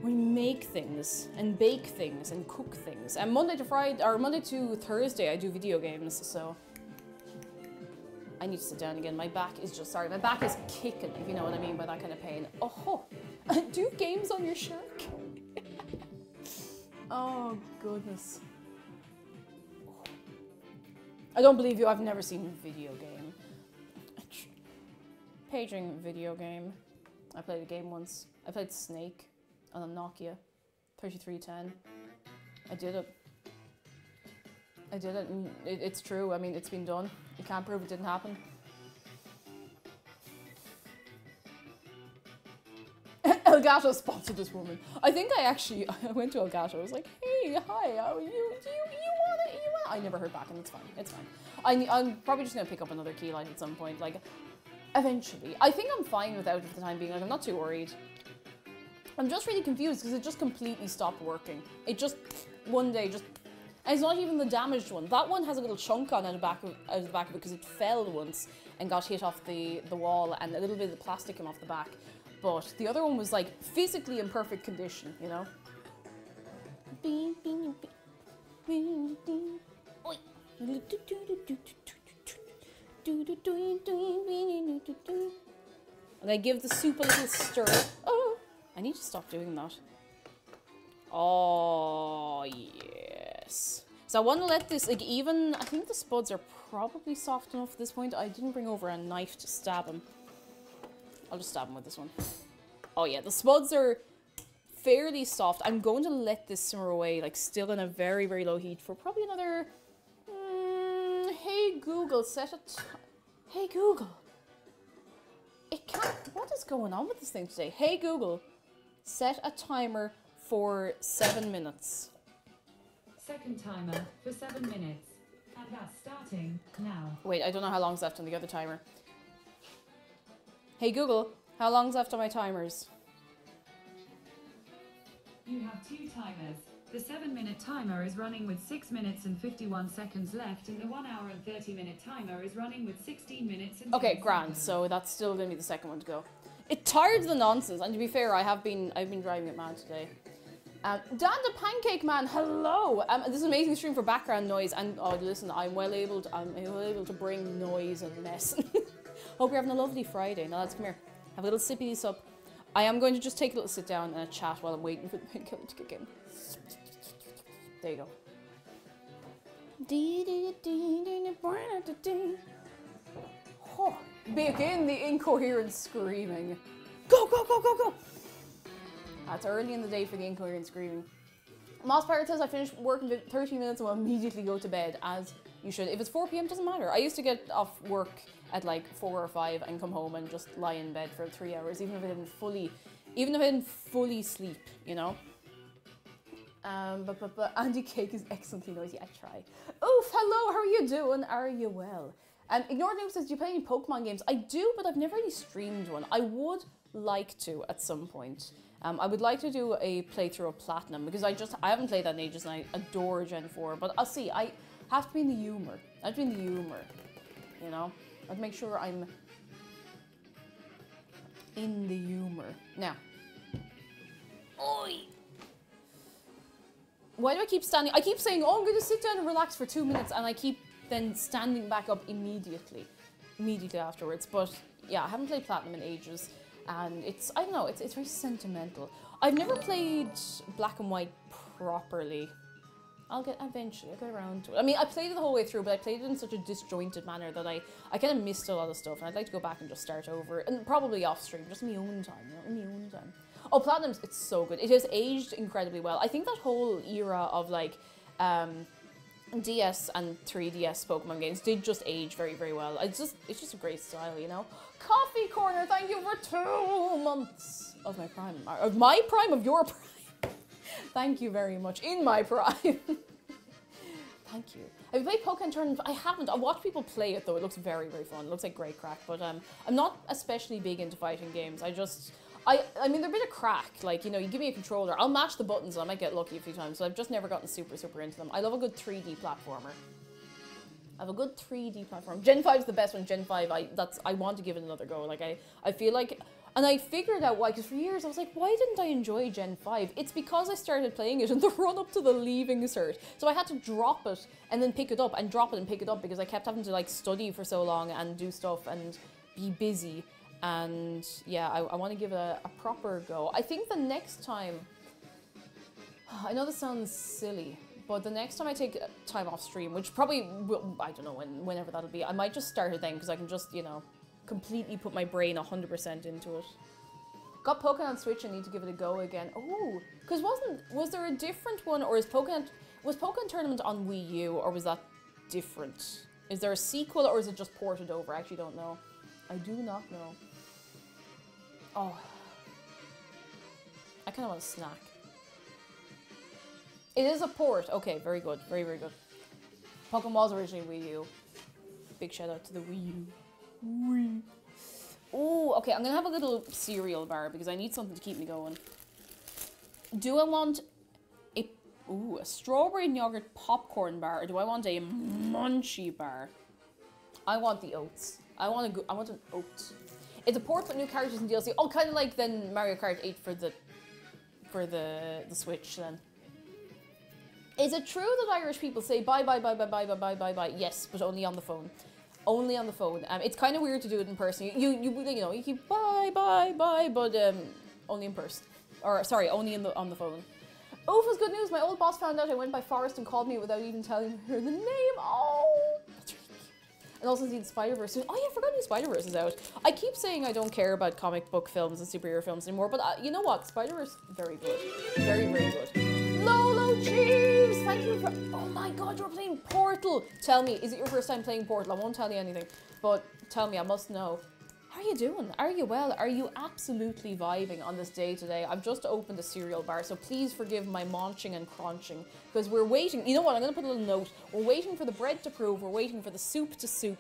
A: We make things and bake things and cook things. And Monday to Thursday I do video games, so I need to sit down again. My back is just, sorry, my back is kicking, if you know what I mean by that kind of pain. Oh, do games on your shark? Oh, goodness. I don't believe you, I've never seen a video game. Paging video game. I played a game once. I played Snake on a Nokia 3310. I did it. I did it, and it's true. I mean, it's been done. You can't prove it didn't happen. Elgato sponsored this woman. I think I went to Elgato. I was like, hey, hi, how are you? Do you want it? I never heard back, and it's fine. It's fine. I'm probably just gonna pick up another key light at some point, like, eventually. I think I'm fine without it for the time being. Like, I'm not too worried. I'm just really confused because it just completely stopped working. It just, one day, just. And it's not even the damaged one. That one has a little chunk on out of the back of it because it fell once and got hit off the wall, and a little bit of the plastic came off the back. But the other one was like physically in perfect condition, you know? And I give the soup a little stir. Oh, I need to stop doing that. Oh, yes. So I want to let this, like, even, I think the spuds are probably soft enough at this point. I didn't bring over a knife to stab them. I'll just stab them with this one. Oh yeah, the spuds are fairly soft. I'm going to let this simmer away, like, still in a very, very low heat for probably another, hey Google, hey Google. It can't, what is going on with this thing today? Hey Google, set a timer for 7 minutes.
B: Second timer for 7 minutes. And that's starting now.
A: Wait, I don't know how long's left on the other timer. Hey Google, how long's left on my timers?
B: You have 2 timers. The 7-minute timer is running with 6 minutes and 51 seconds left, and the 1 hour and 30-minute timer is running with 16 minutes and 10
A: Okay, grand.
B: seconds.
A: So that's still going to be the second one to go. It tired the nonsense, and to be fair, I've been driving it mad today. Dan the Pancake Man, hello! This is an amazing stream for background noise, and oh, listen, I'm well able to bring noise and mess. Hope you're having a lovely Friday. Now let's come here. Have a little sippy this up. I am going to just take a little sit down and a chat while I'm waiting for the painkiller to kick in. There you go. Oh, begin the incoherent screaming. Go, go, go, go, go! That's early in the day for the incoherent screaming. Moss Pirate says I finished work in 30 minutes and will immediately go to bed, as you should. If it's 4 p.m, doesn't matter. I used to get off work at like 4 or 5 and come home and just lie in bed for 3 hours, even if I didn't fully sleep, you know? But Andy Cake is excellently noisy. I try. Oof, hello, how are you doing? Are you well? Ignore Noob says, do you play any Pokemon games? I do, but I've never really streamed one. I would like to at some point. I would like to do a playthrough of Platinum, because I haven't played that in ages and I adore Gen 4, but I'll see. I have to be in the humour. I have to be in the humour, you know? I'd make sure I'm in the humour. Now. Oi! Why do I keep standing? I keep saying, oh, I'm going to sit down and relax for 2 minutes, and I keep then standing back up immediately afterwards. But yeah, I haven't played Platinum in ages, and I don't know, it's very sentimental. I've never played Black and White properly. Eventually, I'll get around to it. I mean, I played it the whole way through, but I played it in such a disjointed manner that I kind of missed a lot of stuff, and I'd like to go back and just start over, and probably off stream, just in my own time, you know, in my own time. Oh, Platinum's, it's so good. It has aged incredibly well. I think that whole era of like DS and 3DS Pokemon games did just age very, very well. It's just a great style, you know. Coffee Corner, thank you for 2 months of my prime, of your prime. Thank you very much. In my prime. Thank you. Have you played Pokemon Tournament? I haven't. I watch people play it though. It looks very, very fun. It looks like great crack. But I'm not especially big into fighting games. I mean, they're a bit of crack. Like, you know, you give me a controller, I'll mash the buttons, and I might get lucky a few times. So I've just never gotten super, super into them. I love a good 3D platformer. I have a good 3D platform. Gen 5 is the best one. Gen 5, I want to give it another go. Like, I feel like... And I figured out why, because for years I was like, why didn't I enjoy Gen 5? It's because I started playing it in the run up to the leaving cert. So I had to drop it and then pick it up and drop it and pick it up because I kept having to like study for so long and do stuff and be busy. And yeah, I want to give it a proper go. I think the next time, I know this sounds silly, but the next time I take time off stream, which probably, I don't know, whenever that'll be, I might just start it then because I can just, you know, completely put my brain 100% into it. Got Pokemon on Switch and need to give it a go again. Oh, because was there a different one, or was Pokemon Tournament on Wii U, or was that different? Is there a sequel, or is it just ported over? I actually don't know. I do not know. Oh, I kind of want a snack. It is a port. Okay, very good, very, very good. Pokemon was originally Wii U. Big shout out to the Wii U. Oh, okay, I'm gonna have a little cereal bar because I need something to keep me going. Do I want a strawberry and yogurt popcorn bar, or do I want a munchie bar? I want the oats. I want an oat. It's a port with new characters and DLC. Oh, kind of like then Mario Kart 8 for the Switch then. Is it true that Irish people say bye bye bye bye bye bye bye bye bye? Yes, but only on the phone. Only on the phone. It's kind of weird to do it in person. You know, you keep bye bye bye, but only in person. Or sorry, only on the phone. Ufa's good news. My old boss found out I went by Forest and called me without even telling her the name. Oh, that's really cute. And also seen Spider-Verse. Oh yeah, I forgot new Spider-Verse is out. I keep saying I don't care about comic book films and superhero films anymore, but you know what? Spider-Verse, very good. Very, very good. Lolo Cheese! Thank you for... Oh my god, you're playing Portal! Tell me, is it your first time playing Portal? I won't tell you anything, but tell me, I must know. How are you doing? Are you well? Are you absolutely vibing on this day today? I've just opened a cereal bar, so please forgive my munching and crunching, because we're waiting... You know what, I'm going to put a little note. We're waiting for the bread to prove, we're waiting for the soup to soup.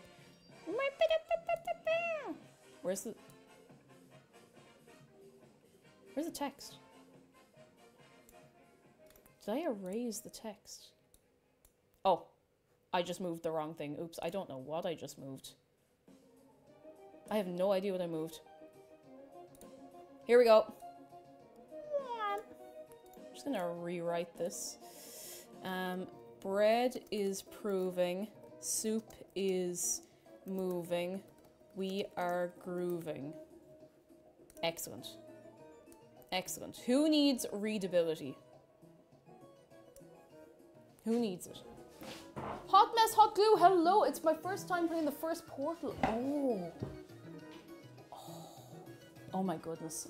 A: Where's the text? Did I erase the text? Oh, I just moved the wrong thing. Oops, I don't know what I just moved. I have no idea what I moved. Here we go. I'm just gonna rewrite this. Bread is proving. Soup is moving. We are grooving. Excellent. Excellent. Who needs readability? Who needs it? Hot Mess Hot Glue, hello! It's my first time playing the first Portal. Oh my goodness.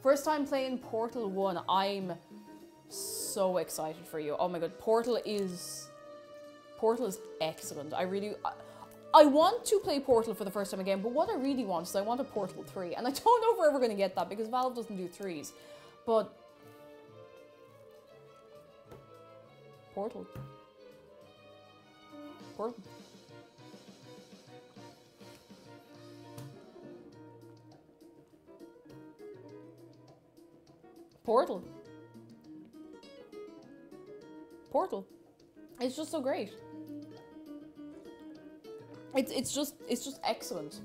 A: First time playing Portal 1. I'm so excited for you. Oh my god, Portal is excellent. I want to play Portal for the first time again, but what I really want is I want a Portal 3. And I don't know if we're ever going to get that because Valve doesn't do 3s. But Portal. Portal. Portal. Portal. It's just so great. It's just excellent.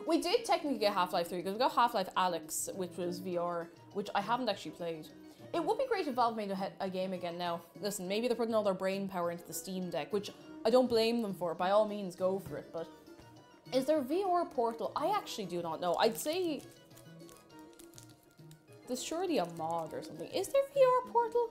A: We did technically get Half-Life 3 because we got Half-Life Alyx, which was VR, which I haven't actually played. It would be great if Valve made a game again now. Listen, maybe they're putting all their brain power into the Steam Deck, which I don't blame them for. By all means, go for it. But is there VR Portal? I actually do not know. I'd say there's surely a mod or something. Is there VR Portal?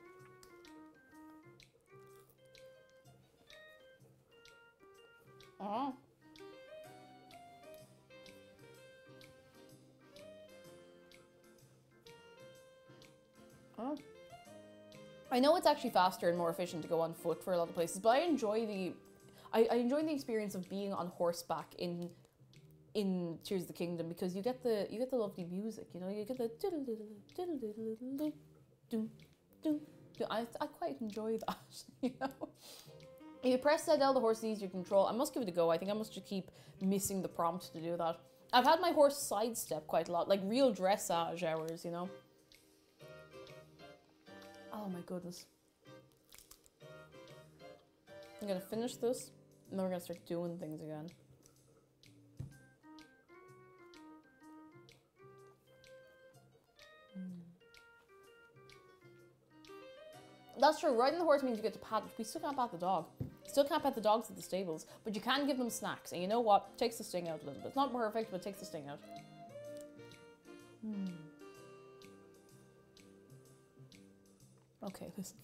A: Oh. Oh. I know it's actually faster and more efficient to go on foot for a lot of places, but I enjoy I enjoy the experience of being on horseback in Tears of the Kingdom, because you get the lovely music, you know, you get the I quite enjoy that, you know. If you press L, the horse is easier to control. I must give it a go. I think I must just keep missing the prompt to do that. I've had my horse sidestep quite a lot, like real dressage hours, you know. Oh my goodness. I'm gonna finish this, and then we're gonna start doing things again. That's true, riding the horse means you get to pat it. We still can't pat the dog. Still can't pet the dogs at the stables, but you can give them snacks, and you know what? It takes the sting out a little bit. It's not perfect, but it takes the sting out. Okay, listen.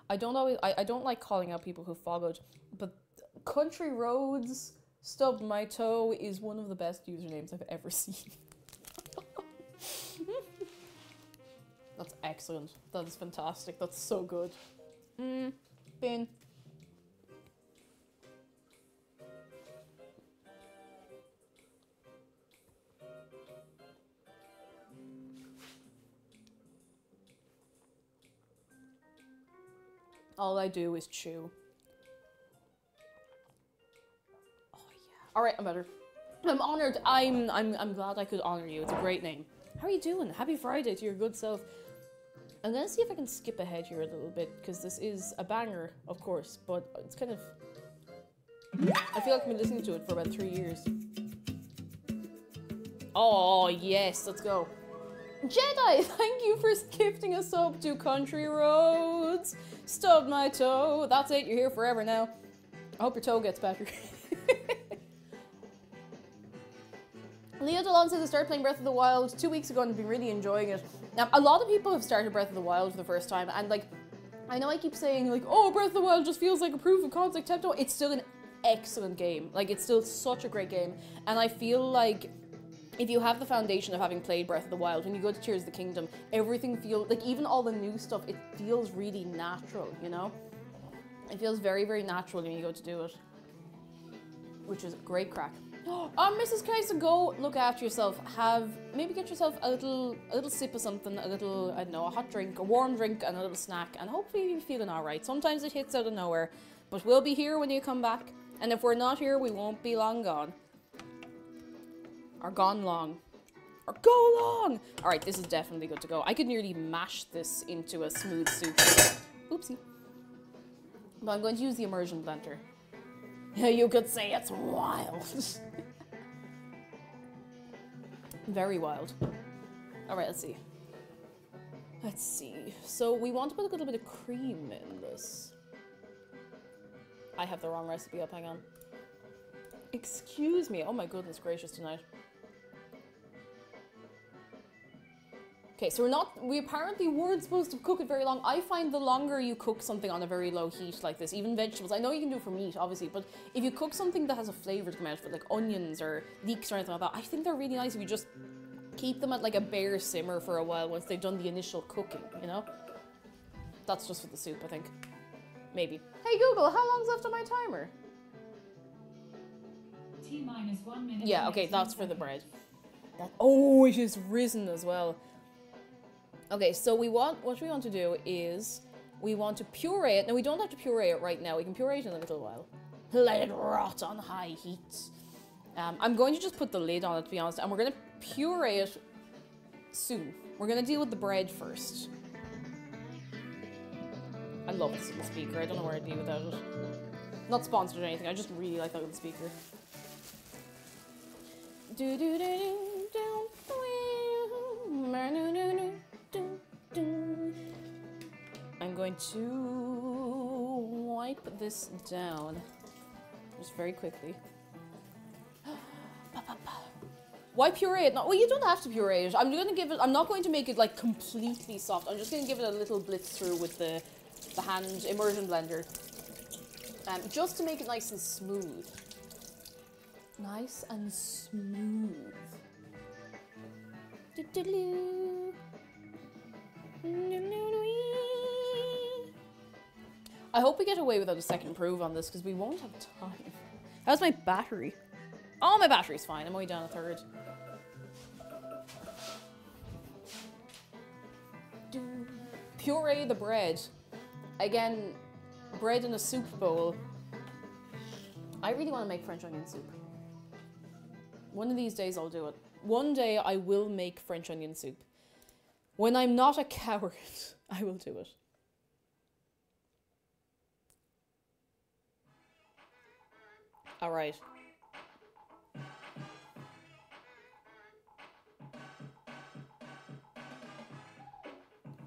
A: I don't like calling out people who followed, but Country Roads Stubbed My Toe is one of the best usernames I've ever seen. That's excellent. That is fantastic. That's so good. Bin. All I do is chew. Oh yeah. All right, I'm better. I'm honored. I'm glad I could honor you. It's a great name. How are you doing? Happy Friday to your good self. I'm gonna see if I can skip ahead here a little bit, because this is a banger, of course, but it's kind of... I feel like I've been listening to it for about 3 years. Oh, yes, let's go. Jedi, thank you for gifting a sub to Country Roads. Stubbed my toe. That's it, you're here forever now. I hope your toe gets better. Leo Delon says I started playing Breath of the Wild 2 weeks ago and I've been really enjoying it. Now, a lot of people have started Breath of the Wild for the first time, and like, I know I keep saying like, oh, Breath of the Wild just feels like a proof of concept Tempo. It's still an excellent game. Like, it's still such a great game, and I feel like if you have the foundation of having played Breath of the Wild, when you go to Tears of the Kingdom, everything feels, like even all the new stuff, it feels really natural, you know? It feels very, very natural when you go to do it, which is great crack. Mrs. Kaiser, go look after yourself. Maybe get yourself a little sip of something, a little, I don't know, a hot drink, a warm drink, and a little snack, and hopefully you're feeling alright. Sometimes it hits out of nowhere, but we'll be here when you come back, and if we're not here, we won't be long gone. Or gone long. Or go long! Alright, this is definitely good to go. I could nearly mash this into a smooth soup. Oopsie. But I'm going to use the immersion blender. You could say it's wild. Very wild. Alright, let's see. Let's see. So we want to put a little bit of cream in this. I have the wrong recipe up, hang on. Excuse me. Oh my goodness gracious tonight. Okay, so we apparently weren't supposed to cook it very long. I find the longer you cook something on a very low heat like this, even vegetables, I know you can do it for meat, obviously, but if you cook something that has a flavour to come out of it, like onions or leeks or anything like that, I think they're really nice if you just keep them at like a bare simmer for a while once they've done the initial cooking, you know? That's just for the soup, I think. Maybe. Hey Google, how long's left on my timer?
B: T-minus 1 minute.
A: Yeah, okay, that's for the bread. Oh, it is risen as well. Okay, so what we want to do is, we want to puree it. Now, we don't have to puree it right now. We can puree it in a little while. Let it rot on high heat. I'm going to just put the lid on it, to be honest, and we're going to puree it soon. We're going to deal with the bread first. I love this little speaker. I don't know where I'd be without it. Not sponsored or anything. I just really like that little speaker. I'm going to wipe this down just very quickly. Why puree it? No, well, you don't have to puree it. I'm not going to make it like completely soft. I'm just going to give it a little blitz through with the hand immersion blender. just to make it nice and smooth. Nice and smooth. Doo-doo-doo. I hope we get away without a second proof on this because we won't have time. How's my battery? Oh, my battery's fine. I'm only down a third. Puree the bread. Again, bread in a soup bowl. I really want to make French onion soup. One of these days I'll do it. One day I will make French onion soup. When I'm not a coward, I will do it. Alright.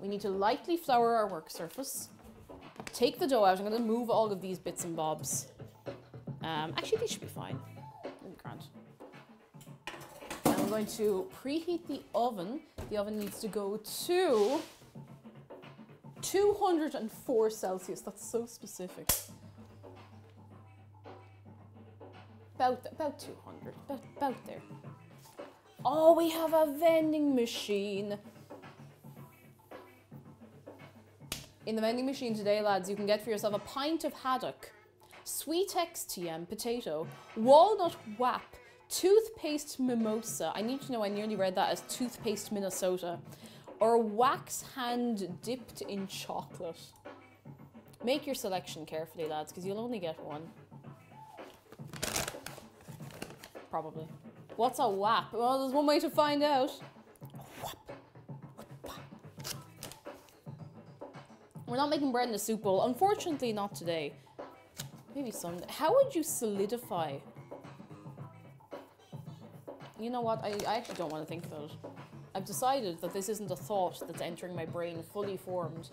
A: We need to lightly flour our work surface. Take the dough out. I'm going to move all of these bits and bobs. Actually, these should be fine. Grand. And I'm going to preheat the oven. The oven needs to go to 204 Celsius. That's so specific. About 200. About there. Oh, we have a vending machine. In the vending machine today, lads, you can get for yourself a pint of haddock, sweet XTM potato, walnut wap, toothpaste mimosa. I need to know, I nearly read that as toothpaste Minnesota. Or wax hand dipped in chocolate. Make your selection carefully, lads, because you'll only get one. Probably. What's a wap? Well, there's one way to find out. We're not making bread in a soup bowl. Unfortunately, not today. Maybe someday. How would you solidify? You know what? I actually don't want to think about it. I've decided that this isn't a thought that's entering my brain fully formed.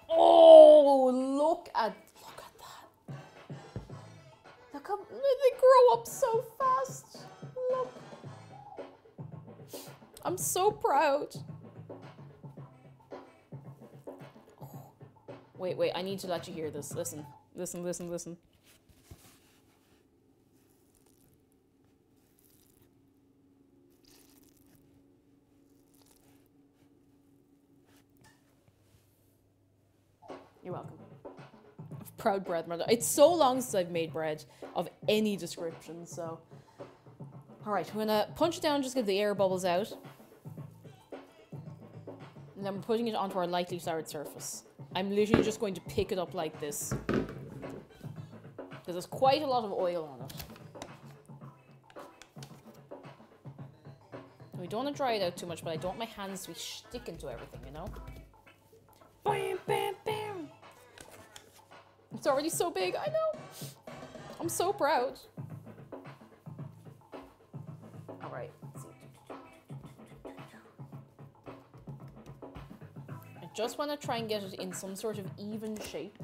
A: Oh, look at that. Look how they grow up so fast. Look. I'm so proud. Wait, I need to let you hear this. Listen. You're welcome. Proud bread mother. It's so long since I've made bread of any description, so. Alright, we're gonna punch it down, just get the air bubbles out. And then we're putting it onto our lightly floured surface. I'm literally just going to pick it up like this. Because there's quite a lot of oil on it. We don't want to dry it out too much, but I don't want my hands to be sticking to everything, you know? Bam, bam, bam! It's already so big, I know! I'm so proud. Alright, let's see. I just want to try and get it in some sort of even shape.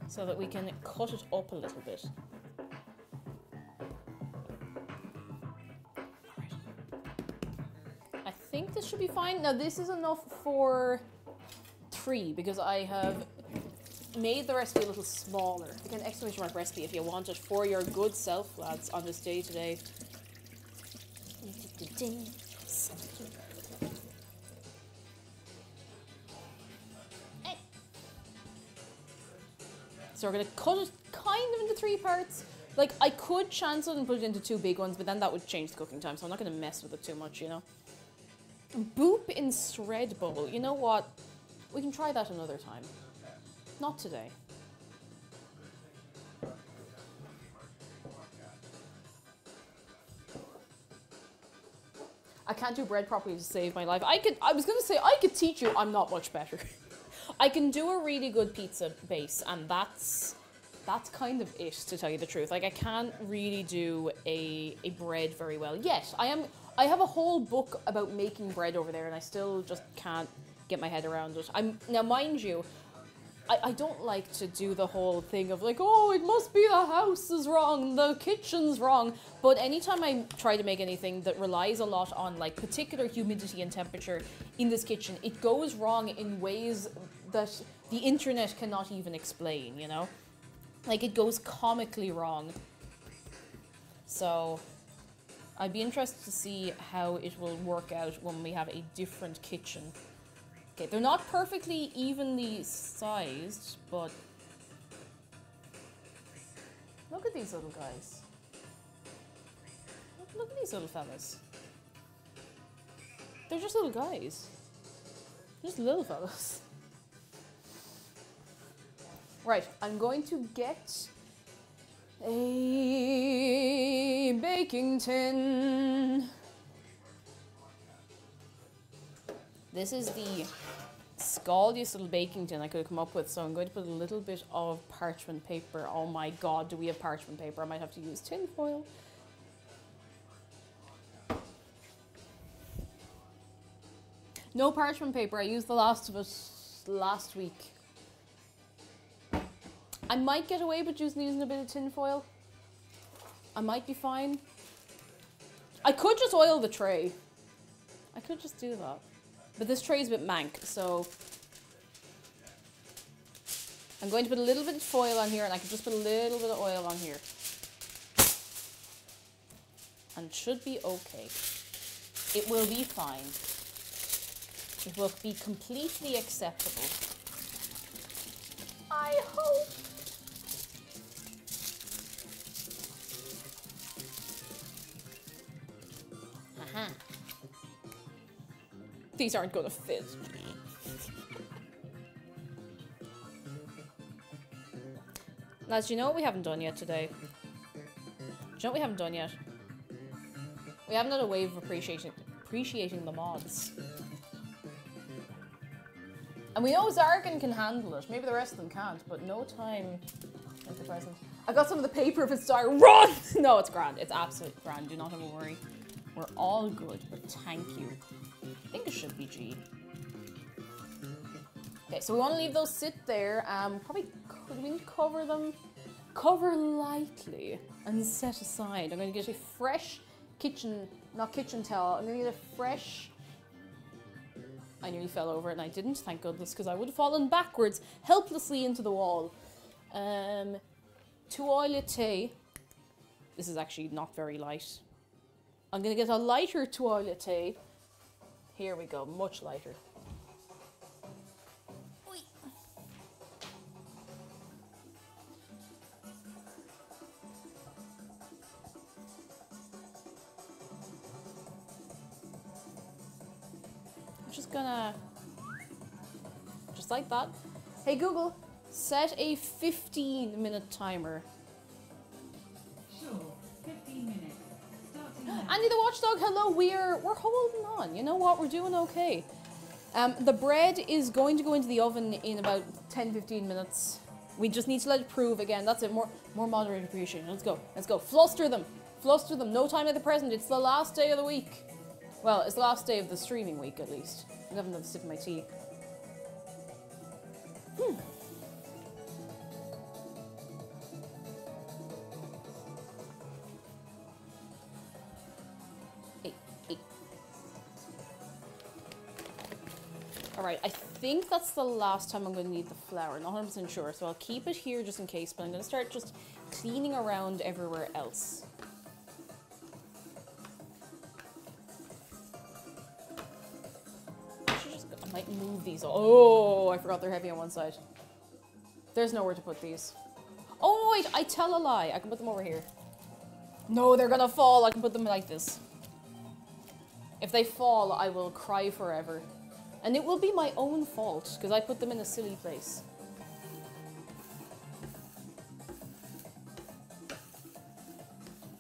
A: So that we can cut it up a little bit. Alright. I think this should be fine. Now this is enough for 3 because I have made the recipe a little smaller. Again, exclamation mark recipe if you want it for your good self, lads, on this day today. So we're going to cut it kind of into 3 parts. Like, I could chance it and put it into 2 big ones, but then that would change the cooking time, so I'm not going to mess with it too much, you know? Boop in shred bowl. You know what? We can try that another time. Not today. I can't do bread properly to save my life. I was going to say, I could teach you. I'm not much better. I can do a really good pizza base, and that's kind of it, to tell you the truth. Like, I can't really do a bread very well yet. I have a whole book about making bread over there, and I still just can't get my head around it. Now, mind you, I don't like to do the whole thing of like, oh, it must be the house is wrong, the kitchen's wrong. But anytime I try to make anything that relies a lot on like particular humidity and temperature in this kitchen, it goes wrong in ways that the internet cannot even explain, you know? Like, it goes comically wrong. So, I'd be interested to see how it will work out when we have a different kitchen. Okay, they're not perfectly evenly sized, but look at these little guys. Look at these little fellas. They're just little guys. Just little fellas. Right, I'm going to get a baking tin. This is the scaldiest little baking tin I could have come up with, so I'm going to put a little bit of parchment paper. Oh my god, do we have parchment paper? I might have to use tin foil. No parchment paper, I used the last of it last week. I might get away with just using a bit of tin foil. I might be fine. I could just oil the tray. I could just do that. But this tray is a bit mank, so I'm going to put a little bit of foil on here, and I can just put a little bit of oil on here. And it should be okay. It will be fine. It will be completely acceptable. I hope. Aha. These aren't gonna fit. Lads, do you know what we haven't done yet today? Do you know what we haven't done yet? We haven't done a wave of appreciating the mods. And we know Zargan can handle it. Maybe the rest of them can't, but no time at the present. I got some of the paper if it's dire. Run! No, it's grand. It's absolutely grand. Do not have a worry. We're all good, but thank you. I think it should be G. Okay, so we want to leave those sit there. Probably could we cover them? Cover lightly and set aside. I'm going to get a fresh not kitchen towel. I'm going to get a fresh... I nearly fell over it and I didn't, thank goodness, because I would have fallen backwards helplessly into the wall. Toiletté. This is actually not very light. I'm going to get a lighter toiletté. Here we go, much lighter. Oy. I'm just gonna, just like that. Hey Google, set a 15-minute timer.
B: Sure, 15 minutes. Starting now.
A: Andy the Watchdog, hello, we're holding on. You know what, we're doing okay. The bread is going to go into the oven in about 10-15 minutes. We just need to let it prove again. That's it, more moderate appreciation. Let's go, let's go. Fluster them, no time like the present. It's the last day of the week. Well, it's the last day of the streaming week at least. I'm having another sip of my tea. Alright, I think that's the last time I'm going to need the flour. Not 100% sure, so I'll keep it here just in case, but I'm going to start just cleaning around everywhere else. I might move these. Oh, I forgot they're heavy on one side. There's nowhere to put these. Oh, wait, I tell a lie. I can put them over here. No, they're gonna fall. I can put them like this. If they fall, I will cry forever. And it will be my own fault, because I put them in a silly place.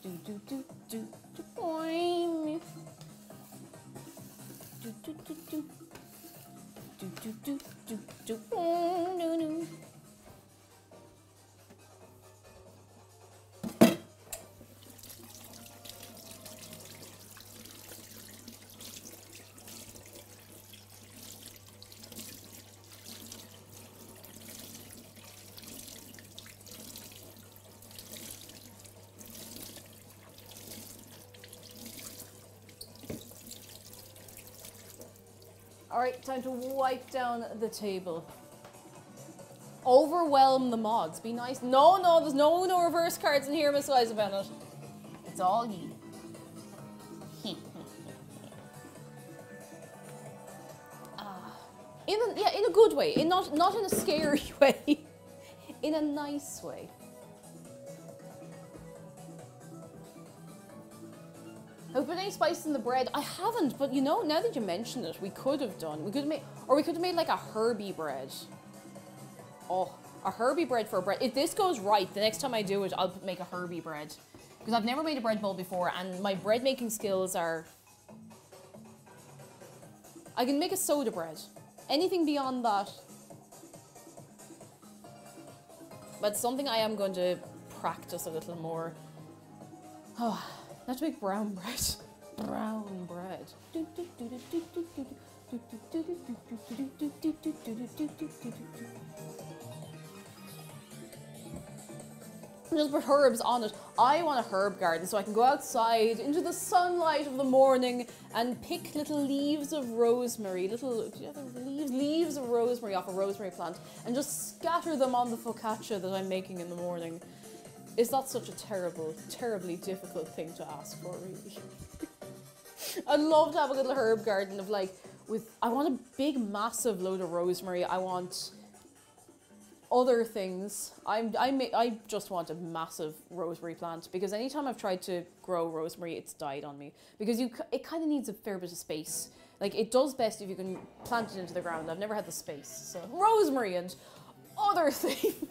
A: Do do do do do boing. Do do do do. Do do do do do boing do do. Alright, time to wipe down the table. Overwhelm the mods. Be nice. No, no, there's no reverse cards in here, Miss Liza Bennett. It's all ye. In a good way. Not in a scary way. In a nice way. Have we put any spice in the bread? I haven't, but you know, now that you mention it, we could have done. We could have made like a herby bread. Oh, a herby bread for a bread. If this goes right, the next time I do it, I'll make a herby bread. Because I've never made a bread bowl before, and my bread making skills are... I can make a soda bread. Anything beyond that. But something I am going to practice a little more. Oh, not to make brown bread. Brown bread. Just put herbs on it. I want a herb garden so I can go outside into the sunlight of the morning and pick little leaves of rosemary, leaves of rosemary off a rosemary plant and just scatter them on the focaccia that I'm making in the morning. Is that such a terribly difficult thing to ask for, really? I'd love to have a little herb garden of like, I want a big massive load of rosemary. I want other things. I just want a massive rosemary plant because anytime I've tried to grow rosemary, it's died on me because it kind of needs a fair bit of space. Like it does best if you can plant it into the ground. I've never had the space. So rosemary and other things.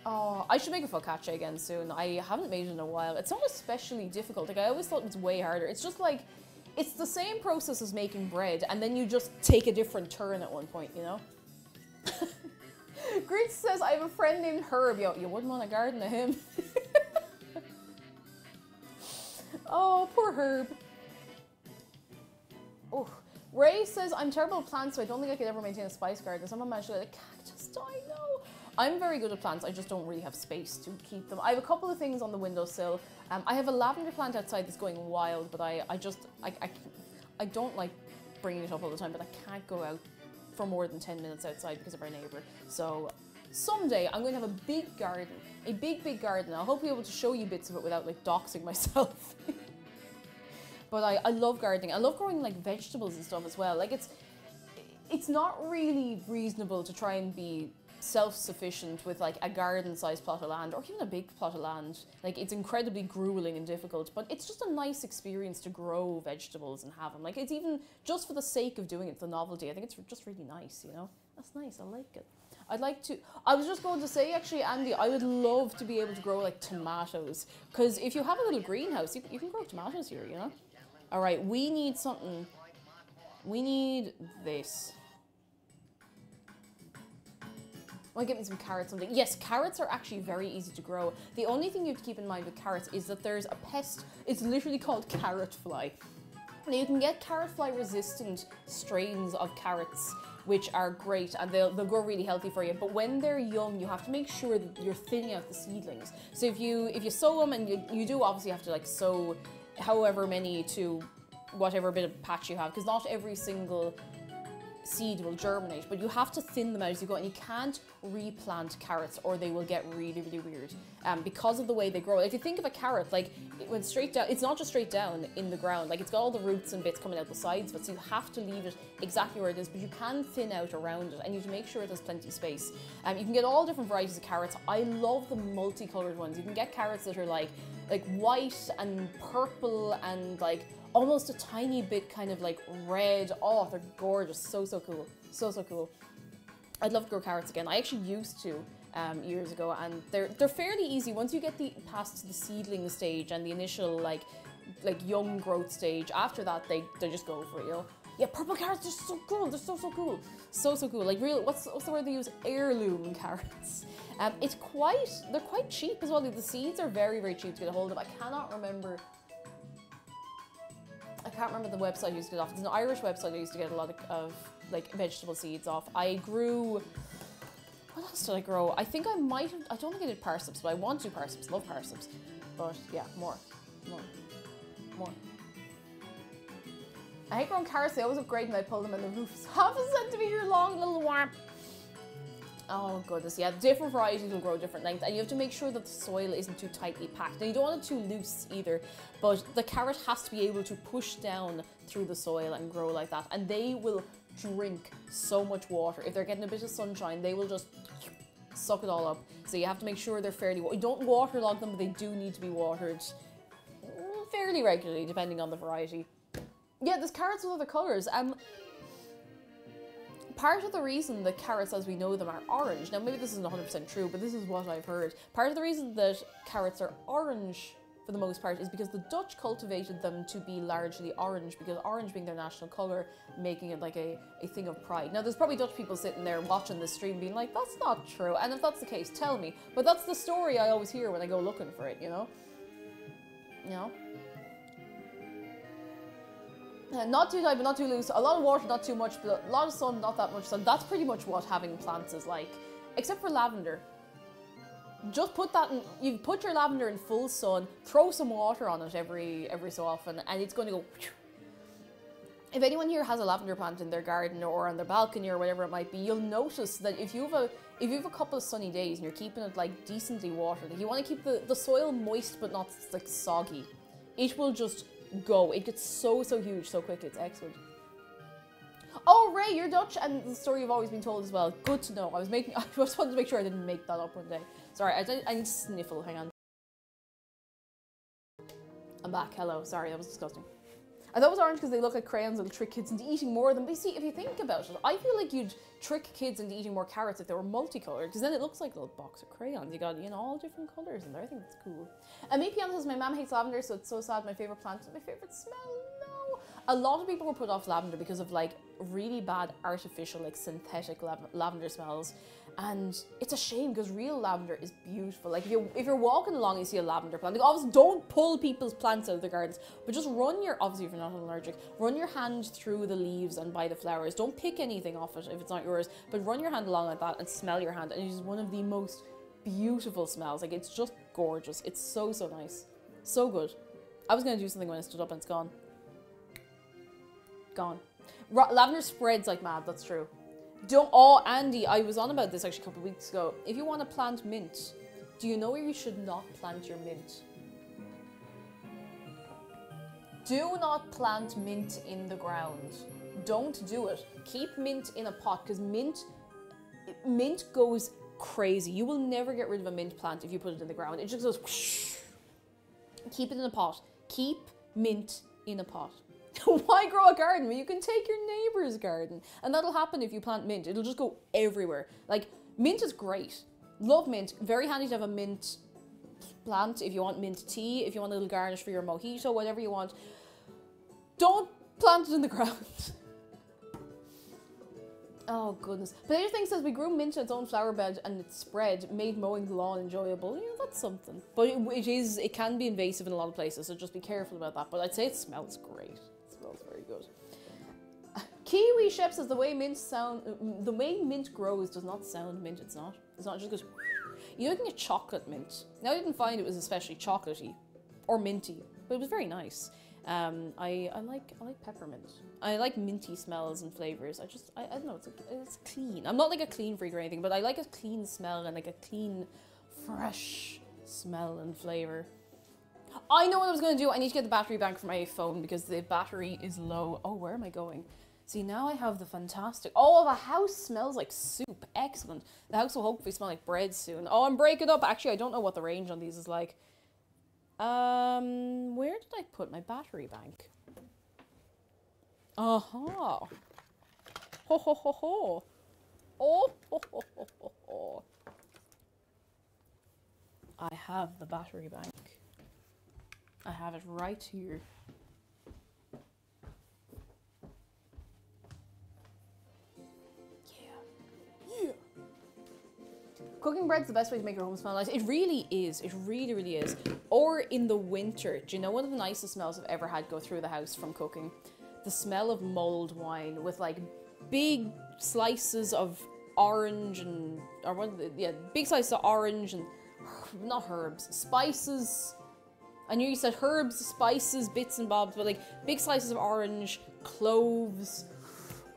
A: Oh, I should make a focaccia again soon. I haven't made it in a while. It's not especially difficult. Like I always thought it was way harder. It's just like, it's the same process as making bread and then you just take a different turn at one point, you know? Greet says, I have a friend named Herb. Yo, you wouldn't want a garden of him. Oh, poor Herb. Oh, Ray says, I'm terrible at plants, so I don't think I could ever maintain a spice garden. Someone managed to get a cactus. I know. I'm very good at plants. I just don't really have space to keep them. I have a couple of things on the windowsill. I have a lavender plant outside that's going wild, but I don't like bringing it up all the time, but I can't go out for more than 10 minutes outside because of our neighbour. So someday I'm going to have a big garden, a big garden. I'll hope to be able to show you bits of it without like doxing myself. But I love gardening. I love growing like vegetables and stuff as well. Like it's not really reasonable to try and be self-sufficient with like a garden-sized plot of land or even a big plot of land. Like it's incredibly grueling and difficult, but it's just a nice experience to grow vegetables and have them. Like it's even just for the sake of doing it, the novelty. I think it's just really nice, you know? That's nice, I like it. I was just going to say actually, Andy, I would love to be able to grow like tomatoes because if you have a little greenhouse, you can grow tomatoes here, you know? All right, we need something. We need this. Want to get me some carrots something? Yes, carrots are actually very easy to grow. The only thing you have to keep in mind with carrots is that there's a pest. It's literally called carrot fly. Now you can get carrot fly resistant strains of carrots, which are great and they'll grow really healthy for you. But when they're young, you have to make sure that you're thinning out the seedlings. So if you sow them, and you do obviously have to like sow however many to whatever bit of patch you have, because not every single seed will germinate, but you have to thin them out as you go, and you can't replant carrots or they will get really weird because of the way they grow. Like if you think of a carrot, like it went straight down, it's not just straight down in the ground, like it's got all the roots and bits coming out the sides, but so you have to leave it exactly where it is, but you can thin out around it and you have to make sure there's plenty of space. You can get all different varieties of carrots. I love the multicolored ones. You can get carrots that are like white and purple and like almost a tiny bit kind of like red. Oh, they're gorgeous. So cool. So cool. I'd love to grow carrots again. I actually used to years ago, and they're fairly easy once you get past the seedling stage and the initial like young growth stage. After that, they just go for it, you know? Yeah, purple carrots are so cool. They're so cool. So cool. Like real, what's the word they use? Heirloom carrots. They're quite cheap as well. The seeds are very cheap to get a hold of. I can't remember the website I used to get off. It's an Irish website I used to get a lot of like vegetable seeds off. I grew, what else did I grow? I think I might have, I don't think I did parsnips, but I want to do parsnips, love parsnips. But yeah, more. I hate growing carrots. They always look great when I pull them and the roof is half a centimetre long, little worm. Oh goodness, yeah, different varieties will grow different lengths, and you have to make sure that the soil isn't too tightly packed. Now you don't want it too loose either, but the carrot has to be able to push down through the soil and grow like that, and they will drink so much water. If they're getting a bit of sunshine, they will just suck it all up. So you have to make sure they're fairly, you don't waterlog them, but they do need to be watered fairly regularly depending on the variety. Yeah, there's carrots with other colours. Part of the reason that carrots as we know them are orange, now maybe this isn't 100% true, but this is what I've heard. Part of the reason that carrots are orange for the most part is because the Dutch cultivated them to be largely orange, because orange being their national colour, making it like a thing of pride. Now there's probably Dutch people sitting there watching this stream being like, that's not true, and if that's the case, tell me. But that's the story I always hear when I go looking for it, you know? You know? Not too tight, but not too loose. A lot of water, not too much, but a lot of sun, not that much sun. That's pretty much what having plants is like. Except for lavender. Just put that in, you put your lavender in full sun, throw some water on it every so often, and it's going to go. If anyone here has a lavender plant in their garden or on their balcony or whatever it might be, you'll notice that if you have a couple of sunny days and you're keeping it like decently watered, like you want to keep the soil moist but not like soggy, it will just go. It gets so huge so quickly. It's excellent. Oh, Ray, you're Dutch, and the story you've always been told as well. Good to know. I just wanted to make sure I didn't make that up one day. Sorry, I need to sniffle. Hang on. I'm back. Hello. Sorry, that was disgusting. I thought it was orange because they look like crayons that'll trick kids into eating more of them. But you see, if you think about it, I feel like you'd trick kids into eating more carrots if they were multicolored, because then it looks like a little box of crayons. You got, you know, all different colours in there. I think that's cool. And me Piano says, my mum hates lavender, so it's so sad. My favourite plant is my favourite smell. No. A lot of people were put off lavender because of like really bad artificial, like synthetic lavender smells. And it's a shame because real lavender is beautiful. Like if you're walking along and you see a lavender plant, like obviously don't pull people's plants out of their gardens, but just obviously if you're not allergic, run your hand through the leaves and by the flowers. Don't pick anything off it if it's not yours, but run your hand along like that and smell your hand, and it is one of the most beautiful smells. Like it's just gorgeous. It's so nice. So good. I was going to do something when I stood up and it's gone. Gone. Lavender spreads like mad, that's true. Oh, Andy, I was on about this actually a couple of weeks ago. If you want to plant mint, do you know where you should not plant your mint? Do not plant mint in the ground. Don't do it. Keep mint in a pot, because mint goes crazy. You will never get rid of a mint plant if you put it in the ground. It just goes whoosh. Keep it in a pot. Keep mint in a pot. Why grow a garden when you can take your neighbour's garden? And that'll happen if you plant mint. It'll just go everywhere. Like, mint is great. Love mint. Very handy to have a mint plant if you want mint tea, if you want a little garnish for your mojito, whatever you want. Don't plant it in the ground. Oh goodness. Potato Thing says we grew mint in its own flower bed and it spread, made mowing the lawn enjoyable. Yeah, that's something. But it can be invasive in a lot of places, so just be careful about that. But I'd say it smells great. It smells very good. Kiwi Chef says the way mint grows does not sound mint. It's not. It's not. It just goes. You're looking at chocolate mint. Now I didn't find it was especially chocolatey or minty, but it was very nice. I like peppermint. I like minty smells and flavors. I don't know. It's clean. I'm not like a clean freak or anything, but I like a clean smell and like a clean, fresh smell and flavor. I know what I was going to do. I need to get the battery bank for my phone because the battery is low. Oh, where am I going? See, now I have the fantastic... Oh, the house smells like soup. Excellent. The house will hopefully smell like bread soon. Oh, I'm breaking up. Actually, I don't know what the range on these is like. Where did I put my battery bank? Aha. Ho ho ho ho. Oh ho ho ho ho ho. I have the battery bank. I have it right here. Yeah. Cooking bread's the best way to make your home smell nice. It really is. It really, really is. Or in the winter. Do you know one of the nicest smells I've ever had go through the house from cooking? The smell of mulled wine with like big slices of orange and... big slices of orange and... not herbs. Spices. I knew you said herbs, spices, bits and bobs, but like big slices of orange, cloves.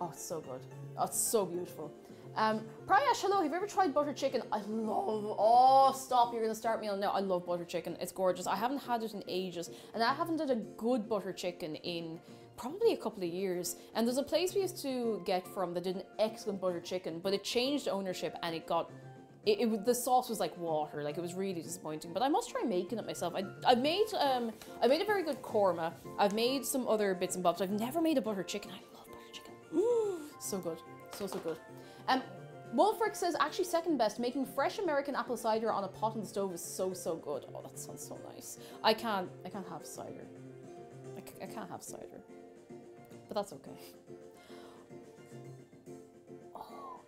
A: Oh, it's so good. Oh, it's so beautiful. Prayash, hello, have you ever tried butter chicken? I love, oh, stop, you're gonna start me on now. I love butter chicken, it's gorgeous. I haven't had it in ages, and I haven't had a good butter chicken in probably a couple of years. And there's a place we used to get from that did an excellent butter chicken, but it changed ownership and it got, the sauce was like water, like it was really disappointing. But I must try making it myself. I made a very good korma. I've made some other bits and bobs. I've never made a butter chicken. I love butter chicken. Ooh, so good, so good. Wolfric says, actually second best, making fresh American apple cider on a pot on the stove is so good. Oh, that sounds so nice. I can't have cider. I can't have cider. But that's okay. Oh.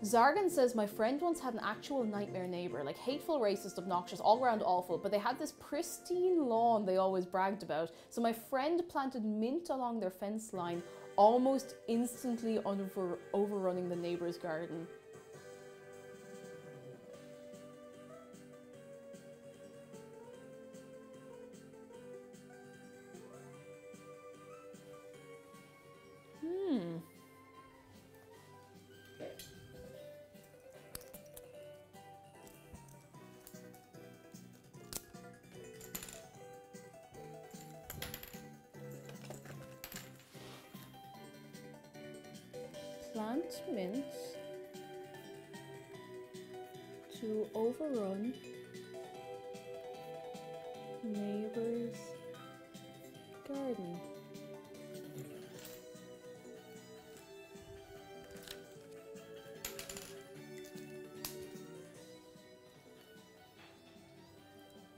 A: Zargan says, my friend once had an actual nightmare neighbour, like hateful, racist, obnoxious, all around awful, but they had this pristine lawn they always bragged about. So my friend planted mint along their fence line, almost instantly overrunning the neighbour's garden. Plant mint to overrun neighbor's garden.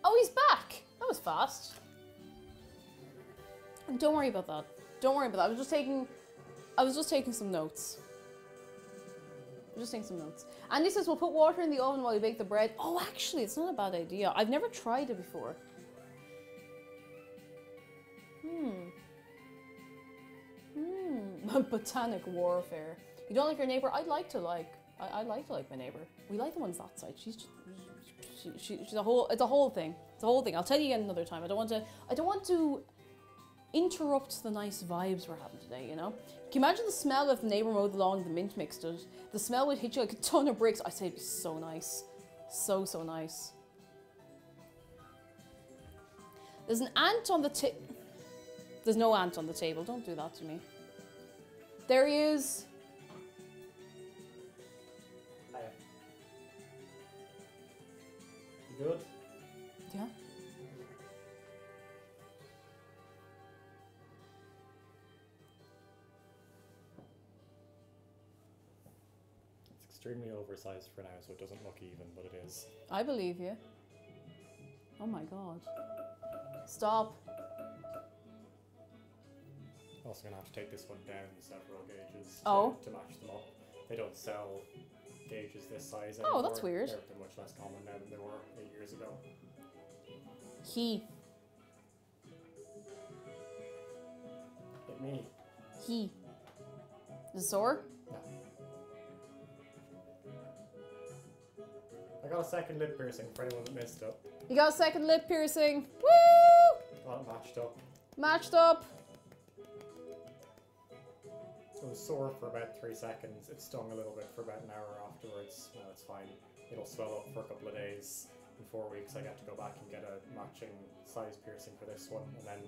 A: Oh, he's back! That was fast. Don't worry about that. Don't worry about that. I was just taking some notes. And he says, we'll put water in the oven while we bake the bread. Oh, actually, it's not a bad idea. I've never tried it before. Botanic warfare. You don't like your neighbor? I'd like to like my neighbor. We like the ones that side. She's a whole. It's a whole thing. It's a whole thing. I'll tell you again another time. I don't want to interrupt the nice vibes we're having today, you know? Can you imagine the smell if the neighbour mowed the lawn and the mint mixed it? The smell would hit you like a ton of bricks. I say it'd be so nice. So nice. There's an ant on the table. There's no ant on the table. Don't do that to me. There he is.
C: Hiya. You good?
A: Yeah.
C: Extremely oversized for now, so it doesn't look even, but it is.
A: I believe you. Oh my god. Stop.
C: Also gonna have to take this one down several gauges to match them up. They don't sell gauges this size anymore.
A: Oh, that's weird.
C: They're much less common now than they were 8 years ago.
A: He.
C: Hit me.
A: He. Is it sore?
C: No. I got a second lip piercing for anyone that missed it.
A: You got a second lip piercing. Woo!
C: Got it matched up.
A: Matched up.
C: It was sore for about 3 seconds. It stung a little bit for about an hour afterwards. No, it's fine. It'll swell up for a couple of days. In 4 weeks, I get to go back and get a matching size piercing for this one, and then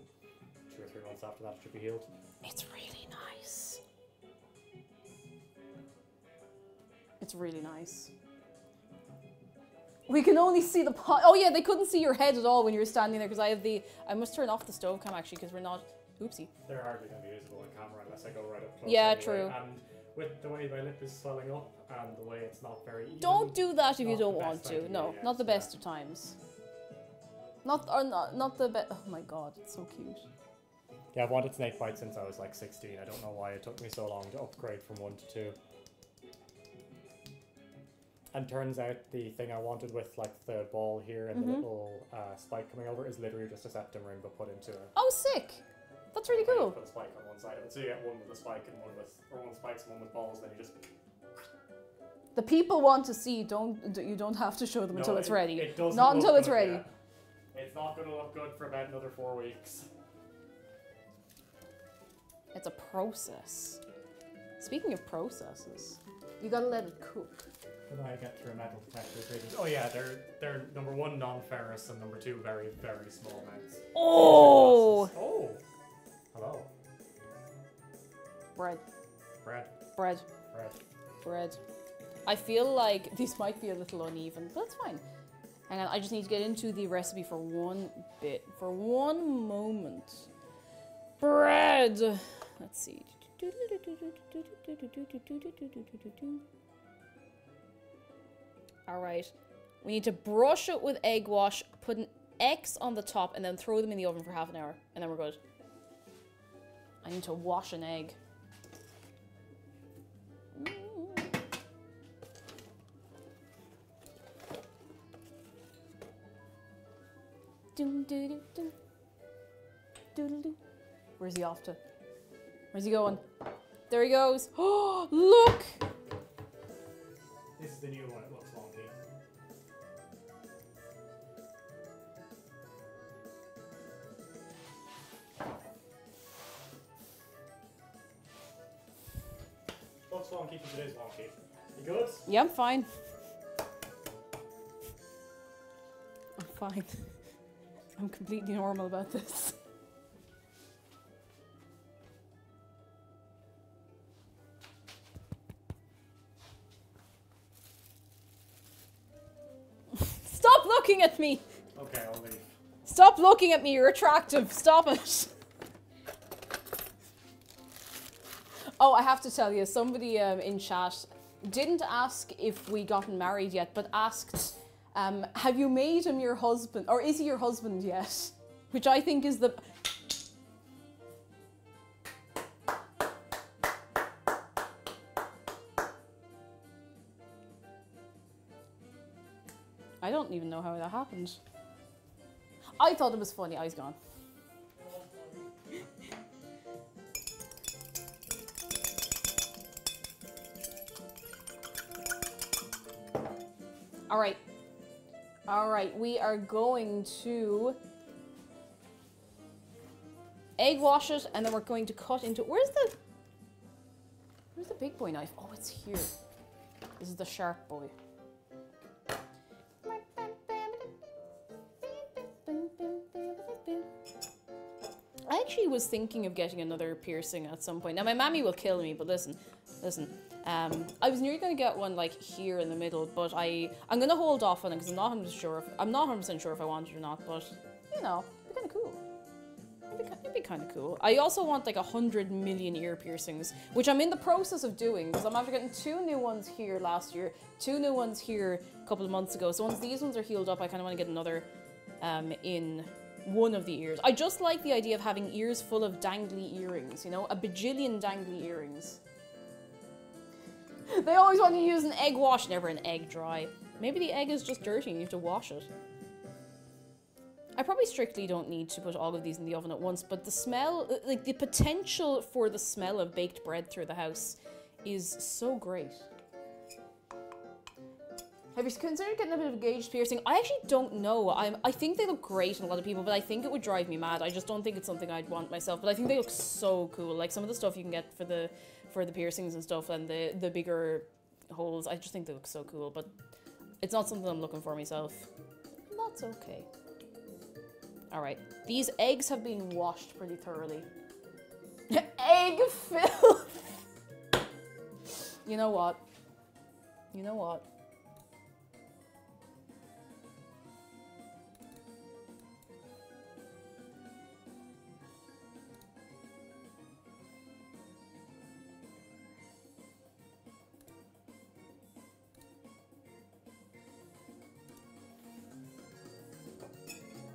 C: 2 or 3 months after that, it should be healed.
A: It's really nice. It's really nice. We can only see the pot. Oh yeah, they couldn't see your head at all when you were standing there because I must turn off the stove cam actually because we're not. Oopsie.
C: They're hardly going to be visible on camera unless I go right up close.
A: Yeah,
C: anyway.
A: true.
C: And with the way my lip is swelling up and the way it's not very even,
A: Don't do that if you
C: not
A: don't
C: the
A: want
C: best
A: to.
C: idea,
A: No,
C: yes,
A: not the best
C: yeah.
A: of times. Not the best. Oh my god, it's so cute.
C: Yeah, I've wanted snake bite since I was like 16. I don't know why it took me so long to upgrade from 1 to 2. And turns out the thing I wanted with like the ball here and the little spike coming over is literally just a septum ring but put into a...
A: Oh, sick! That's really cool.
C: Put a spike on one side of it, so you get one with a spike and one with, or one spikes and one with balls, then you just...
A: The people want to see. You don't have to show them until it's ready.
C: It doesn't
A: Not until
C: look
A: it's
C: good
A: ready.
C: yet. It's not going to look good for about another 4 weeks.
A: It's a process. Speaking of processes, you gotta let it cook.
C: Could I get through a metal detector? Oh yeah, they're number 1 non-ferrous and number 2 very, very small amounts.
A: Oh!
C: Oh! Hello.
A: Bread.
C: Bread.
A: Bread.
C: Bread.
A: Bread. I feel like these might be a little uneven, but that's fine. Hang on, I just need to get into the recipe for one bit. For one moment. Bread! Let's see. Alright. We need to brush it with egg wash, put an X on the top, and then throw them in the oven for half an hour. And then we're good. I need to wash an egg. Where's he off to? Where's he going? There he goes. Oh, look!
C: This is the new one, it looks wonky. Looks wonky because it is wonky. You good?
A: Yeah, I'm fine. I'm fine. I'm completely normal about this. Stop looking at me!
C: Okay, I'll leave.
A: Stop looking at me, you're attractive. Stop it. Oh, I have to tell you, somebody in chat didn't ask if we gotten married yet, but asked, have you made him your husband, or is he your husband yet? Which I think is the... I don't even know how that happened. I thought it was funny. Oh, he's gone. Alright. Alright, we are going to egg wash it, and then we're going to cut into... Where's the big boy knife? Oh, it's here. This is the sharp boy. I actually was thinking of getting another piercing at some point. Now, my mammy will kill me, but listen. I was nearly going to get one like here in the middle, but I'm going to hold off on it because I'm not 100% sure if I want it or not. But you know, it'd be kind of cool. It'd be kind of cool. I also want like 100 million ear piercings, which I'm in the process of doing because I'm after getting 2 new ones here last year, 2 new ones here a couple of months ago. So once these ones are healed up, I kind of want to get another in one of the ears. I just like the idea of having ears full of dangly earrings, you know, a bajillion dangly earrings. They always want to use an egg wash, never an egg dry. Maybe the egg is just dirty and you have to wash it. I probably strictly don't need to put all of these in the oven at once, but the smell, like the potential for the smell of baked bread through the house is so great. Have you considered getting a bit of a gauge piercing? I actually don't know. I think they look great on a lot of people, but I think it would drive me mad. I just don't think it's something I'd want myself, but I think they look so cool. Like some of the stuff you can get for the piercings and stuff and the bigger holes, I just think they look so cool, but it's not something I'm looking for myself. That's okay. Alright, these eggs have been washed pretty thoroughly. Egg filth! You know what? You know what?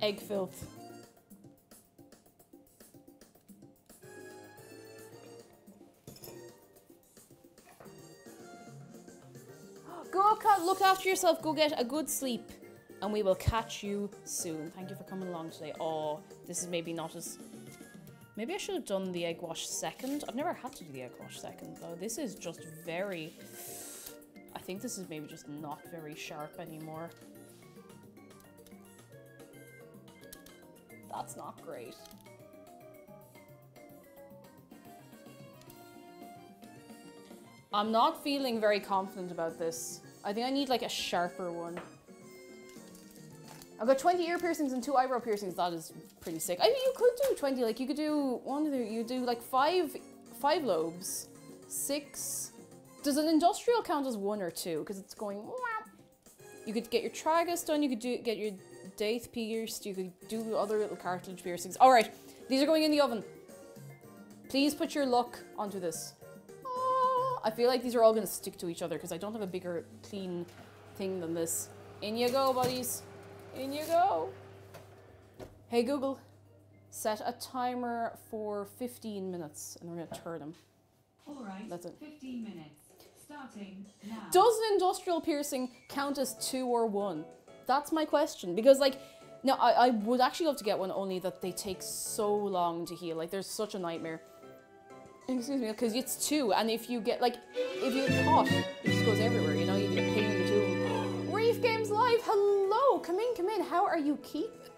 A: Egg filth. Go look after yourself, go get a good sleep, and we will catch you soon. Thank you for coming along today. Oh, this is maybe not as... Maybe I should have done the egg wash second. I've never had to do the egg wash second, though. This is just very... I think this is maybe just not very sharp anymore. That's not great. I'm not feeling very confident about this. I think I need like a sharper one. I've got 20 ear piercings and 2 eyebrow piercings. That is pretty sick. I mean, you could do 20. Like, you could do you do like five lobes, 6. Does an industrial count as 1 or 2? Because it's going. You could get your tragus done. You could get your daith pierced. You could do other little cartilage piercings. All right, these are going in the oven. Please put your luck onto this. I feel like these are all going to stick to each other because I don't have a bigger clean thing than this. In you go, buddies. In you go. Hey Google, set a timer for 15 minutes and we're going to turn them.
B: Alright,
A: That's it.
B: 15 minutes. Starting now.
A: Does an industrial piercing count as 2 or 1? That's my question. Because like, now I would actually love to get one, only that they take so long to heal. Like, there's such a nightmare. Excuse me, because it's 2, and if you get, like, if you get caught, it just goes everywhere, you know, you get a pain in the tooth. Reef Games Live, hello! Come in, how are you keeping?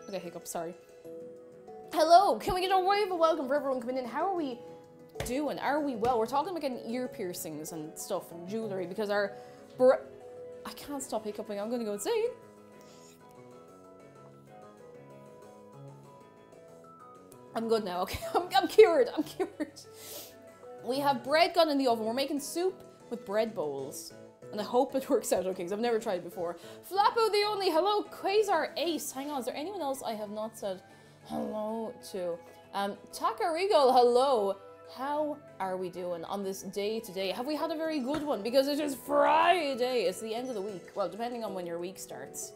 A: Okay, hiccup, sorry. Hello, can we get a wave of welcome for everyone coming in? How are we doing? Are we well? We're talking about getting ear piercings and stuff and jewellery, because our... I can't stop hiccuping, I'm gonna go insane. I'm good now, okay, I'm cured, I'm cured. We have bread gone in the oven. We're making soup with bread bowls. And I hope it works out okay, because I've never tried it before. Flappo the Only, hello, Quasar Ace. Hang on, is there anyone else I have not said hello to? Takarigo, hello. How are we doing on this day today? Have we had a very good one? Because it is Friday. It's the end of the week. Well, depending on when your week starts.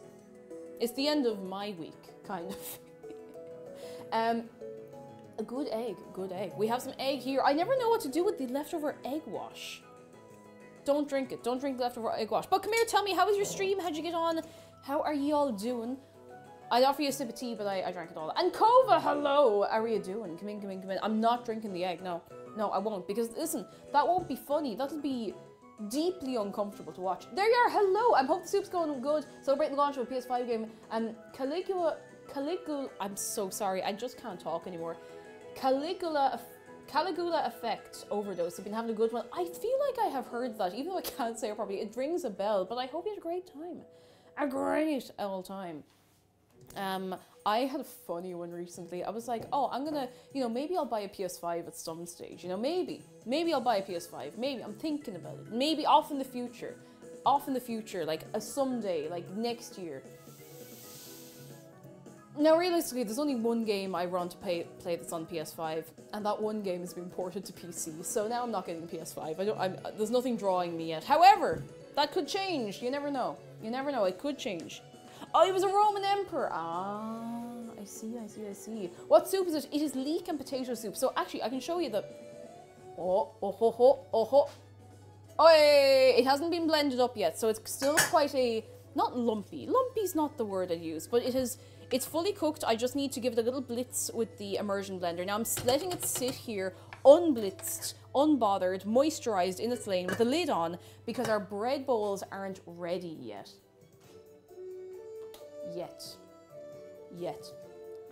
A: It's the end of my week, kind of. A good egg, good egg. We have some egg here. I never know what to do with the leftover egg wash. Don't drink it. Don't drink the leftover egg wash. But come here, tell me, how was your stream? How'd you get on? How are you all doing? I'd offer you a sip of tea, but I drank it all. And Kova, hello! How are you doing? Come in, come in, come in. I'm not drinking the egg, no. No, I won't, because listen, that won't be funny. That'll be deeply uncomfortable to watch. There you are, hello! I hope the soup's going good. Celebrating the launch of a PS5 game. Caligula, I'm so sorry, I just can't talk anymore. Caligula Effect Overdose. I've been having a good one. I feel like I have heard that, even though I can't say it properly. It rings a bell, but I hope you had a great time. A great old time. I had a funny one recently. I was like, oh, I'm gonna, you know, maybe I'll buy a PS5 at some stage. You know, maybe I'll buy a PS5. Maybe, I'm thinking about it. Maybe off in the future, like a someday, like next year. Now, realistically, there's only one game I want to play that's on PS5, and that one game has been ported to PC. So now I'm not getting the PS5. There's nothing drawing me yet. However, that could change. You never know. You never know. It could change. Oh, he was a Roman emperor. Ah, I see. What soup is it? It is leek and potato soup. So actually, I can show you the. Oh, it hasn't been blended up yet, so it's still quite a not lumpy. Lumpy's not the word I'd use, but it is. It's fully cooked. I just need to give it a little blitz with the immersion blender. Now I'm letting it sit here, unblitzed, unbothered, moisturized in its lane with the lid on because our bread bowls aren't ready yet.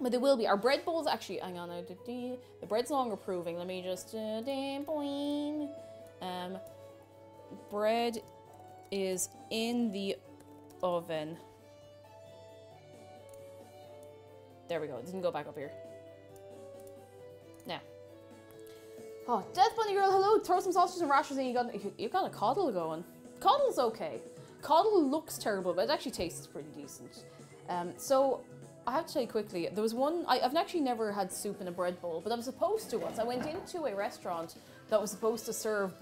A: But they will be. Our bread bowls actually, hang on, the bread's no longer proving. Let me just, bread is in the oven. There we go. It doesn't go back up here. Now. Oh, Death Bunny Girl, hello. Throw some sausages and rashers and you got a coddle going. Coddle's okay. Coddle looks terrible, but it actually tastes pretty decent. So, I have to tell you quickly, there was one, I've actually never had soup in a bread bowl, but I was supposed to once. I went into a restaurant that was supposed to serve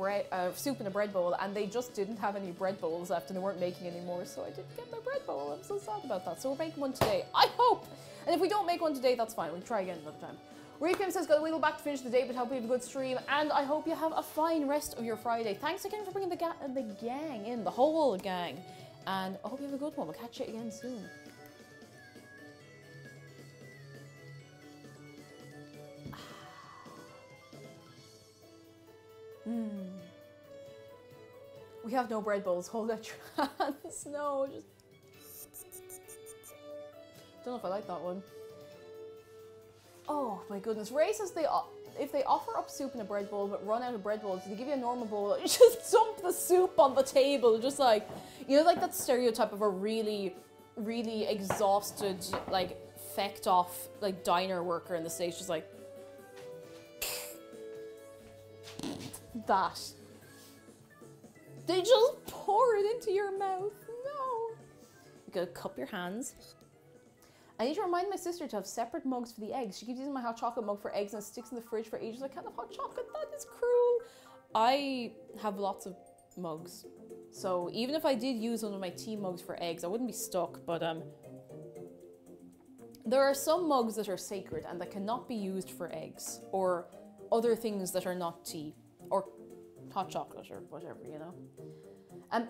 A: soup in a bread bowl, and they just didn't have any bread bowls left, and they weren't making any more, so I didn't get my bread bowl. I'm so sad about that. So we're making one today, I hope! And if we don't make one today, that's fine. We'll try again another time. Reefim says, got a wiggle back to finish the day, but hope you have a good stream, and I hope you have a fine rest of your Friday. Thanks again for bringing the gang in, the whole gang, and I hope you have a good one. We'll catch you again soon. We have no bread bowls. Hold that your hands. No, just... Don't know if I like that one. Oh my goodness. Ray says if they offer up soup in a bread bowl but run out of bread bowls, they give you a normal bowl, you just dump the soup on the table. Just like, you know, like that stereotype of a really, really exhausted, like, fecked off, like, diner worker in the States, just like, that. They just pour it into your mouth. No. You gotta cup your hands. I need to remind my sister to have separate mugs for the eggs. She keeps using my hot chocolate mug for eggs and it sticks in the fridge for ages. I can't have hot chocolate. That is cruel. I have lots of mugs. So even if I did use one of my tea mugs for eggs, I wouldn't be stuck. But there are some mugs that are sacred and that cannot be used for eggs or other things that are not tea or hot chocolate or whatever, you know.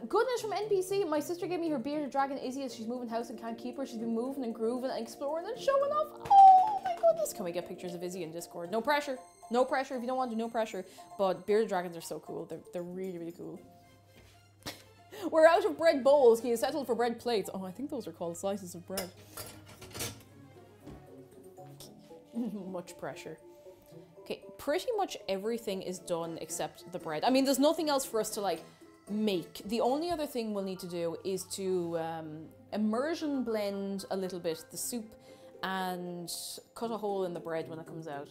A: Goodness from NPC, my sister gave me her bearded dragon Izzy as she's moving house and can't keep her. She's been moving and grooving and exploring and showing off. Oh my goodness. Can we get pictures of Izzy in Discord? No pressure. No pressure. If you don't want to, no pressure. But bearded dragons are so cool. They're really, really cool. We're out of bread bowls. Can you settle for bread plates? Oh, I think those are called slices of bread. Much pressure. Okay, pretty much everything is done except the bread. I mean, there's nothing else for us to, like, make. The only other thing we'll need to do is to immersion blend a little bit the soup and cut a hole in the bread when it comes out.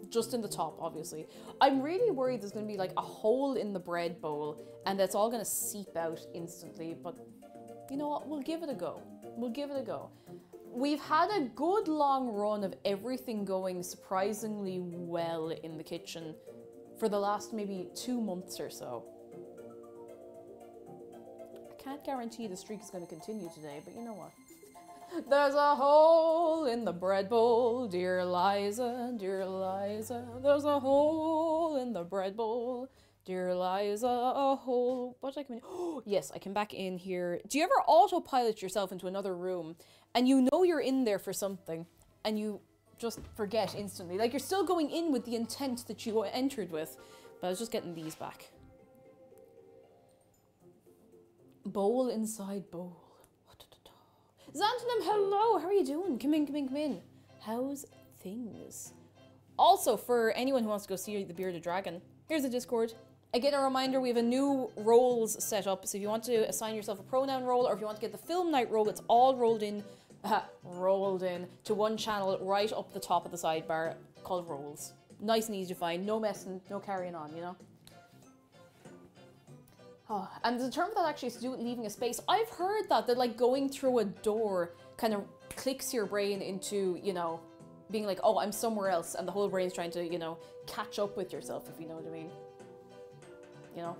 A: Just in the top, obviously. I'm really worried there's going to be like a hole in the bread bowl and that's all going to seep out instantly, but you know what? We'll give it a go. We'll give it a go. We've had a good long run of everything going surprisingly well in the kitchen for the last maybe 2 months or so. I can't guarantee the streak is going to continue today, but you know what? There's a hole in the bread bowl, dear Liza, dear Liza. There's a hole in the bread bowl, dear Liza, a hole. What did I come in? Oh, yes, I came back in here. Do you ever autopilot yourself into another room and you know you're in there for something and you just forget instantly? Like you're still going in with the intent that you entered with, but I was just getting these back. Bowl inside bowl. Xantonym, hello! How are you doing? Come in, come in, come in. How's things? Also, for anyone who wants to go see the Bearded Dragon, here's the Discord. Again, a reminder, we have a new roles set up, so if you want to assign yourself a pronoun role, or if you want to get the film night role, it's all rolled in to one channel right up the top of the sidebar called roles. Nice and easy to find, no messing, no carrying on, you know? Oh, and the term that actually has to do with leaving a space, I've heard that like going through a door kind of clicks your brain into, you know, being like, oh, I'm somewhere else, and the whole brain's trying to, you know, catch up with yourself, if you know what I mean. You know?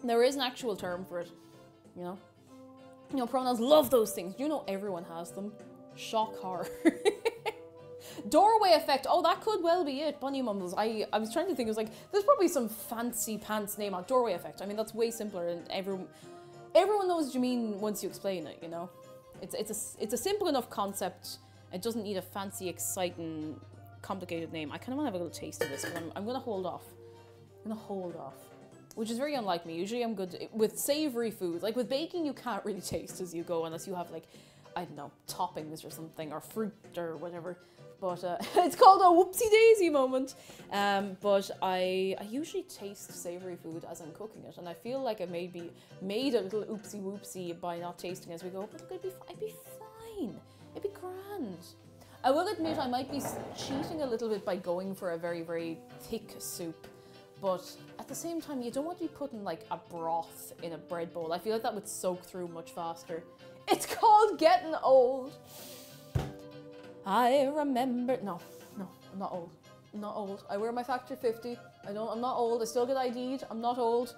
A: There is an actual term for it, you know? You know, pronouns love those things. You know everyone has them. Shock horror. Doorway effect. Oh, that could well be it. Bunny Mumbles. I was trying to think. It was like, there's probably some fancy pants name on doorway effect. I mean, that's way simpler, and everyone knows what you mean once you explain it. You know, it's a simple enough concept. It doesn't need a fancy, exciting, complicated name. I kind of want to have a little taste of this, but I'm gonna hold off. I'm gonna hold off, which is very unlike me. Usually, I'm good with savory foods. Like with baking, you can't really taste as you go unless you have like, I don't know, toppings or something, or fruit or whatever. But it's called a whoopsie daisy moment. But I usually taste savory food as I'm cooking it, and I feel like I maybe made a little oopsie whoopsie by not tasting as we go. But look, I'd be fine. It'd be grand. I will admit I might be cheating a little bit by going for a very, very thick soup. But at the same time, you don't want to be putting like a broth in a bread bowl. I feel like that would soak through much faster. It's called getting old. I remember, no, I'm not old. I'm not old. I wear my factor 50. I'm not old. I still get ID'd. I'm not old.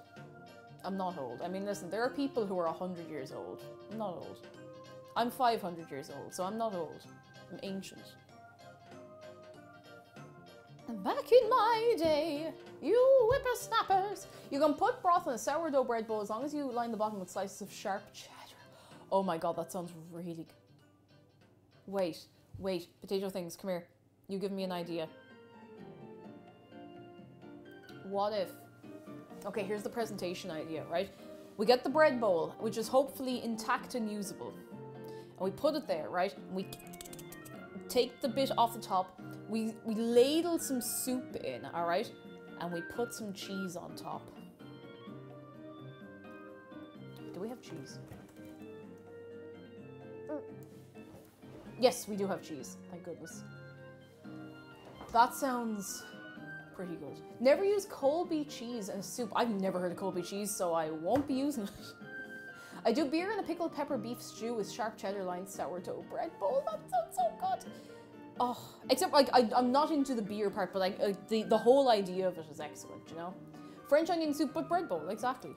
A: I'm not old. I mean, listen, there are people who are 100 years old. I'm not old. I'm 500 years old, so I'm not old. I'm ancient. And back in my day, you whippersnappers, you can put broth in a sourdough bread bowl as long as you line the bottom with slices of sharp cheddar. Oh my god, that sounds really good. Wait, potato things, come here. You give me an idea. What if... Okay, here's the presentation idea, right? We get the bread bowl, which is hopefully intact and usable. And we put it there, right? And we take the bit off the top, we ladle some soup in, alright? And we put some cheese on top. Do we have cheese? Yes, we do have cheese. Thank goodness. That sounds pretty good. Never use Colby cheese in a soup. I've never heard of Colby cheese, so I won't be using it. I do beer and a pickled pepper beef stew with sharp cheddar line sourdough bread bowl. That sounds so good. Oh, except like I'm not into the beer part, but like the whole idea of it is excellent, you know? French onion soup, but bread bowl, exactly.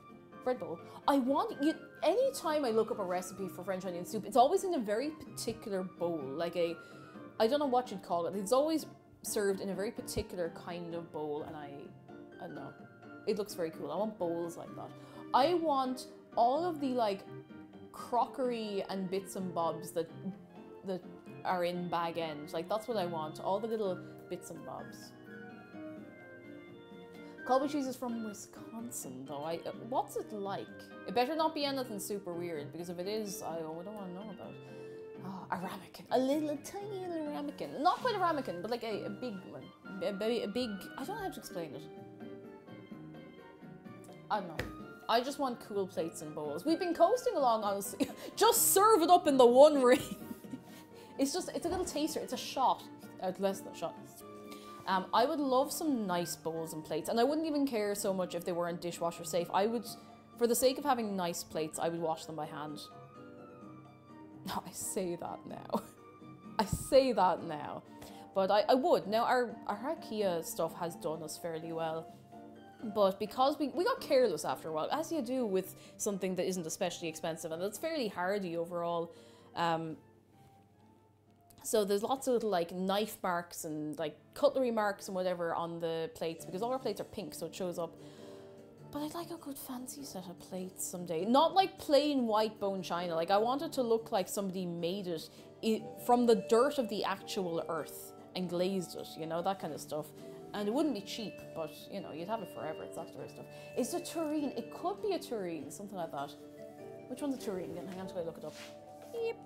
A: Bread bowl. I want you. Anytime I look up a recipe for French onion soup, it's always in a very particular bowl, like I don't know what you'd call it. It's always served in a very particular kind of bowl, and I don't know. It looks very cool. I want bowls like that. I want all of the like crockery and bits and bobs that are in Bag End. Like that's what I want. All the little bits and bobs. Colby cheese is from Wisconsin, though. What's it like? It better not be anything super weird, because if it is, I don't want to know about it. Oh, a ramekin. A tiny little ramekin. Not quite a ramekin, but like a big one. A big... I don't know how to explain it. I don't know. I just want cool plates and bowls. We've been coasting along, honestly. Just serve it up in the one ring. It's a little taster. It's a shot. Less than a shot. I would love some nice bowls and plates, and I wouldn't even care so much if they weren't dishwasher safe. I would, for the sake of having nice plates, I would wash them by hand. No, I say that now. I say that now. But I would. Now, our IKEA stuff has done us fairly well. But because we got careless after a while, as you do with something that isn't especially expensive, and that's fairly hardy overall. So there's lots of little like knife marks and like cutlery marks and whatever on the plates, because all our plates are pink, so it shows up. But I'd like a good fancy set of plates someday. Not like plain white bone china. Like I want it to look like somebody made it from the dirt of the actual earth and glazed it, you know, that kind of stuff. And it wouldn't be cheap, but you know, you'd have it forever. It's that sort of stuff. It's a tureen. It could be a tureen, something like that. Which one's a tureen? Hang on till I look it up. Yep.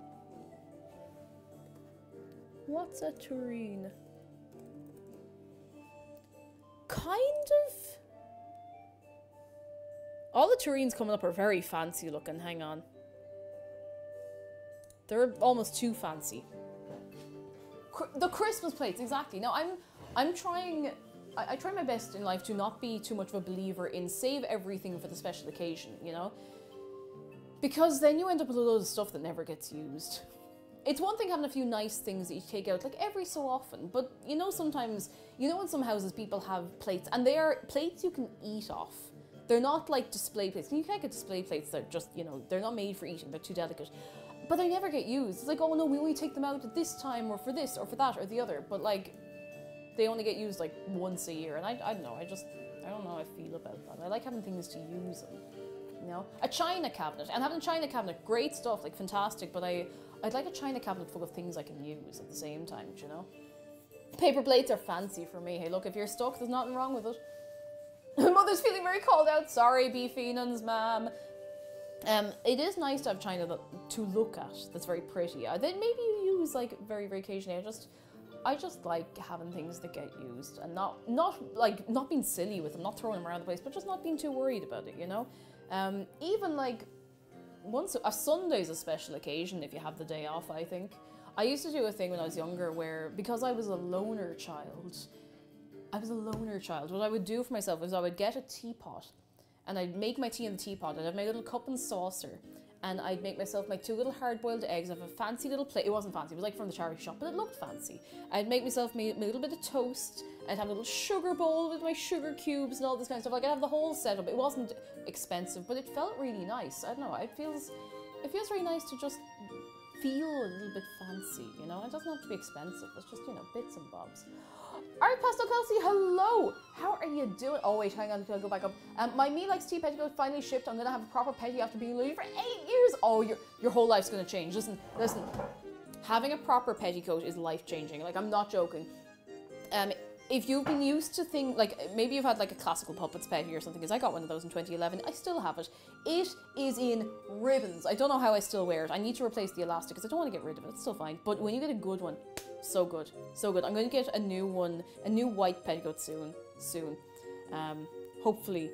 A: What's a tureen? Kind of. All the tureens coming up are very fancy looking. Hang on. They're almost too fancy. The Christmas plates, exactly. Now I'm trying. I try my best in life to not be too much of a believer in save everything for the special occasion, you know? Because then you end up with a load of stuff that never gets used. It's one thing having a few nice things that you take out, like every so often, but you know sometimes, you know in some houses people have plates, and they are plates you can eat off. They're not like display plates. You can't get display plates that just, you know, they're not made for eating, they're too delicate. But they never get used. It's like, oh no, we only take them out at this time, or for this, or for that, or the other, but like, they only get used like once a year, and I don't know, I don't know how I feel about that. I like having things to use them, you know? A china cabinet, and having a china cabinet, great stuff, like fantastic, but I'd like a china cabinet full of things I can use at the same time, you know? Paper plates are fancy for me. Hey, look, if you're stuck, there's nothing wrong with it. Mother's feeling very called out. Sorry, beefinans, ma'am. It is nice to have china to look at that's very pretty. Then maybe you use, like, very, very occasionally. I just like having things that get used and not being silly with them, not throwing them around the place, but just not being too worried about it, you know? Even, like, once a Sunday's a special occasion if you have the day off, I think. I used to do a thing when I was younger where, because I was a loner child, what I would do for myself is I would get a teapot and I'd make my tea in the teapot. I'd have my little cup and saucer, and I'd make myself my 2 little hard-boiled eggs. I'd have a fancy little plate. It wasn't fancy, it was like from the charity shop, but it looked fancy. I'd make myself my little bit of toast. I'd have a little sugar bowl with my sugar cubes and all this kind of stuff. Like, I'd have the whole setup. It wasn't expensive, but it felt really nice. I don't know, it feels very nice to just feel a little bit fancy, you know? It doesn't have to be expensive. It's just, you know, bits and bobs. Alright, Pastel Kelsey, hello! How are you doing? Oh wait, hang on until I go back up. My Me Likes Tea petticoat finally shipped. I'm gonna have a proper petty after being Louis for 8 years! Oh, your whole life's gonna change. Listen. Having a proper petticoat is life-changing. Like, I'm not joking. If you've been used to things, like, maybe you've had like a classical puppets petty or something, because I got one of those in 2011. I still have it. It is in ribbons. I don't know how I still wear it. I need to replace the elastic because I don't want to get rid of it. It's still fine. But when you get a good one, So good. So good. I'm going to get a new one, a new white petticoat soon. Hopefully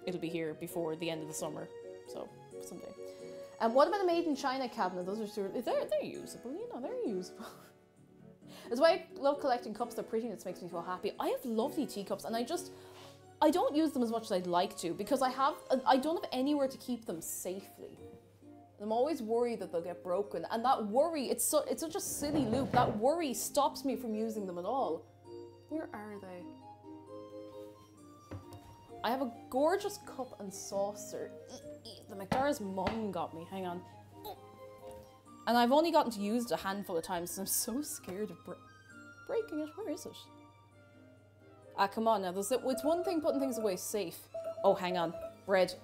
A: it'll be here before the end of the summer. So, someday. And what about a made in China cabinet? Those are they're usable, you know, they're usable. That's why I love collecting cups. Their prettiness makes me feel happy. I have lovely teacups, and I don't use them as much as I'd like to because I don't have anywhere to keep them safely. I'm always worried that they'll get broken, and that worry, it's such a silly loop. That worry stops me from using them at all. Where are they? I have a gorgeous cup and saucer. The McDara's mum got me. Hang on. And I've only gotten to use it a handful of times, so I'm so scared of breaking it. Where is it? Ah, come on now. It's one thing putting things away safe. Oh, hang on. Bread.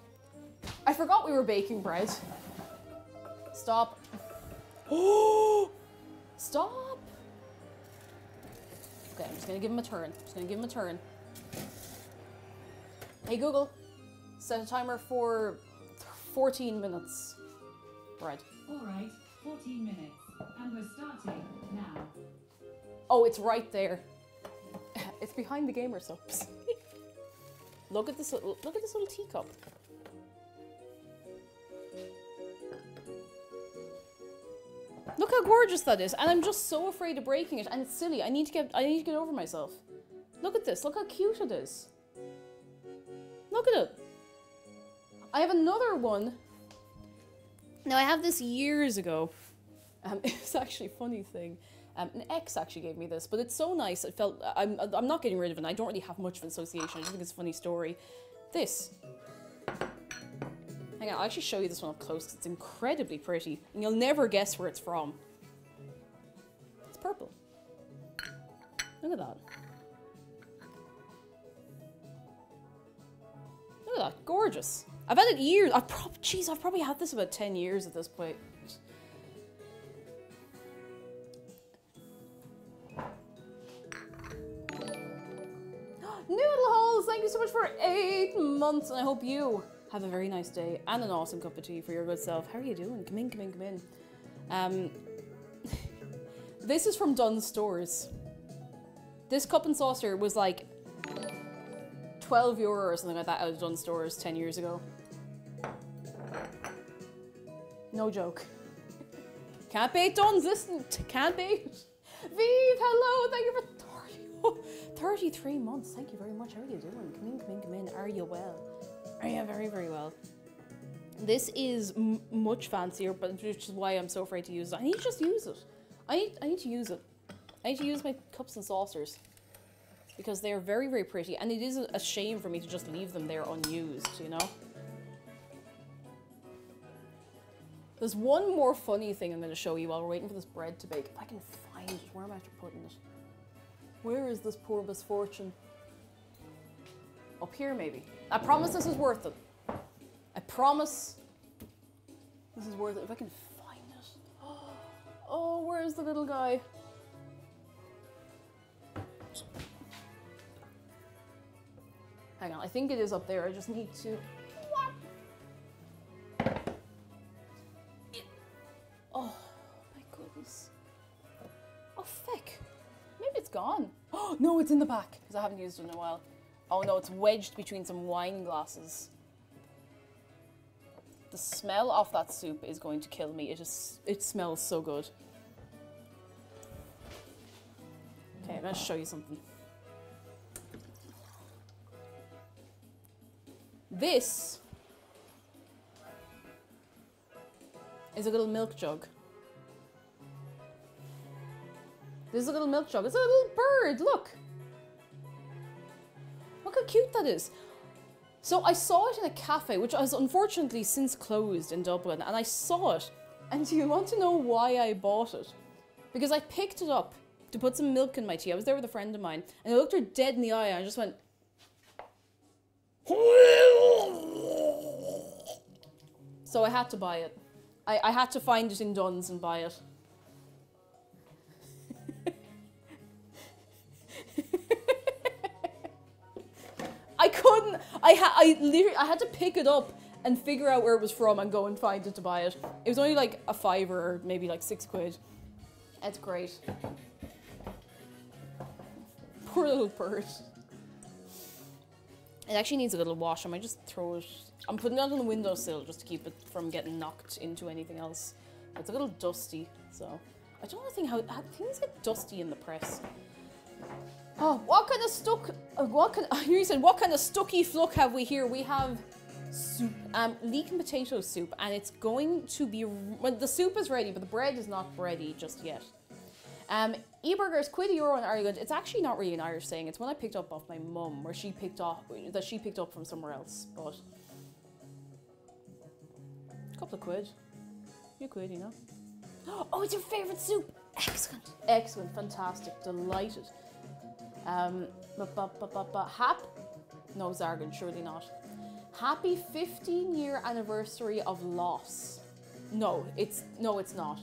A: I forgot we were baking bread. Stop. Oh! Stop! Okay, I'm just gonna give him a turn. Hey Google, set a timer for 14 minutes. Bread.
B: Alright, 14 minutes. And we're starting now.
A: Oh, it's right there. It's behind the gamer subs. Look at this little teacup. Look how gorgeous that is, and I'm just so afraid of breaking it, and it's silly. I need to get over myself. Look at this. Look how cute it is. Look at it. I have another one. Now I have this years ago. It's actually a funny thing. An ex actually gave me this, but it's so nice. It felt I'm not getting rid of it. I don't really have much of an association. I just think it's a funny story. This. Hang on, I'll actually show you this one up close because it's incredibly pretty, and you'll never guess where it's from. It's purple. Look at that. Look at that, gorgeous. I've had it years. I've probably had this about 10 years at this point. Noodle Holes, thank you so much for 8 months, and I hope you have a very nice day and an awesome cup of tea for your good self. How are you doing? Come in. This is from Dunn's Stores. This cup and saucer was like €12 or something like that out of Dunn's Stores 10 years ago. No joke. Can't bait Dunn's, listen, can't bait. Vive, hello, thank you for 33 months. Thank you very much. How are you doing? Come in. Are you well? Are you very, very well? This is much fancier, but which is why I'm so afraid to use it. I need to just use it. I need to use it. I need to use my cups and saucers because they are very, very pretty, and it is a shame for me to just leave them there unused, you know? There's one more funny thing I'm going to show you while we're waiting for this bread to bake. If I can find it, where am I after putting it? Where is this poor misfortune? Up here, maybe. I promise this is worth it. I promise this is worth it. If I can find it. Oh, where's the little guy? Hang on, I think it is up there. I just need to... Oh, my goodness. Oh, feck. Maybe it's gone. Oh, no, it's in the back, because I haven't used it in a while. Oh no, it's wedged between some wine glasses. The smell of that soup is going to kill me. It smells so good. Okay, I'm going to show you something. This is a little milk jug. This is a little milk jug. It's a little bird, look. Look how cute that is. So I saw it in a cafe, which has unfortunately since closed in Dublin, and I saw it. And do you want to know why I bought it? Because I picked it up to put some milk in my tea. I was there with a friend of mine, and I looked her dead in the eye, and I just went... So I had to buy it. I had to find it in Dunn's and buy it. I couldn't. I had to pick it up and figure out where it was from and go and find it to buy it. It was only like a £5 or maybe like £6. It's great. Poor little bird. It actually needs a little wash. I might just throw it. I'm putting it on the windowsill just to keep it from getting knocked into anything else. It's a little dusty, so I don't think how things get dusty in the press. Oh, what kind of stuck? You said what kind of stucky fluck have we here? We have soup, leek and potato soup, and it's going to be. Well, the soup is ready, but the bread is not ready just yet. E-burgers, quid euro in Ireland. It's actually not really an Irish saying. It's one I picked up off my mum, where she picked up from somewhere else. But a couple of quid, few quid, you know. Oh, it's your favourite soup. Excellent, excellent, fantastic, delighted. Hap? No, Zargan, surely not. Happy 15-year anniversary of loss. No, it's not.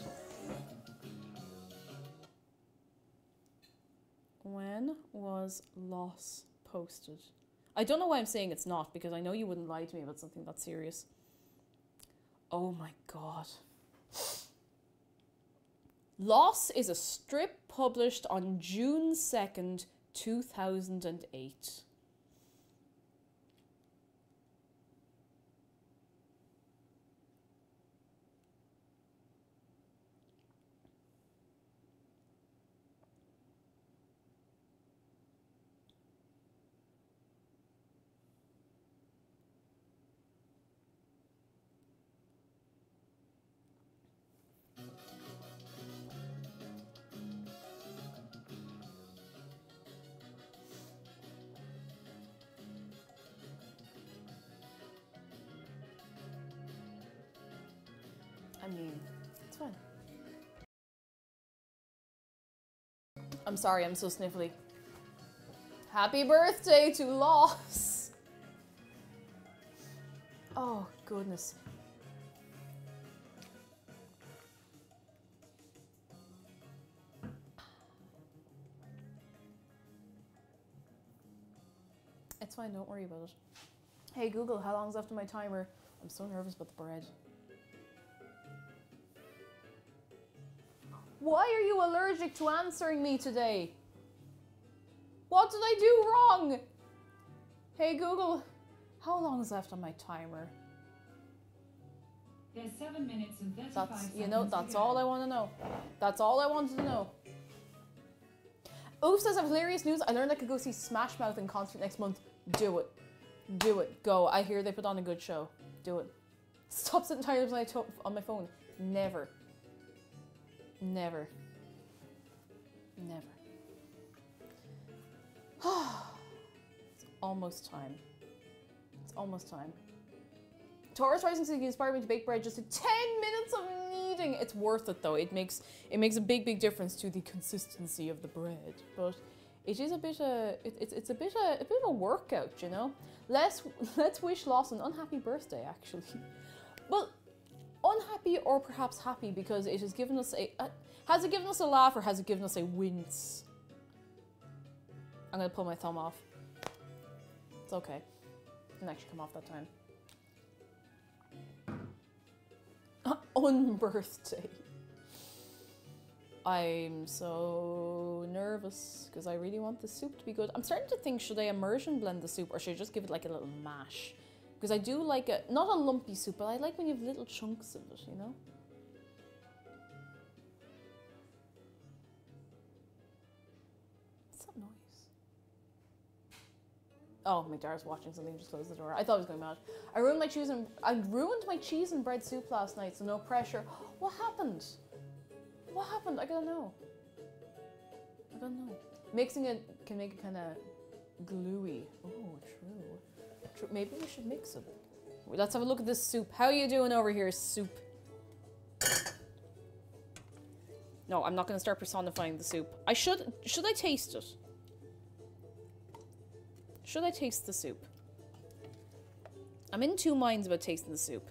A: When was loss posted? I don't know why I'm saying it's not, because I know you wouldn't lie to me about something that serious. Oh my god. Loss is a strip published on June 2nd, 2008. I mean, it's fine. I'm sorry, I'm so sniffly. Happy birthday to Loss! Oh, goodness. It's fine, don't worry about it. Hey Google, how long's left on my timer? I'm so nervous about the bread. Why are you allergic to answering me today? What did I do wrong? Hey Google, how long is left on my timer?
B: There's 7 minutes and 35 seconds.
A: You know, that's all I want to know. That's all I wanted to know. Oof says I have hilarious news. I learned I could go see Smash Mouth in concert next month. Do it. Do it. Go. I hear they put on a good show. Do it. Stop sitting tired on my phone. Never. Never. Never. It's almost time. It's almost time. Taurus Rising City inspired me to bake bread just in 10 minutes of kneading. It's worth it though. It makes a big difference to the consistency of the bread. But it is a bit it's a bit of a workout, you know. Let's wish Loss an unhappy birthday actually. Well, unhappy or perhaps happy because it has given us has it given us a laugh or has it given us a wince? I'm gonna pull my thumb off. It's okay. It didn't actually come off that time. Unbirthday. I'm so nervous because I really want the soup to be good. I'm starting to think, should I immersion blend the soup or should I just give it like a little mash? Because I do like not a lumpy soup, but I like when you have little chunks of it, you know? What's that noise? Oh, my Dara's watching something, just closed the door. I thought I was going mad. I ruined my cheese and bread soup last night, so no pressure. What happened? What happened? I gotta know. I gotta know. Mixing it can make it kind of gluey. Oh, true. Maybe we should mix it. Let's have a look at this soup. How are you doing over here, soup? No, I'm not going to start personifying the soup. Should I taste it? Should I taste the soup? I'm in two minds about tasting the soup.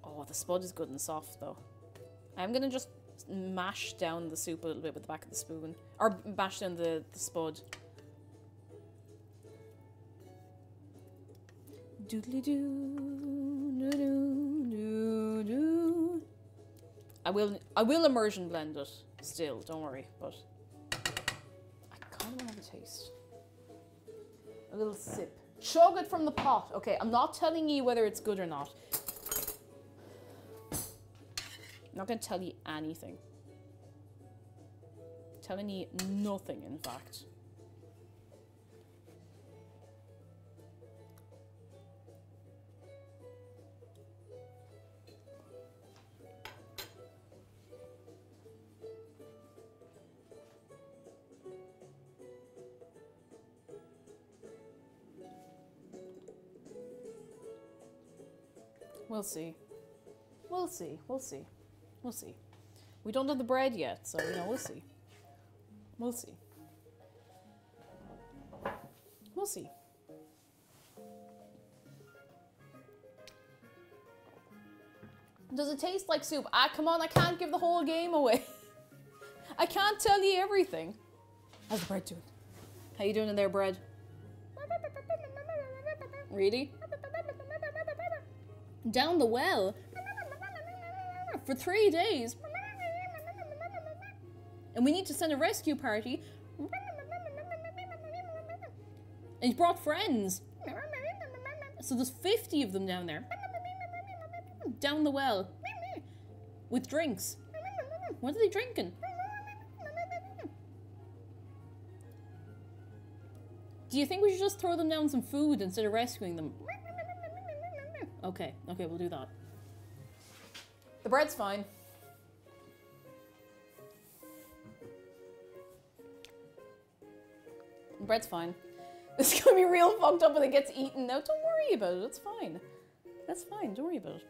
A: Oh, the spud is good and soft though. I'm going to just mash down the soup a little bit with the back of the spoon. Or mash down the spud. Doodly doo, doo doo doo doo. I will immersion blend it. still, don't worry, but I kind of want to have a taste. A little sip. Chug it from the pot. Okay, I'm not telling you whether it's good or not. I'm not going to tell you anything. Telling you nothing, in fact. We'll see. We'll see. We'll see. We'll see. We don't have the bread yet, so, you know, we'll see. We'll see. We'll see. Does it taste like soup? Ah, come on, I can't give the whole game away. I can't tell you everything. How's the bread doing? How you doing in there, bread? Really? Down the well? For 3 days? And we need to send a rescue party. And he's brought friends. So there's 50 of them down there. Down the well. With drinks. What are they drinking? Do you think we should just throw them down some food instead of rescuing them? Okay, okay, we'll do that. The bread's fine. The bread's fine. This is gonna be real fucked up when it gets eaten. No, don't worry about it. It's fine. That's fine. Don't worry about it.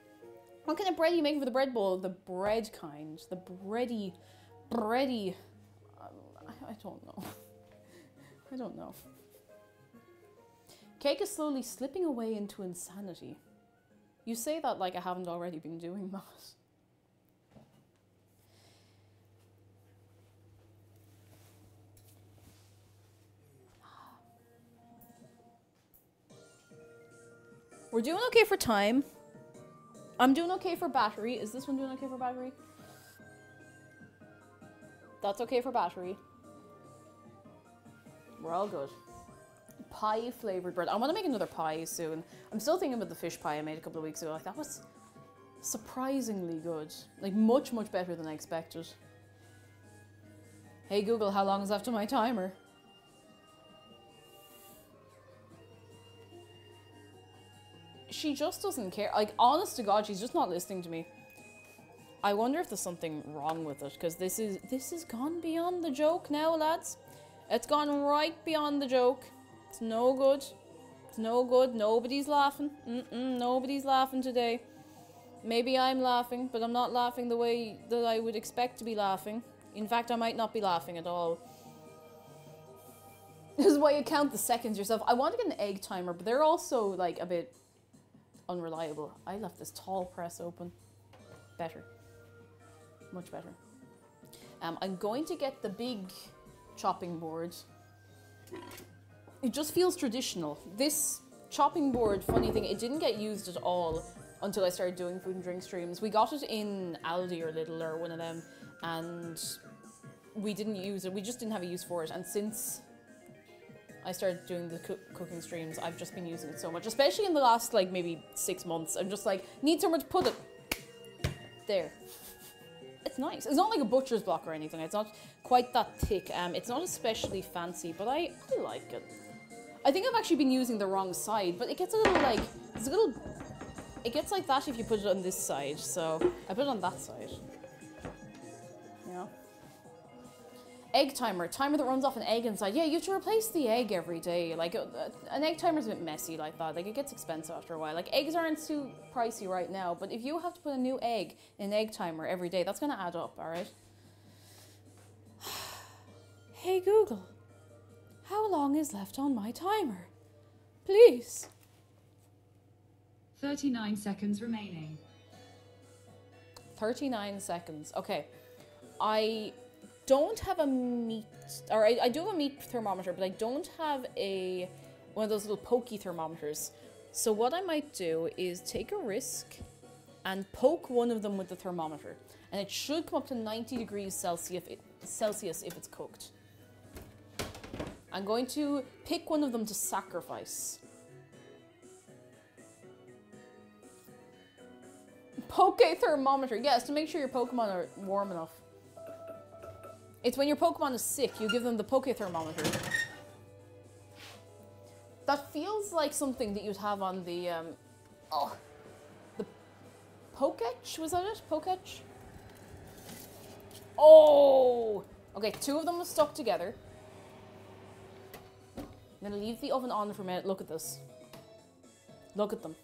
A: What kind of bread are you making for the bread bowl? The bread kind. The bready. I don't know. I don't know. Cake is slowly slipping away into insanity. You say that like I haven't already been doing that. We're doing okay for time. I'm doing okay for battery. Is this one doing okay for battery? That's okay for battery. We're all good. Pie flavored bread. I want to make another pie soon. I'm still thinking about the fish pie I made a couple of weeks ago. Like, that was surprisingly good. Like, much, much better than I expected. Hey Google, how long is left on my timer? She just doesn't care. Like, honest to God, she's just not listening to me. I wonder if there's something wrong with it, because this is gone beyond the joke now, lads. It's gone right beyond the joke. It's no good. It's no good. Nobody's laughing. Nobody's laughing today. Maybe I'm laughing, but I'm not laughing the way that I would expect to be laughing. In fact, I might not be laughing at all. This is why you count the seconds yourself. I want to get an egg timer, but they're also, like, a bit unreliable. I left this tall press open. Better. Much better. I'm going to get the big chopping board. It just feels traditional. This chopping board, funny thing, it didn't get used at all until I started doing food and drink streams. We got it in Aldi or Lidl or one of them, and we didn't use it. We just didn't have a use for it. And since I started doing the cooking streams, I've just been using it so much, especially in the last, like, maybe 6 months. I'm just like, need somewhere to put it. There. It's nice. It's not like a butcher's block or anything. It's not quite that thick. It's not especially fancy, but I like it. I think I've actually been using the wrong side, but it gets a little, like, it's a little, it gets like that if you put it on this side, so I put it on that side. You know? Egg timer. Timer that runs off an egg inside. Yeah, you have to replace the egg every day. Like, an egg timer's a bit messy like that. Like, it gets expensive after a while. Like, eggs aren't too pricey right now, but if you have to put a new egg in an egg timer every day, that's gonna add up, alright? Hey Google, how long is left on my timer? Please.
B: 39 seconds remaining.
A: 39 seconds. Okay. I don't have a meat, or I do have a meat thermometer, but I don't have one of those little pokey thermometers. So what I might do is take a risk and poke one of them with the thermometer. And it should come up to 90 degrees Celsius if it's cooked. I'm going to pick one of them to sacrifice. Poke thermometer. Yes, to make sure your Pokemon are warm enough. It's when your Pokemon is sick, you give them the Poke thermometer. That feels like something that you'd have on the, the Poketch? Was that it? Poketch? Oh! Okay, 2 of them are stuck together. I'm gonna leave the oven on for a minute. Look at this. Look at them.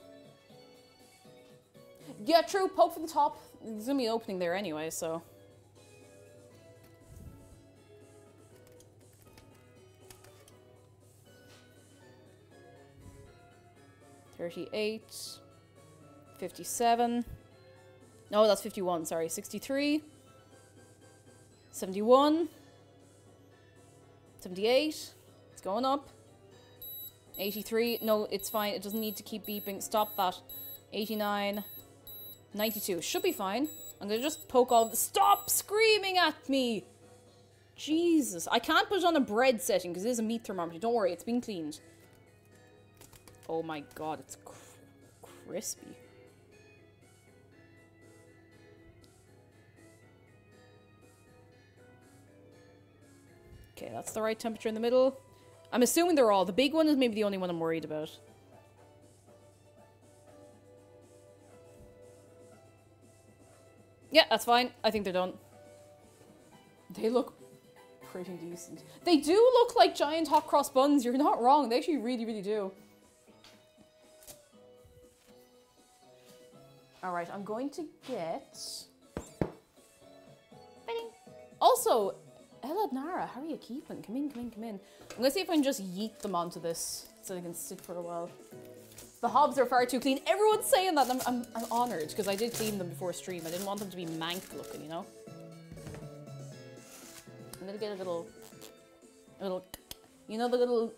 A: Yeah, true, poke from the top. There's gonna be an opening there anyway, so. $38, 57. No, that's 51, sorry. 63, 71, 78. It's going up. 83. No, it's fine. It doesn't need to keep beeping. Stop that. 89. 92. Should be fine. I'm gonna just poke all of the— Stop screaming at me! Jesus. I can't put it on a bread setting because it is a meat thermometer. Don't worry, it's been cleaned. Oh my god, it's crispy. Okay, that's the right temperature in the middle. I'm assuming they're all. The big one is maybe the only one I'm worried about. Yeah, that's fine. I think they're done. They look pretty decent. They do look like giant hot cross buns. You're not wrong. They actually really, really do. Alright, I'm going to get... Also, Ella Nara, how are you keeping? Come in, come in, come in. I'm gonna see if I can just yeet them onto this so they can sit for a while. The hobs are far too clean. Everyone's saying that, and I'm honoured because I did clean them before stream. I didn't want them to be mank looking, you know? I'm gonna get a little, you know, the little...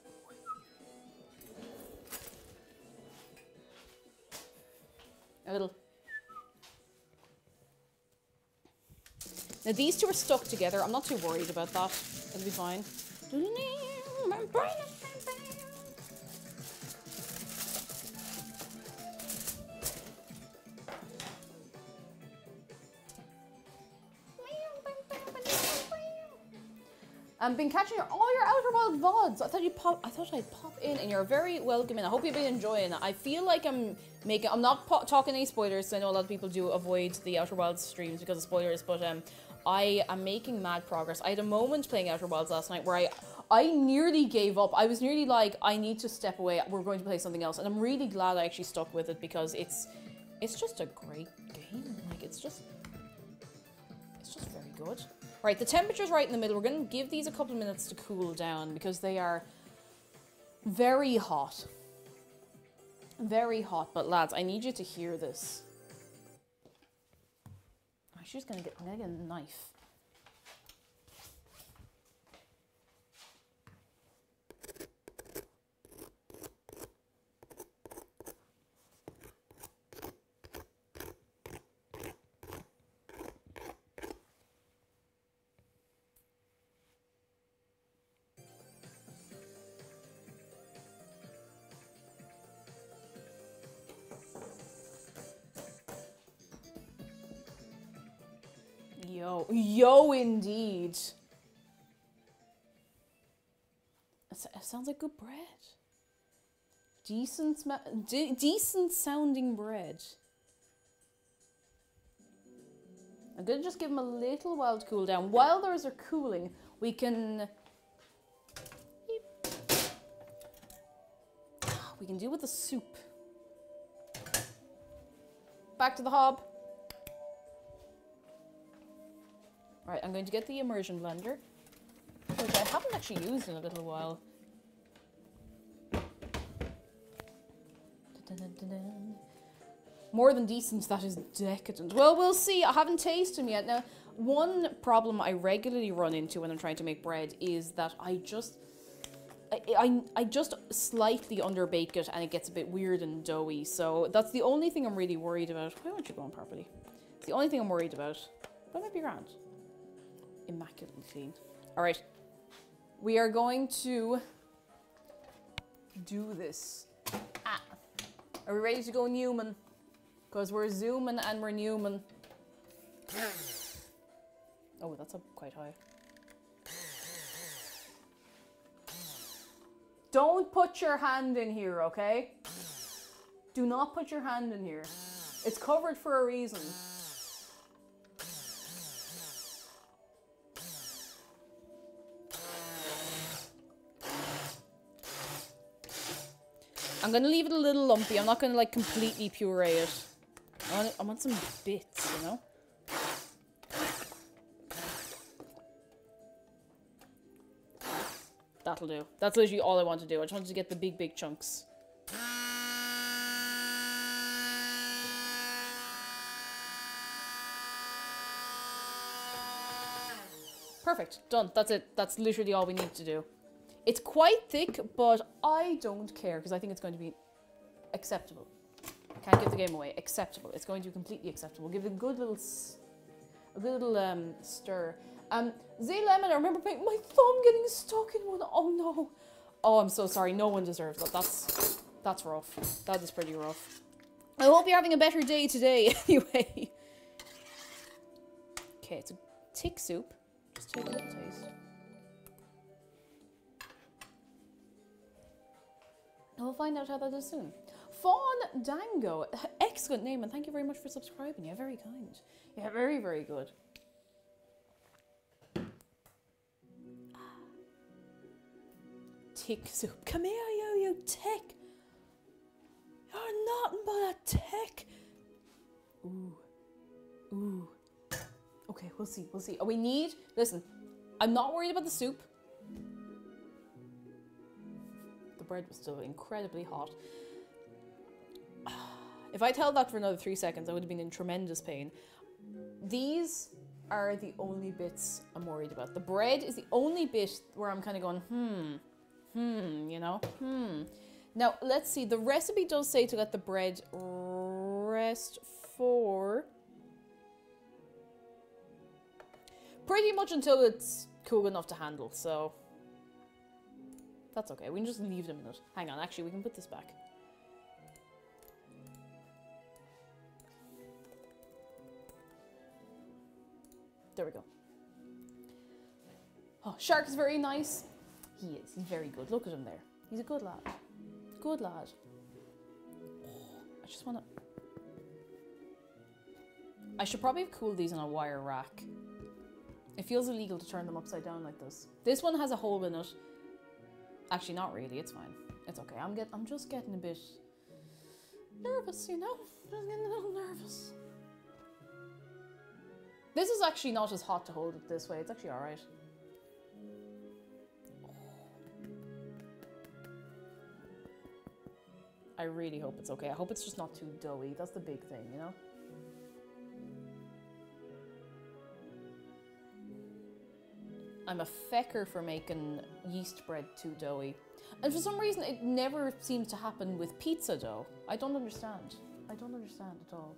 A: A little... Now these two are stuck together. I'm not too worried about that. It'll be fine. I've been catching all your Outer Wild VODs. I thought I'd pop in, and you're very welcome in. I hope you've been enjoying it. I feel like I'm not talking any spoilers, so I know a lot of people do avoid the Outer Wilds streams because of spoilers, but I am making mad progress. I had a moment playing Outer Wilds last night where I nearly gave up. I was nearly like, I need to step away. We're going to play something else, and I'm really glad I actually stuck with it because it's just a great game. Like it's just very good. Right, the temperature's right in the middle. We're going to give these a couple of minutes to cool down because they are very hot. Very hot, but lads, I need you to hear this. She's going to get a knife. Yo, indeed. It sounds like good bread. Decent sounding bread. I'm gonna just give them a little while to cool down. While those are cooling, we can deal with the soup. Back to the hob. Right, I'm going to get the immersion blender, which I haven't actually used in a little while. More than decent, that is decadent. Well, we'll see. I haven't tasted them yet. Now, one problem I regularly run into when I'm trying to make bread is that I just slightly underbake it and it gets a bit weird and doughy. So that's the only thing I'm really worried about. Why aren't you going properly? It's the only thing I'm worried about. But it might be grand. Immaculately clean. All right. We are going to do this. Ah. Are we ready to go Newman? Because we're zooming and we're Newman. Oh, that's up quite high. Don't put your hand in here, okay? Do not put your hand in here. It's covered for a reason. I'm gonna leave it a little lumpy. I'm not gonna like completely puree it. I want some bits, you know? That'll do. That's literally all I want to do. I just wanted to get the big, big chunks. Perfect. Done. That's it. That's literally all we need to do. It's quite thick, but I don't care because I think it's going to be acceptable. Can't give the game away. Acceptable. It's going to be completely acceptable. Give it a good little stir. Z Lemon, I remember my thumb getting stuck in one. Oh no. Oh, I'm so sorry. No one deserves that. That's rough. That is pretty rough. I hope you're having a better day today anyway. Okay, it's a tick soup. Just take a little taste. And we'll find out how that is soon. Fawn Dango. Excellent name, and thank you very much for subscribing. You're very kind. Yeah, very, very good. Tick soup. Come here, you tick. You're nothing but a tick. Ooh. Ooh. Okay, we'll see. We'll see. Oh, we need... Listen, I'm not worried about the soup. The bread was still incredibly hot. If I'd held that for another 3 seconds, I would have been in tremendous pain. These are the only bits I'm worried about. The bread is the only bit where I'm kind of going, you know? Now, let's see. The recipe does say to let the bread rest for... pretty much until it's cool enough to handle, so... that's okay. We can just leave it a minute. Hang on, actually, we can put this back. There we go. Oh, Shark is very nice. He is. He's very good. Look at him there. He's a good lad. Good lad. Oh, I just want to... I should probably have cooled these in a wire rack. It feels illegal to turn them upside down like this. This one has a hole in it. Actually, not really. It's fine. It's okay. I'm just getting a bit nervous, you know? Just getting a little nervous. This is actually not as hot to hold it this way. It's actually alright. I really hope it's okay. I hope it's just not too doughy. That's the big thing, you know? I'm a fecker for making yeast bread too doughy. And for some reason, it never seems to happen with pizza dough. I don't understand. I don't understand at all.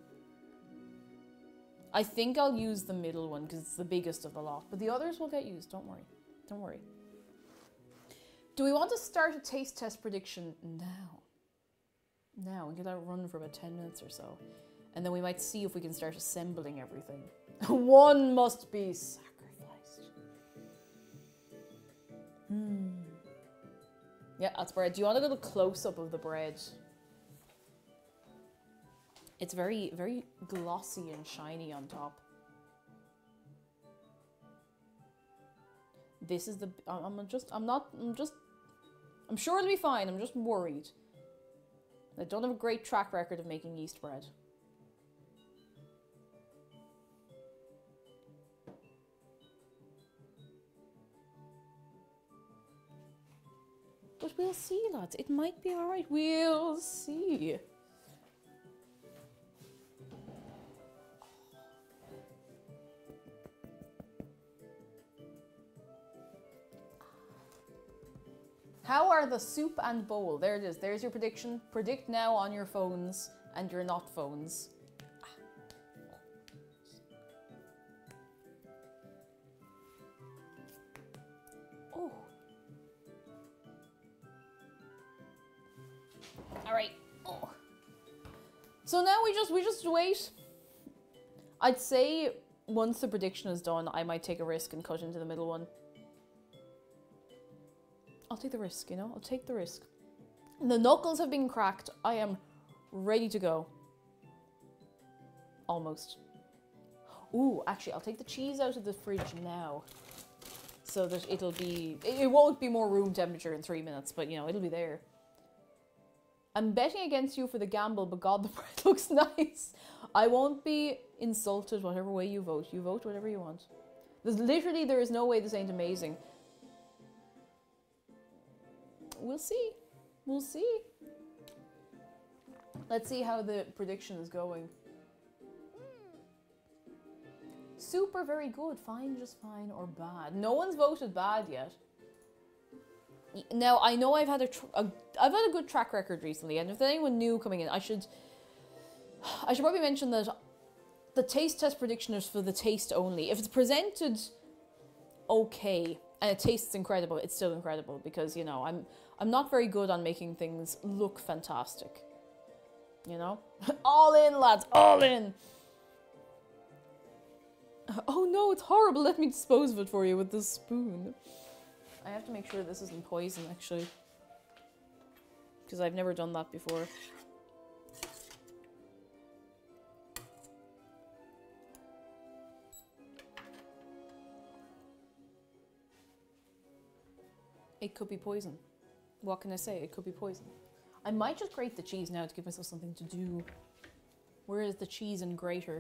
A: I think I'll use the middle one because it's the biggest of the lot. But the others will get used. Don't worry. Don't worry. Do we want to start a taste test prediction now? Now, and get that run for about 10 minutes or so. And then we might see if we can start assembling everything. One must be sacrificed. Yeah, that's bread. Do you want a little close-up of the bread? It's very, very glossy and shiny on top. This is the... I'm sure it'll be fine. I'm just worried. I don't have a great track record of making yeast bread. But we'll see, lads. It might be alright. We'll see. How are the soup and bowl? There it is. There's your prediction. Predict now on your phones and your not phones. Oh. All right. Oh. So now we just wait. I'd say once the prediction is done, I might take a risk and cut into the middle one. I'll take the risk, you know? I'll take the risk. The knuckles have been cracked. I am ready to go. Almost. Ooh, actually, I'll take the cheese out of the fridge now. So that it'll be... It won't be more room temperature in 3 minutes, but, you know, it'll be there. I'm betting against you for the gamble, but God, the bread looks nice. I won't be insulted whatever way you vote. You vote whatever you want. There is no way this ain't amazing. We'll see. We'll see. Let's see how the prediction is going. Super, very good. Fine, just fine, or bad. No one's voted bad yet. Now, I know I've had I've had a good track record recently, and if there's anyone new coming in, I should probably mention that the taste test prediction is for the taste only. If it's presented okay and it tastes incredible, it's still incredible because, you know, I'm not very good on making things look fantastic. You know? All in, lads, all in. Oh no, it's horrible. Let me dispose of it for you with this spoon. I have to make sure this isn't poison, actually. Because I've never done that before. It could be poison. What can I say? It could be poison. I might just grate the cheese now to give myself something to do. Where is the cheese and grater?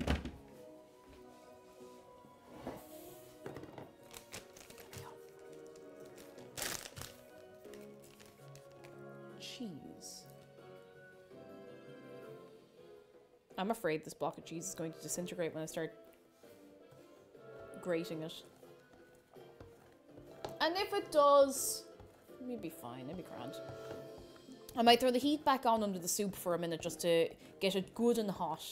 A: Cheese. I'm afraid this block of cheese is going to disintegrate when I start grating it. And if it does, it'll be fine, it'll be grand. I might throw the heat back on under the soup for a minute just to get it good and hot.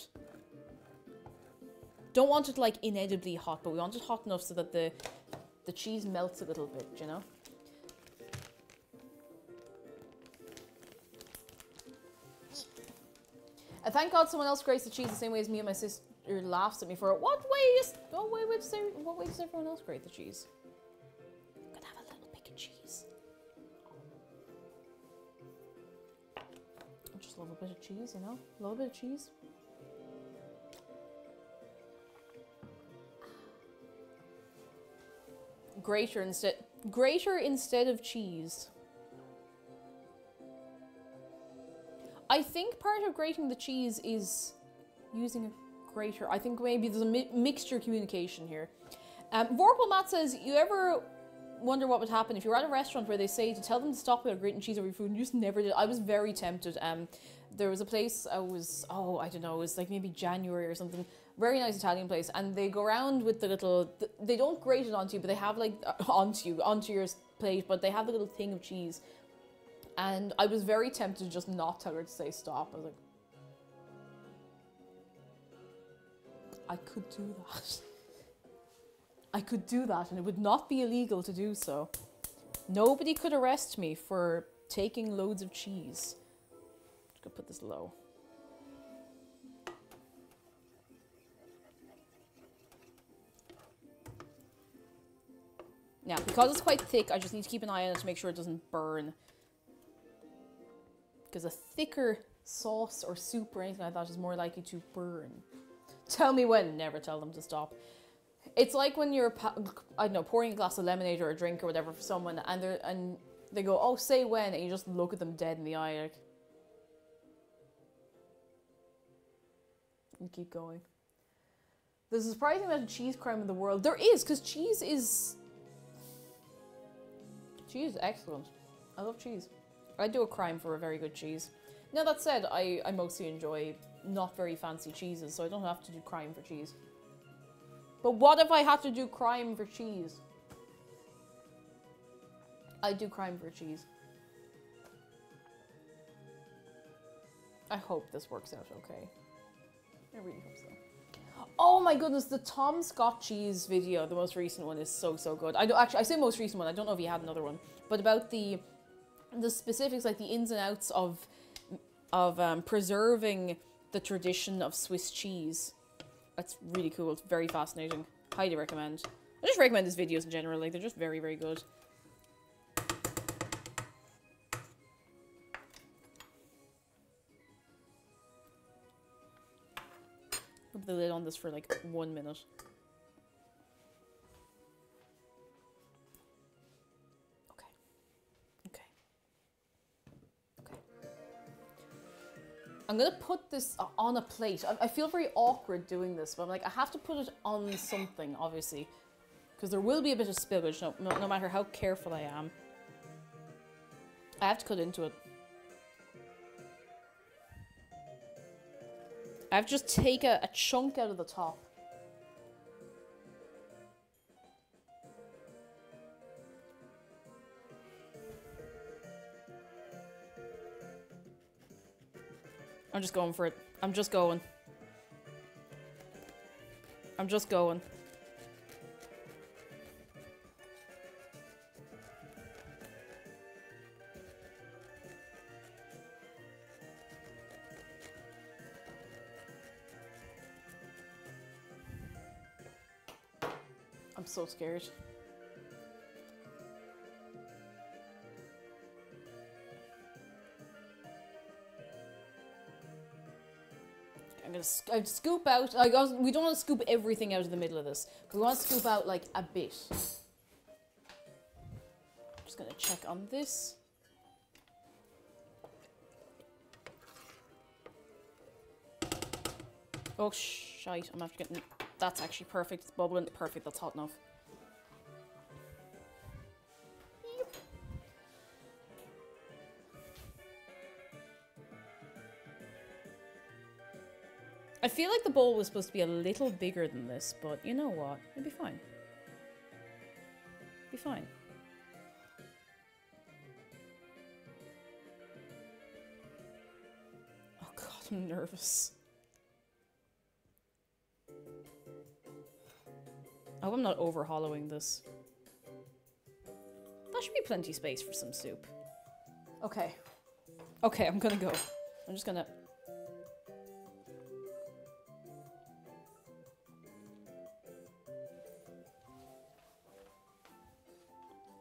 A: Don't want it like inedibly hot, but we want it hot enough so that the cheese melts a little bit, you know? Thank God someone else grates the cheese the same way as me, and my sister laughs at me for it. What way does everyone else grate the cheese? I'm gonna have a little bit of cheese. I just love a bit of cheese, you know? A little bit of cheese. Grater instead of cheese. I think part of grating the cheese is using a grater. I think maybe there's a mixture of communication here. Vorpal Matt says, you ever wonder what would happen if you were at a restaurant where they say to tell them to stop without grating cheese over your food and you just never did? I was very tempted. There was a place I don't know, it was like maybe January or something. Very nice Italian place. And they go around with the little, they don't grate it onto you, but they have like, onto your plate, but they have the little thing of cheese. And I was very tempted to just not tell her to say stop. I was like, I could do that. I could do that and it would not be illegal to do so. Nobody could arrest me for taking loads of cheese. I'm gonna put this low. Now, because it's quite thick, I just need to keep an eye on it to make sure it doesn't burn. Because a thicker sauce or soup or anything like that is more likely to burn. Tell me when, never tell them to stop. It's like when you're, I don't know, pouring a glass of lemonade or a drink or whatever for someone and they go, oh, say when, and you just look at them dead in the eye like... And keep going. There's a surprising amount of cheese crime in the world. There is, because cheese is excellent. I love cheese. I'd do a crime for a very good cheese. Now that said, I mostly enjoy not very fancy cheeses, so I don't have to do crime for cheese. But what if I had to do crime for cheese? I'd do crime for cheese. I hope this works out okay. I really hope so. Oh my goodness, the Tom Scott cheese video, the most recent one, is so good. I say most recent one. I don't know if he had another one, but about the specifics, like the ins and outs of preserving the tradition of Swiss cheese. That's really cool. It's very fascinating. Highly recommend. I just recommend his videos in general. Like, they're just very, very good. Put the lid on this for like 1 minute. Okay. Okay. Okay. I'm gonna put this on a plate. I feel very awkward doing this, but I'm like, I have to put it on something, obviously. Because there will be a bit of spillage, no matter how careful I am. I have to cut into it. I have to just take a chunk out of the top. I'm just going for it. I'm just going. I'm just going. I'm so scared. I'm gonna scoop out. We don't want to scoop everything out of the middle of this. We want to scoop out like a bit. Just gonna check on this. Oh shite! I'm after getting. That's actually perfect. It's bubbling. Perfect. That's hot enough. Yep. I feel like the bowl was supposed to be a little bigger than this, but you know what? It'll be fine. Be fine. Oh god, I'm nervous. I hope I'm not over-hollowing this. That should be plenty space for some soup. Okay. Okay, I'm gonna go. I'm just gonna...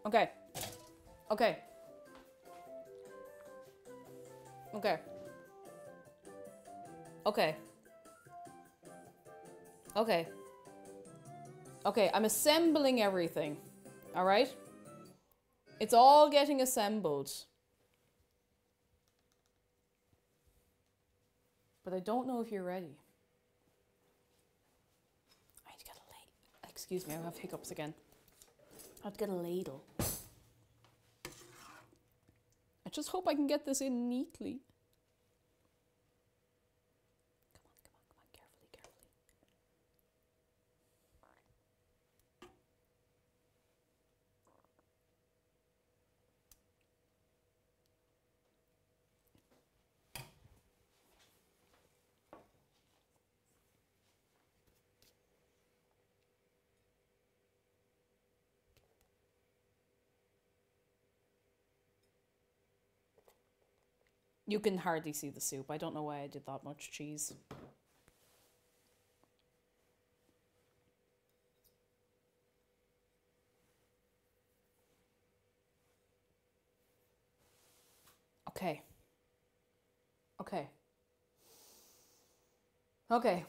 A: Okay. Okay. Okay. Okay. Okay. Okay, I'm assembling everything. Alright? It's all getting assembled. But I don't know if you're ready. I need to get a ladle. Excuse me, I have hiccups again. I have to get a ladle. I just hope I can get this in neatly. Come on, carefully, carefully. You can hardly see the soup. I don't know why I did that much cheese. Okay. Okay. Okay.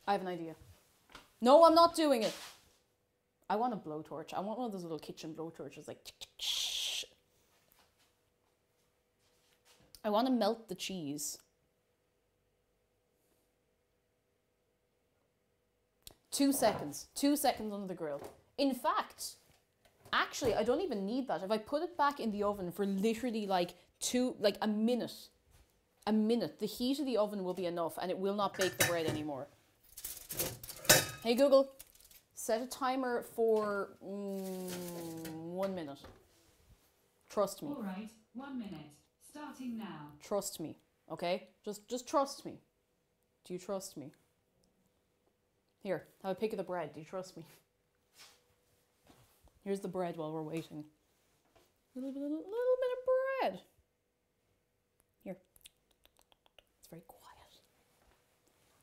A: I have an idea. No, I'm not doing it. I want a blowtorch. I want one of those little kitchen blowtorches, like. I want to melt the cheese. 2 seconds. 2 seconds under the grill. In fact, actually, I don't even need that. If I put it back in the oven for literally like a minute, the heat of the oven will be enough and it will not bake the bread anymore. Hey Google, set a timer for 1 minute. Trust me.
B: All right, 1 minute. Starting now.
A: Trust me, okay? Just trust me. Do you trust me? Here, have a pick of the bread. Do you trust me? Here's the bread while we're waiting. Little bit of bread. Here. It's very quiet.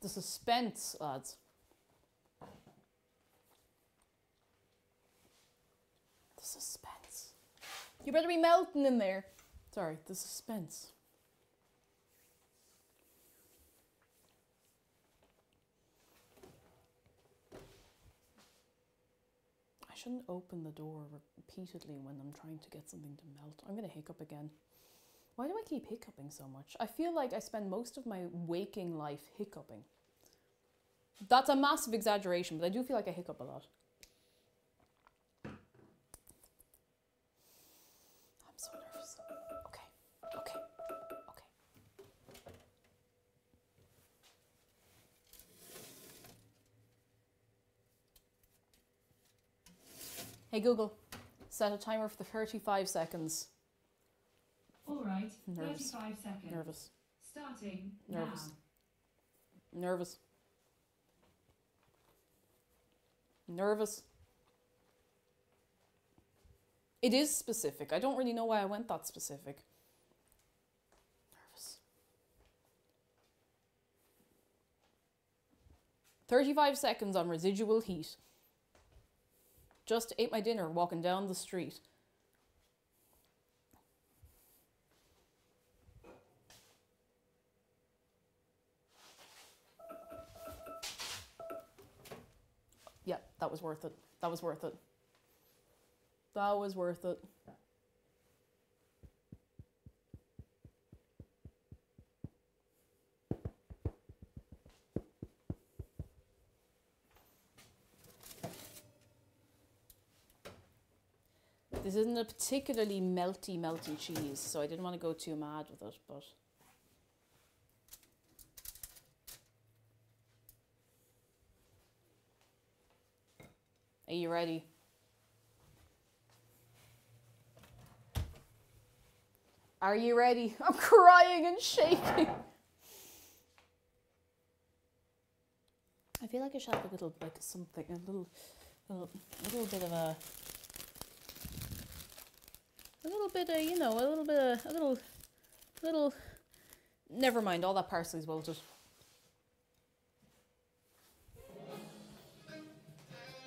A: The suspense, lads. The suspense. You better be melting in there. Sorry, the suspense. I shouldn't open the door repeatedly when I'm trying to get something to melt. I'm going to hiccup again. Why do I keep hiccuping so much? I feel like I spend most of my waking life hiccuping. That's a massive exaggeration, but I do feel like I hiccup a lot. I'm so nervous. Okay. Hey Google, set a timer for 35 seconds.
B: All right,
A: Nervous.
B: 35 seconds.
A: Nervous.
B: Starting
A: Nervous.
B: now.
A: Nervous. Nervous. It is specific. I don't really know why I went that specific. Nervous. 35 seconds on residual heat. Just ate my dinner walking down the street. Yeah, that was worth it. That was worth it. That was worth it. This isn't a particularly melty cheese, so I didn't want to go too mad with it, but... Are you ready? Are you ready? I'm crying and shaking. I feel like I should have a little, like something, a little bit of a little bit of, you know, a little, never mind, all that parsley's wilted.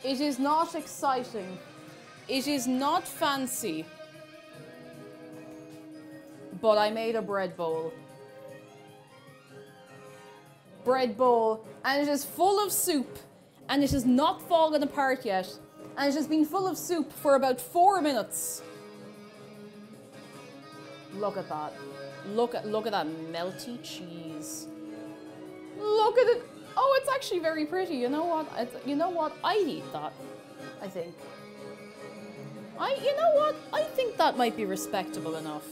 A: It is not exciting. It is not fancy. But I made a bread bowl. Bread bowl, and it is full of soup, and it has not fallen apart yet, and it has been full of soup for about 4 minutes. Look at that. Look at that melty cheese. Look at it. Oh, it's actually very pretty. You know what? You know what? I'd eat that, I think. You know what? I think that might be respectable enough.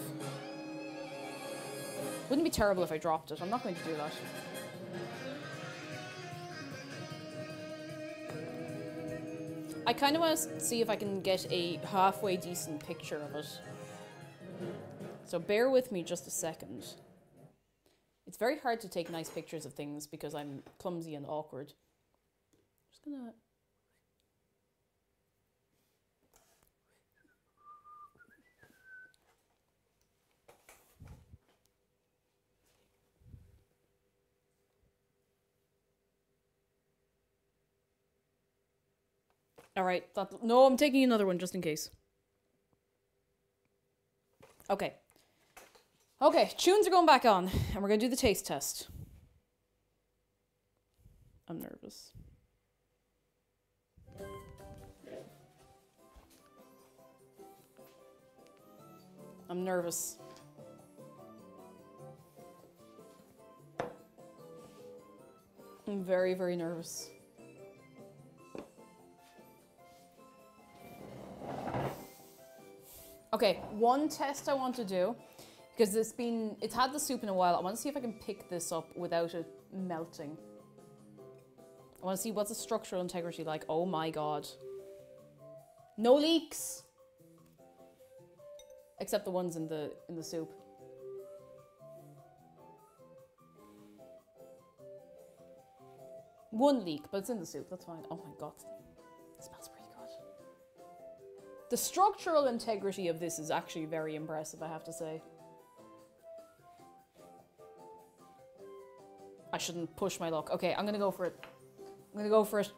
A: Wouldn't be terrible if I dropped it. I'm not going to do that. I kind of want to see if I can get a halfway decent picture of it. So bear with me just a second. It's very hard to take nice pictures of things because I'm clumsy and awkward. Just gonna... Alright, no, I'm taking another one just in case. Okay. Okay, tunes are going back on, and we're going to do the taste test. I'm nervous. I'm nervous. I'm very, very nervous. Okay, one test I want to do, because it's had the soup in a while. I want to see if I can pick this up without it melting. I want to see what's the structural integrity like. Oh my god. No leaks. except the ones in the soup. One leak, but it's in the soup. That's fine. Oh my god, it smells pretty good. The structural integrity of this is actually very impressive, I have to say. I shouldn't push my luck. Okay, I'm gonna go for it. I'm gonna go for it.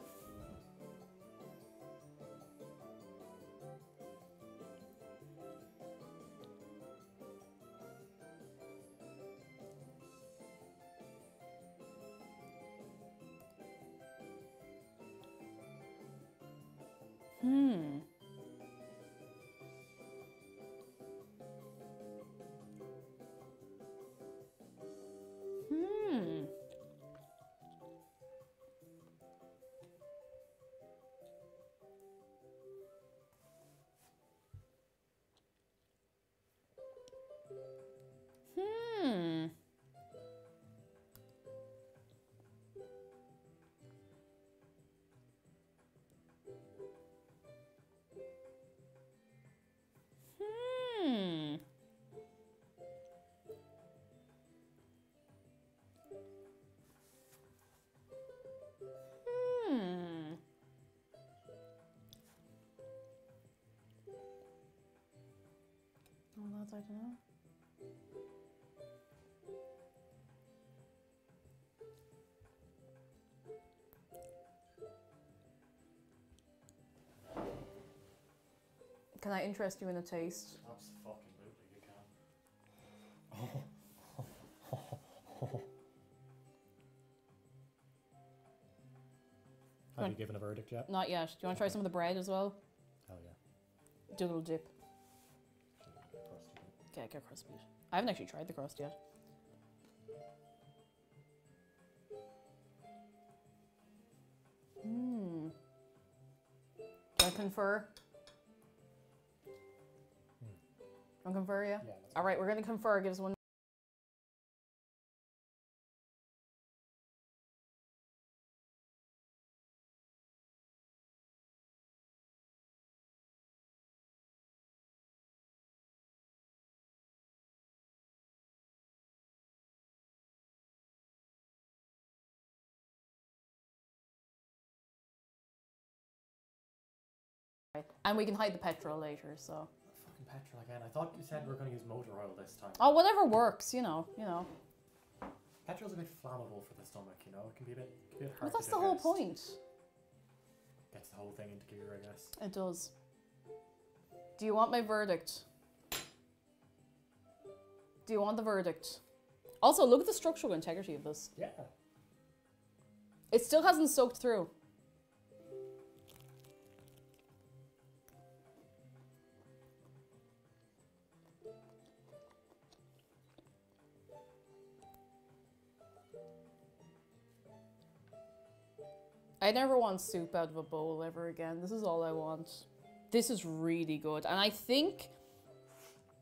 A: Oh, lads, I don't know. Can I interest you in a taste?
C: Absolutely, you can. Have you given a verdict yet?
A: Not yet. Do you want to try some of the bread as well?
C: Hell yeah.
A: Do a little dip.
C: Crusty.
A: Okay, get a crust bit. I haven't actually tried the crust yet. Do I confer? Want to confer, yeah?
C: Yeah.
A: All right, we're going to confer. Give us one. And we can hide the petrol later, so.
C: Fucking petrol again. I thought you said we were going to use motor oil this time.
A: Oh, whatever works, you know.
C: Petrol's a bit flammable for the stomach, you know? It can be a bit
A: Well,
C: hard
A: that's
C: to
A: the whole
C: digest.
A: point.
C: Gets the whole thing into gear, I guess.
A: It does. Do you want my verdict? Do you want the verdict? Also, look at the structural integrity of this.
C: Yeah.
A: It still hasn't soaked through. I never want soup out of a bowl ever again. This is all I want. This is really good. And I think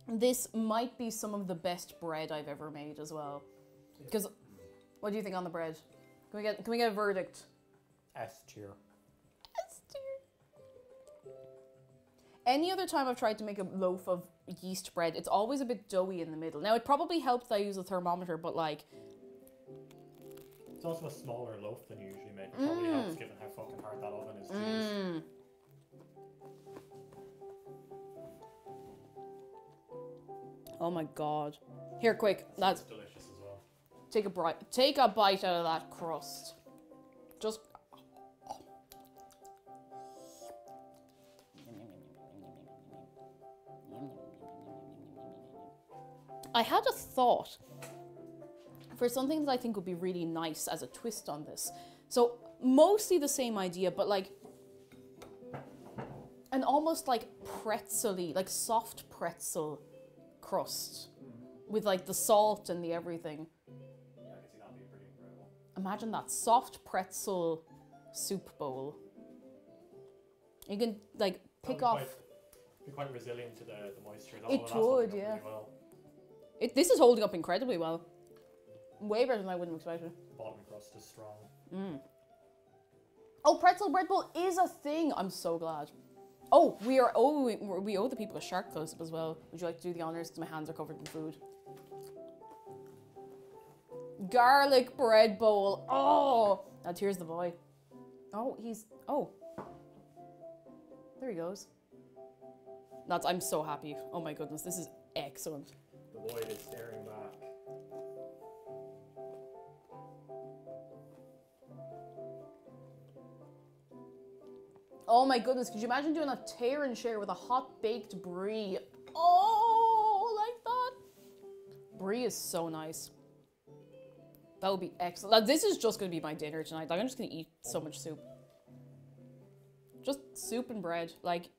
A: this might be some of the best bread I've ever made as well. Because, what do you think on the bread? Can we get a verdict?
C: S tier.
A: S tier. Any other time I've tried to make a loaf of yeast bread, it's always a bit doughy in the middle. Now, it probably helped that I use a thermometer, but like...
C: It's also a smaller loaf than you usually make. It probably helps given how fucking hard that oven is to use.
A: Oh my god. Here, quick, lads.
C: It's delicious as well.
A: Take a bite out of that crust. Just... I had a thought for something that I think would be really nice as a twist on this. So, mostly the same idea, but like an almost like pretzel-y, like soft pretzel crust with like the salt and the everything.
C: Yeah, I can see that being pretty incredible.
A: Imagine that soft pretzel soup bowl. You can like pick off.
C: Be quite resilient to the moisture.
A: It
C: That's holding
A: would,
C: up
A: yeah.
C: really well.
A: This is holding up incredibly well. Way better than I would have expected.
C: Bottom crust is strong.
A: Oh, pretzel bread bowl is a thing. I'm so glad. Oh, we owe the people a shark close-up as well. Would you like to do the honors? Because my hands are covered in food. Garlic bread bowl. Oh, now here's the boy. Oh, there he goes. I'm so happy. Oh my goodness, this is excellent.
C: The void is staring back.
A: Oh my goodness, could you imagine doing a tear and share with a hot baked brie? Oh, like that. Brie is so nice. That would be excellent. Like, this is just going to be my dinner tonight. Like, I'm just going to eat so much soup. Just soup and bread. Like,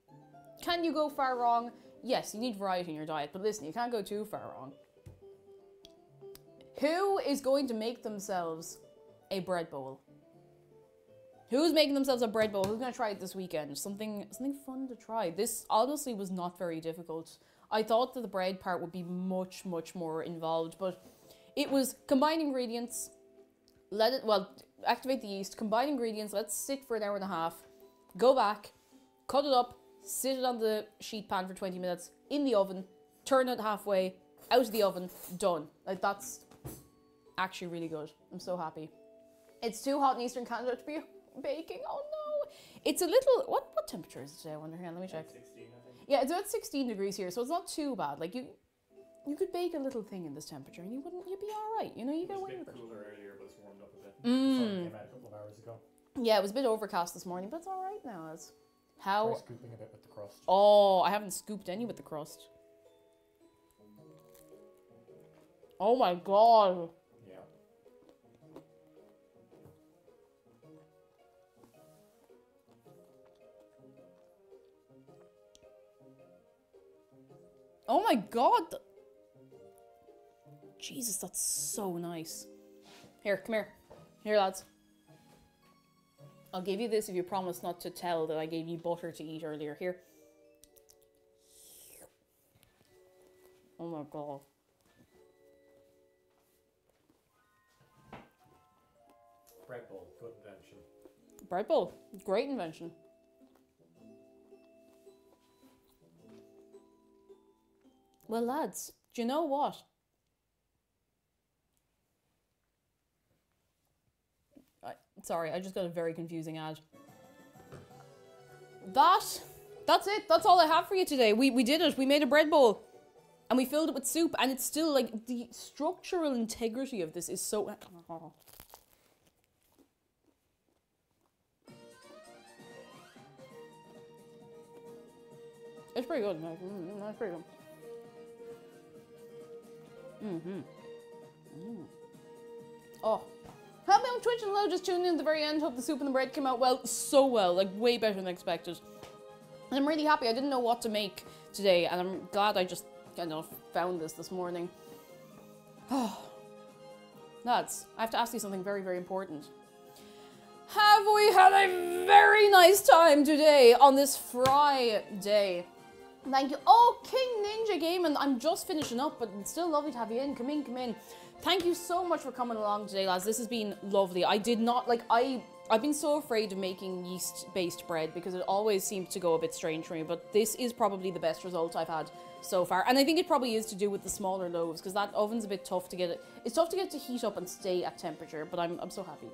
A: can you go far wrong? Yes, you need variety in your diet. But listen, you can't go too far wrong. Who is going to make themselves a bread bowl? Who's making themselves a bread bowl? Who's going to try it this weekend? Something fun to try. This honestly was not very difficult. I thought that the bread part would be much, much more involved, but it was combine ingredients, activate the yeast, combine ingredients, let it sit for an hour and a half, go back, cut it up, sit it on the sheet pan for 20 minutes, in the oven, turn it halfway, out of the oven, done. Like, that's actually really good. I'm so happy. It's too hot in Eastern Canada to be baking. Oh no! It's a little, what temperature is it today? I wonder, let me check.
C: 16, I think.
A: Yeah, it's about 16 degrees here, so it's not too bad. Like, you could bake a little thing in this temperature and you'd be alright, you know, you get away with it.
C: It was a bit cooler earlier, but it's warmed up a bit. The sun came out a couple of hours ago.
A: Yeah, it was a bit overcast this morning, but it's alright now.
C: Try scooping a bit with the crust.
A: Oh, I haven't scooped any with the crust. Oh my god.
C: Yeah.
A: Oh my god. Jesus, that's so nice. Here, come here. Here, lads. I'll give you this if you promise not to tell that I gave you butter to eat earlier. Here. Oh my god.
C: Bread bowl, good invention.
A: Bread bowl, great invention. Well, lads, do you know what? Sorry, I just got a very confusing ad. That's it. That's all I have for you today. We did it. We made a bread bowl. And we filled it with soup. And it's still, like, the structural integrity of this is so... Oh. It's pretty good. That's pretty good. Oh. Help me on Twitch and Low, just tuned in at the very end. Hope the soup and the bread came out well. So well. Like, way better than expected. And I'm really happy. I didn't know what to make today. And I'm glad I just kind of found this morning. Oh. Lads, I have to ask you something very, very important. Have we had a very nice time today on this Friday? Thank you. Oh, King Ninja Gaming. I'm just finishing up, but it's still lovely to have you in. Come in, come in. Thank you so much for coming along today, lads. This has been lovely. I did not, like, I've been so afraid of making yeast-based bread because it always seems to go a bit strange for me, but this is probably the best result I've had so far. And I think it probably is to do with the smaller loaves because that oven's a bit tough to get it. It's tough to get it to heat up and stay at temperature, but I'm so happy.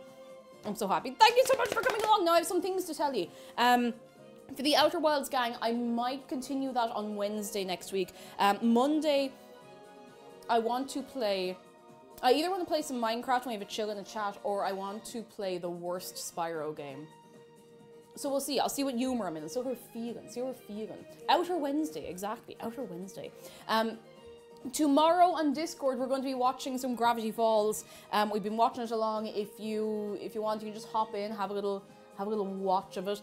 A: I'm so happy. Thank you so much for coming along. Now I have some things to tell you. For the Outer Wilds gang, I might continue that on Wednesday next week. Monday, I want to play... I either want to play some Minecraft when we have a chill in a chat, or I want to play the worst Spyro game. So we'll see. I'll see what humor I'm in. See what we're feeling. Outer Wednesday, exactly. Outer Wednesday. Tomorrow on Discord, we're going to be watching some Gravity Falls. We've been watching it along. If you want, you can just hop in, have a little watch of it.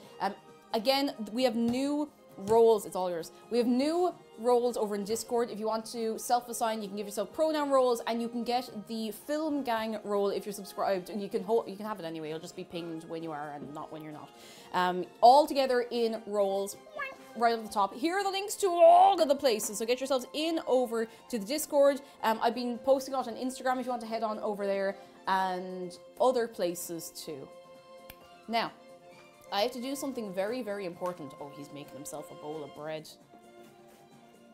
A: Again, we have new roles. It's all yours. We have new roles over in Discord. If you want to self-assign, you can give yourself pronoun roles, and you can get the film gang role if you're subscribed. And you can have it anyway. It'll just be pinged when you are and not when you're not. All together in roles. Right at the top. Here are the links to all of the places, so get yourselves in over to the Discord. I've been posting out on Instagram if you want to head on over there, and other places too. Now, I have to do something very, very important. Oh, he's making himself a bowl of bread.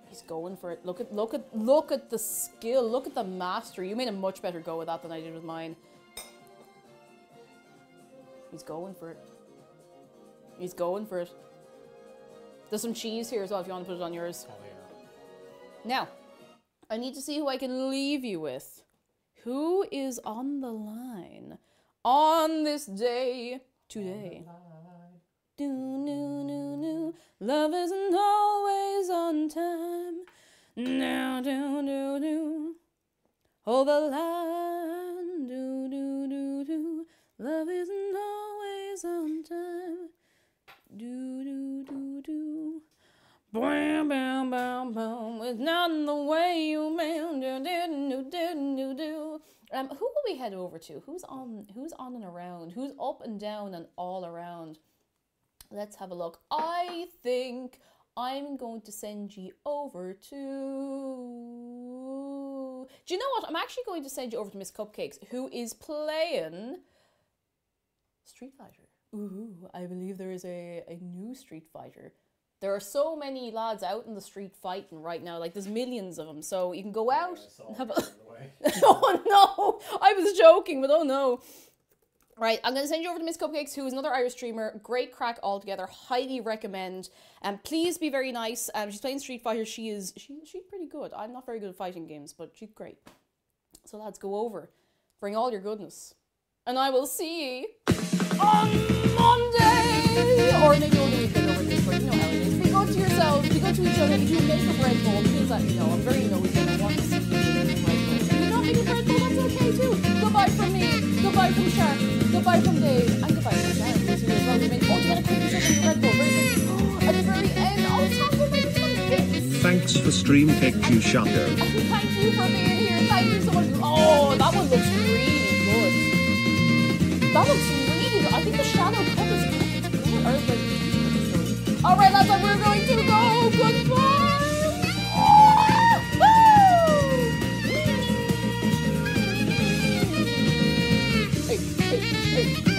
A: He's going for it. Look at the skill. Look at the mastery. You made a much better go with that than I did with mine. He's going for it. He's going for it. There's some cheese here as well if you want to put it on yours.
C: Hell yeah.
A: Now, I need to see who I can leave you with. Who is on the line on this day today? Do, no, no, no. Love isn't always on time. No, do, do, do. Hold the line. Do, do, do, do. Love isn't always on time. Do, do, do, do. Bam, bam, bam, bam. It's not the way you man. Do, do, do, do, do. Who will we head over to? Who's on and around? Who's up and down and all around? Let's have a look. I think I'm going to send you over to... Do you know what? I'm actually going to send you over to Miss Cupcakes, who is playing Street Fighter. Ooh, I believe there is a new Street Fighter. There are so many lads out in the street fighting right now. Like, there's millions of them. So you can go out and have a... Oh, no! I was joking, but oh, no. Right, I'm going to send you over to Miss Cupcakes, who is another Irish streamer. Great crack altogether. Highly recommend. And please be very nice. She's playing Street Fighter. She's pretty good. I'm not very good at fighting games, but she's great. So lads, go over. Bring all your goodness. And I will see you on Monday! Or maybe over the weekend over this, but you know how it is. Be good to yourselves. Be good to each other. If you make a bread bowl, please let me know. I'm very nosy and I want to see you making bread bowls. If you don't make a bread bowl, that's okay too. Goodbye from me. Goodbye from Shark. Goodbye from Dave. And goodbye from Sharon. We'll see you as well. Oh, do you want to quickly show them your red bull? Very good. At the very end, I'll talk about my tips.
D: Thanks for stream tech, Shaco.
A: Thank you for being here. Thank you so much. Oh, that one looks really good. That looks really good. I think the shadow cut is good. Or like, alright, lads, we're going to go. Goodbye. Hey, hey, hey.